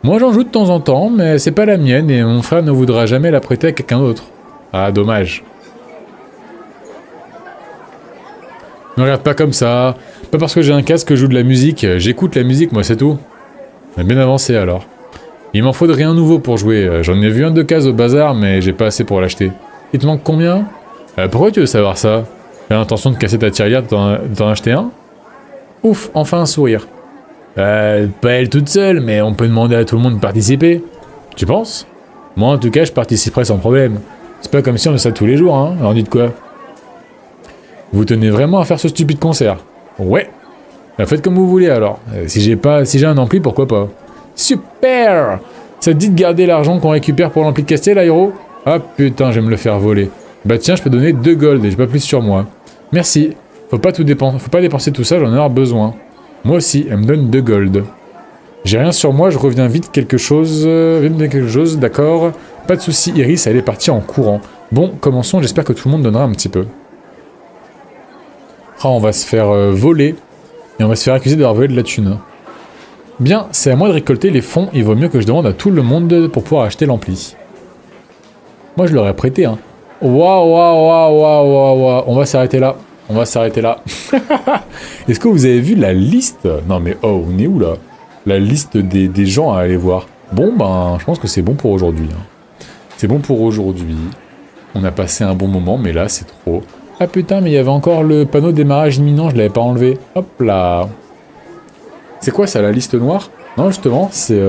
Moi, j'en joue de temps en temps, mais c'est pas la mienne et mon frère ne voudra jamais la prêter à quelqu'un d'autre. Ah, dommage. Ne regarde pas comme ça. Pas parce que j'ai un casque que je joue de la musique. J'écoute la musique, moi, c'est tout. On a bien avancé, alors. Il m'en faudrait un nouveau pour jouer. J'en ai vu un de case au bazar, mais j'ai pas assez pour l'acheter. Il te manque combien? Pourquoi tu veux savoir ça? T'as l'intention de casser ta tirelire, d'en acheter un? Ouf, enfin un sourire. Pas elle toute seule, mais on peut demander à tout le monde de participer. Tu penses? Moi, en tout cas, je participerai sans problème. C'est pas comme si on faisait ça tous les jours, hein. Alors dites quoi? Vous tenez vraiment à faire ce stupide concert? Ouais. Bah, faites comme vous voulez alors. Si j'ai un ampli, pourquoi pas? Super! Ça te dit de garder l'argent qu'on récupère pour l'ampli de Castiel, Aéro? Ah putain, je vais me le faire voler. Bah tiens, je peux donner 2 gold et j'ai pas plus sur moi. Merci. Faut pas dépenser tout ça, j'en ai avoir besoin. Moi aussi, elle me donne 2 gold. J'ai rien sur moi, je reviens vite quelque chose, d'accord. Pas de souci, Iris, elle est partie en courant. Bon, commençons, j'espère que tout le monde donnera un petit peu. Ah, on va se faire voler, et on va se faire accuser d'avoir volé de la thune. Bien, c'est à moi de récolter les fonds, il vaut mieux que je demande à tout le monde pour pouvoir acheter l'ampli. Moi, je l'aurais prêté, hein. Waouh, on va s'arrêter là. On va s'arrêter là. Est-ce que vous avez vu la liste? Non mais oh, on est où là? La liste des gens à aller voir. Bon ben, je pense que c'est bon pour aujourd'hui. Hein. C'est bon pour aujourd'hui. On a passé un bon moment, mais là c'est trop. Ah putain, mais il y avait encore le panneau démarrage imminent, je l'avais pas enlevé. Hop là. C'est quoi ça, la liste noire? Non justement, c'est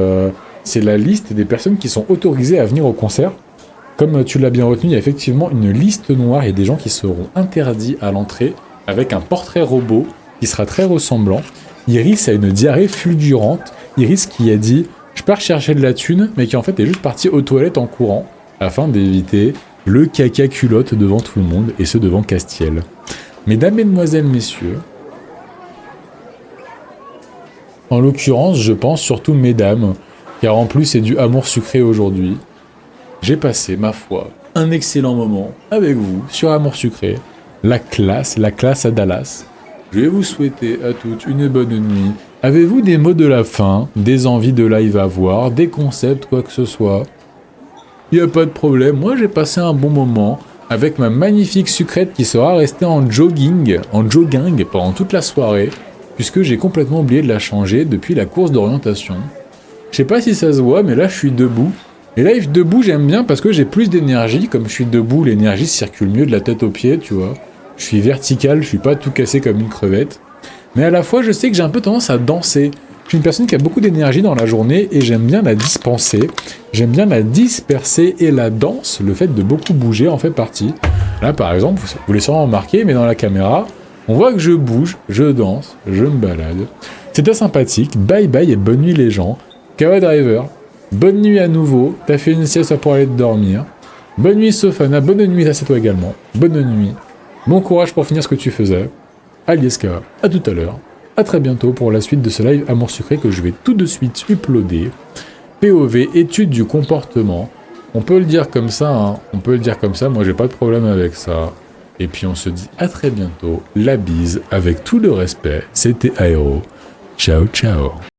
la liste des personnes qui sont autorisées à venir au concert. Comme tu l'as bien retenu, il y a effectivement une liste noire et des gens qui seront interdits à l'entrée avec un portrait robot qui sera très ressemblant. Iris a une diarrhée fulgurante. Iris qui a dit « Je pars chercher de la thune », mais qui en fait est juste partie aux toilettes en courant afin d'éviter le caca culotte devant tout le monde et ce devant Castiel. Mesdames, mesdemoiselles, messieurs, en l'occurrence, je pense surtout mesdames, car en plus c'est du amour sucré aujourd'hui. J'ai passé, ma foi, un excellent moment avec vous sur Amour Sucré. La classe à Dallas. Je vais vous souhaiter à toutes une bonne nuit. Avez-vous des mots de la fin, des envies de live à voir, des concepts, quoi que ce soit? Il n'y a pas de problème, moi j'ai passé un bon moment avec ma magnifique sucrète qui sera restée en jogging pendant toute la soirée, puisque j'ai complètement oublié de la changer depuis la course d'orientation. Je sais pas si ça se voit, mais là je suis debout. Et live debout, j'aime bien parce que j'ai plus d'énergie. Comme je suis debout, l'énergie circule mieux de la tête aux pieds, tu vois. Je suis vertical, je suis pas tout cassé comme une crevette. Mais à la fois, je sais que j'ai un peu tendance à danser. Je suis une personne qui a beaucoup d'énergie dans la journée et j'aime bien la dispenser. J'aime bien la disperser et la danse, le fait de beaucoup bouger en fait partie. Là, par exemple, vous l'avez sûrement remarqué, mais dans la caméra, on voit que je bouge, je danse, je me balade. C'était sympathique. Bye bye et bonne nuit les gens. Kawa Driver. Bonne nuit à nouveau, t'as fait une sieste pour aller te dormir. Bonne nuit Sofana, bonne nuit à toi également. Bonne nuit. Bon courage pour finir ce que tu faisais. Alieska, à tout à l'heure. À très bientôt pour la suite de ce live Amour Sucré que je vais tout de suite uploader. POV, étude du comportement. On peut le dire comme ça, hein. On peut le dire comme ça, moi j'ai pas de problème avec ça. Et puis on se dit à très bientôt. La bise, avec tout le respect. C'était Aéro. Ciao, ciao.